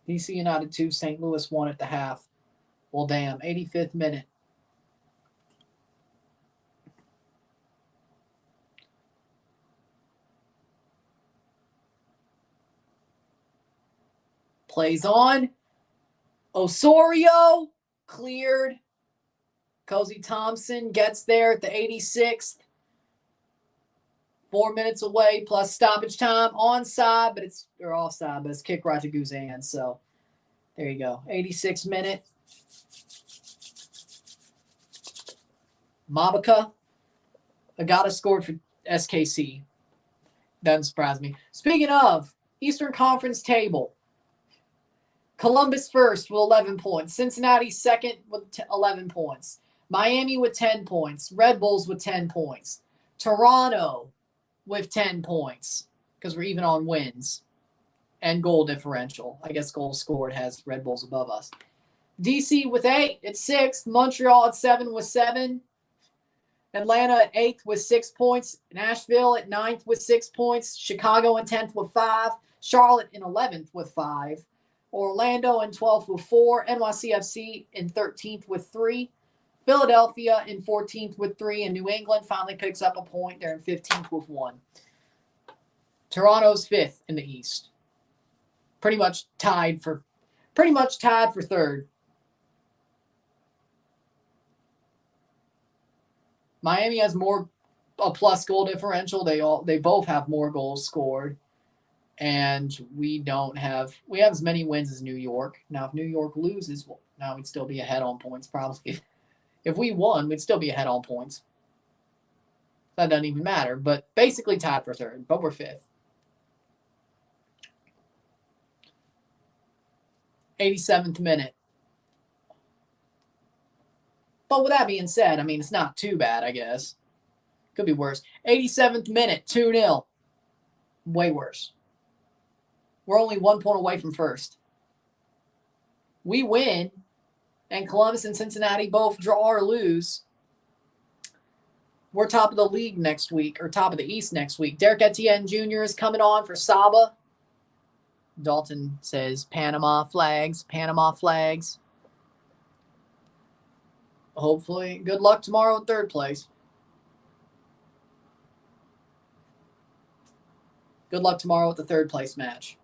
DC United 2, St. Louis 1 at the half. Well, damn. 85th minute. Plays on. Osorio cleared. Cozy Thompson gets there at the 86th 4 minutes away plus stoppage time. Onside, but it's or offside, but it's kick right to Guzan. So there you go. 86 minute. Mabica. Agata scored for SKC. Doesn't surprise me. Speaking of Eastern Conference table, Columbus first with 11 points. Cincinnati second with 11 points. Miami with 10 points. Red Bulls with 10 points. Toronto with 10 points because we're even on wins and goal differential. I guess goals scored has Red Bulls above us. DC with 8 at 6th. Montreal at 7 with 7. Atlanta at 8th with 6 points. Nashville at 9th with 6 points. Chicago in 10th with 5. Charlotte in 11th with 5. Orlando in 12th with 4. NYCFC in 13th with 3. Philadelphia in 14th with 3. And New England finally picks up a point. They're in 15th with 1. Toronto's 5th in the East. Pretty much tied for third. Miami has a plus goal differential. They both have more goals scored. And we have as many wins as New York. Now, if New York loses, well, now we'd still be ahead on points probably. If we won, we'd still be ahead on points. That doesn't even matter. But basically tied for third. But we're 5th. 87th minute. But with that being said, I mean, it's not too bad, I guess. Could be worse. 87th minute, 2-0. Way worse. We're only 1 point away from first. We win, and Columbus and Cincinnati both draw or lose. We're top of the league next week, or top of the East next week. Derek Etienne Jr. is coming on for Saba. Dalton says, Panama flags, Panama flags. Hopefully, good luck tomorrow in third place. Good luck tomorrow with the third place match.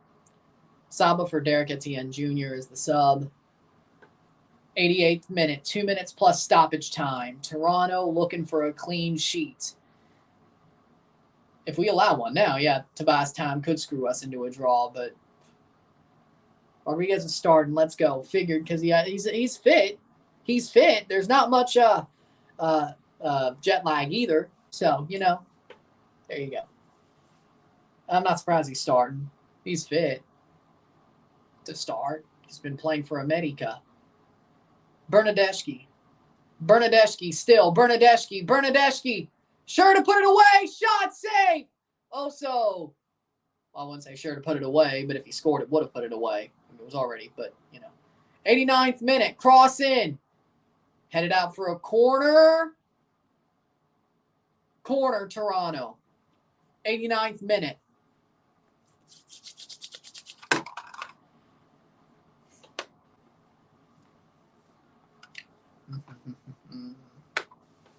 Saba for Derek Etienne Jr. is the sub. 88th minute, 2 minutes plus stoppage time. Toronto looking for a clean sheet. If we allow one now, yeah, Tobias time could screw us into a draw, but Rodriguez is starting. Let's go. Figured because he's fit. He's fit. There's not much jet lag either. So, there you go. I'm not surprised he's starting. He's fit to start. He's been playing for América. Bernadeschi still. Bernadeschi. Sure to put it away. Shot save. Also, well, I wouldn't say sure to put it away, but if he scored, it would have put it away. It was already, but, 89th minute. Cross in. Headed out for a corner. Corner, Toronto. 89th minute.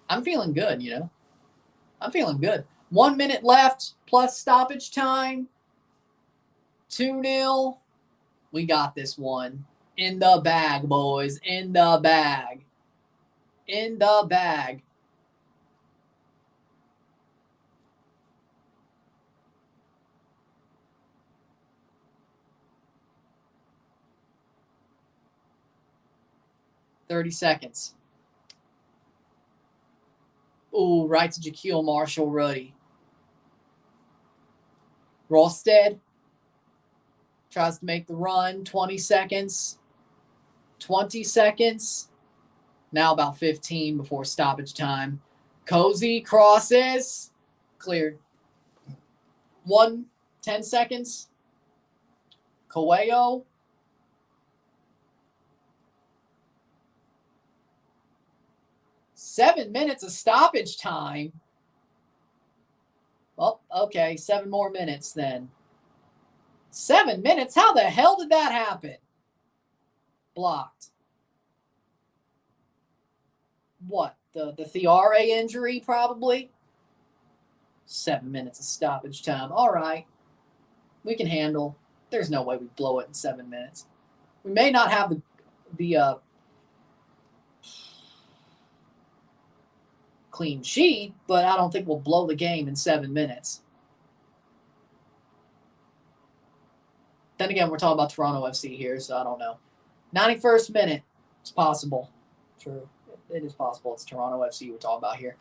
I'm feeling good, I'm feeling good. 1 minute left plus stoppage time. 2-0. We got this one. In the bag, boys. In the bag. In the bag. $30 seconds. Ooh, right to Jaquil Marshall-Ruddy. Rosted tries to make the run. 20 seconds. 20 seconds. Now about 15 before stoppage time. Cozy crosses. Cleared. 10 seconds. Coelho. Seven minutes of stoppage time. Well, okay, 7 more minutes then. 7 minutes? How the hell did that happen? Blocked. What? The Thiare injury, probably? 7 minutes of stoppage time. All right. We can handle. There's no way we blow it in 7 minutes. We may not have the clean sheet, but I don't think we'll blow the game in 7 minutes. Then again, we're talking about Toronto FC here, so I don't know. 91st minute. It's possible. True. It is possible. It's Toronto FC we're talking about here.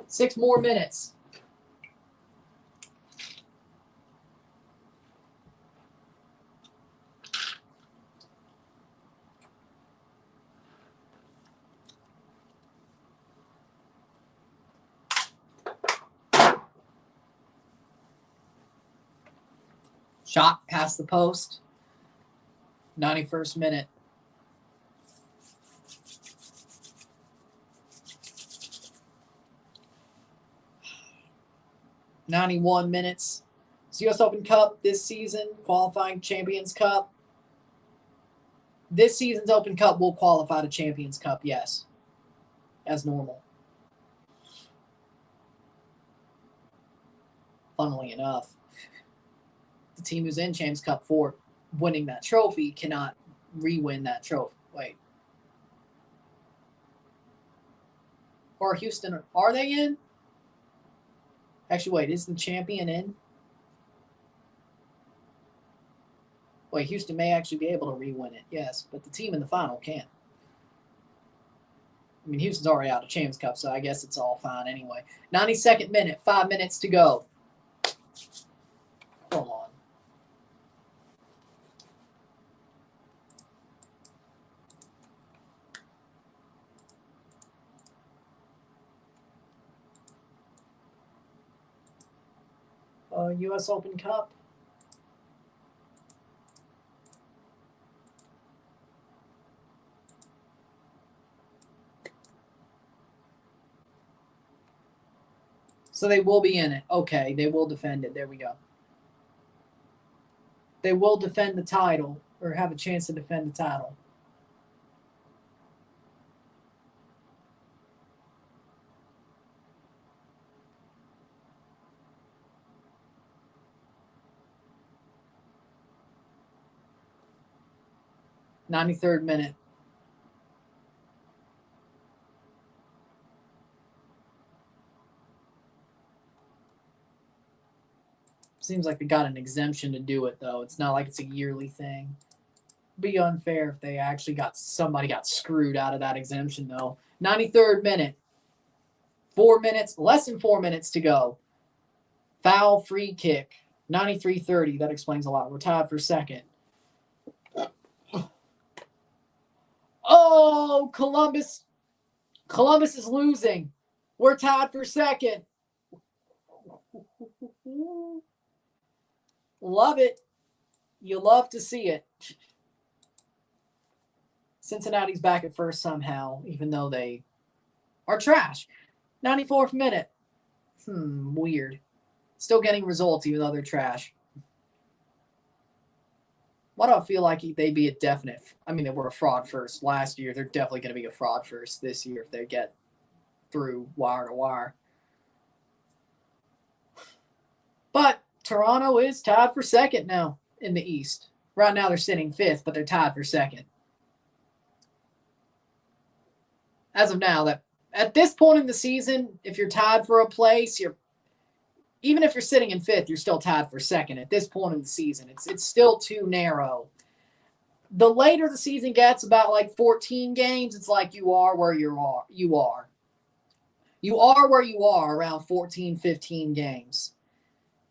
6 more minutes. Shot past the post. 91st minute. $91 minutes. It's US Open Cup this season, qualifying Champions Cup. This season's Open Cup will qualify to Champions Cup, yes, as normal. Funnily enough, the team who's in Champions Cup for winning that trophy cannot re-win that trophy. Wait. Or Houston, are they in? Actually, wait, is the champion in? Wait, Houston may actually be able to re-win it, yes, but the team in the final can't. I mean, Houston's already out of Champions Cup, so I guess it's all fine anyway. 92nd minute, 5 minutes to go. Hold on. US Open Cup. So they will be in it. Okay, they will defend it. There we go. They will defend the title, or have a chance to defend the title. '93rd minute. Seems like they got an exemption to do it, though. It's not like it's a yearly thing. It'd be unfair if they actually somebody got screwed out of that exemption, though. 93rd minute. 4 minutes, less than 4 minutes to go. Foul, free kick. 93-30. That explains a lot. We're tied for second. Oh, Columbus. Columbus is losing. We're tied for second. Love it. You love to see it. Cincinnati's back at first somehow, even though they are trash. 94th minute. Weird. Still getting results, even though they're trash. Why do I feel like they'd be a definite? I mean, they were a fraud first last year. They're definitely going to be a fraud first this year if they get through wire to wire. But Toronto is tied for second now in the East. Right now they're sitting 5th, but they're tied for second. As of now, that at this point in the season, if you're tied for a place, even if you're sitting in 5th, you're still tied for second. At this point in the season, it's still too narrow. The later the season gets, about like 14 games, it's like you are where you are. You are where you are around 14, 15 games.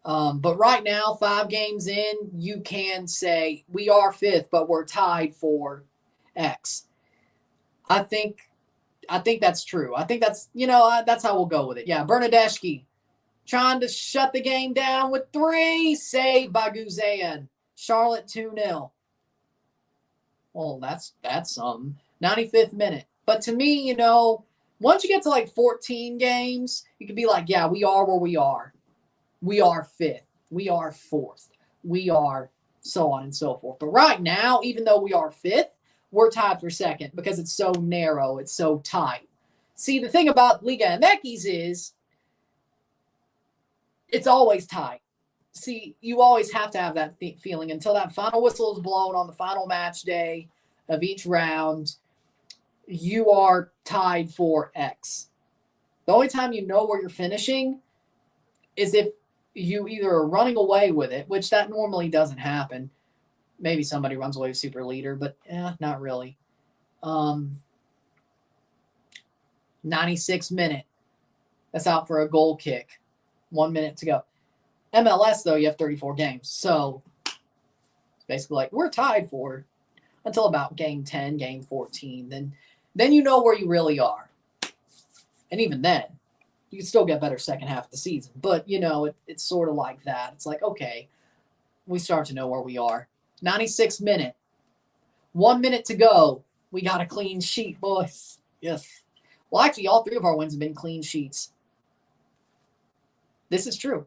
But right now, 5 games in, you can say we are 5th, but we're tied for X. I think that's true. I think that's how we'll go with it. Yeah, Bernadeschi trying to shut the game down with 3. Saved by Guzan. Charlotte 2-0. Well, that's 95th minute. But to me, once you get to like 14 games, you can be like, yeah, we are where we are. We are 5th. We are 4th. We are so on and so forth. But right now, even though we are 5th, we're tied for second because it's so narrow. It's so tight. See, the thing about Liga MX is it's always tight. See, you always have to have that feeling until that final whistle is blown on the final match day of each round. You are tied for X. The only time you know where you're finishing is if you either are running away with it, which that normally doesn't happen. Maybe somebody runs away with super leader, but not really. 96 minute. That's out for a goal kick. 1 minute to go. MLS, though, you have 34 games. So it's basically like we're tied for until about game 10, game 14. Then you know where you really are. And even then, you can still get better second half of the season. But, it's sort of like that. It's like, okay, we start to know where we are. 96 minute. 1 minute to go. We got a clean sheet, boys. Yes. Well, actually, all 3 of our wins have been clean sheets. This is true.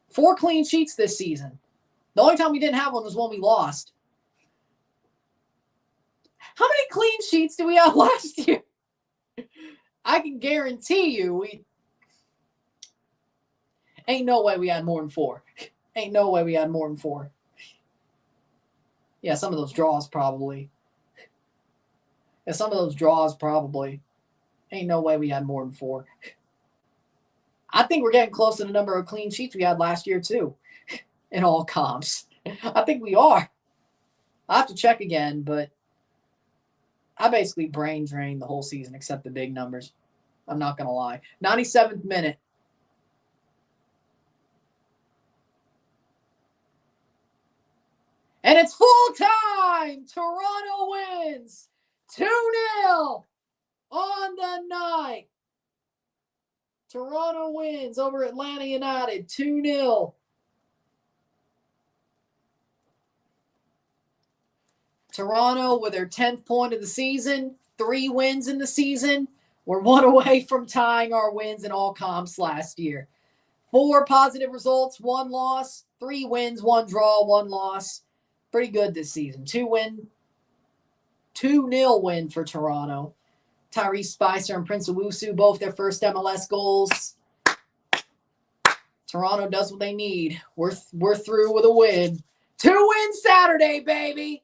4 clean sheets this season. The only time we didn't have one was when we lost. How many clean sheets did we have last year? I can guarantee you we... Ain't no way we had more than 4. Ain't no way we had more than 4. Yeah, some of those draws probably. Ain't no way we had more than 4. I think we're getting close to the number of clean sheets we had last year, too, in all comps. I think we are. I'll have to check again, but I basically brain drained the whole season except the big numbers. I'm not going to lie. 97th minute. And it's full time. Toronto wins 2-0 on the night. Toronto wins over Atlanta United 2-0. Toronto with their 10th point of the season, 3 wins in the season. We're 1 away from tying our wins in all comps last year. 4 positive results, 1 loss, 3 wins, 1 draw, 1 loss. Pretty good this season. 2-0 win for Toronto. Tyrese Spicer and Prince Owusu, both their first MLS goals. Toronto does what they need. We're through with a win. 2 wins Saturday, baby.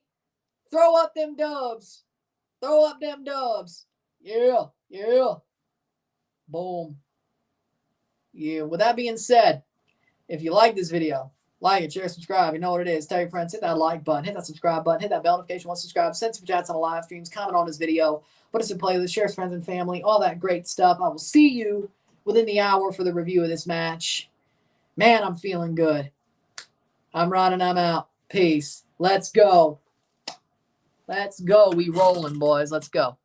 Throw up them dubs. Yeah. Boom. Yeah. With that being said, if you like this video, like it, share, subscribe. You know what it is. Tell your friends. Hit that like button. Hit that subscribe button. Hit that bell notification once subscribed. Send some chats on the live streams. Comment on this video. Put us in playlist. Share with friends and family. All that great stuff. I will see you within the hour for the review of this match. Man, I'm feeling good. I'm Ron and I'm out. Peace. Let's go. We rolling, boys. Let's go.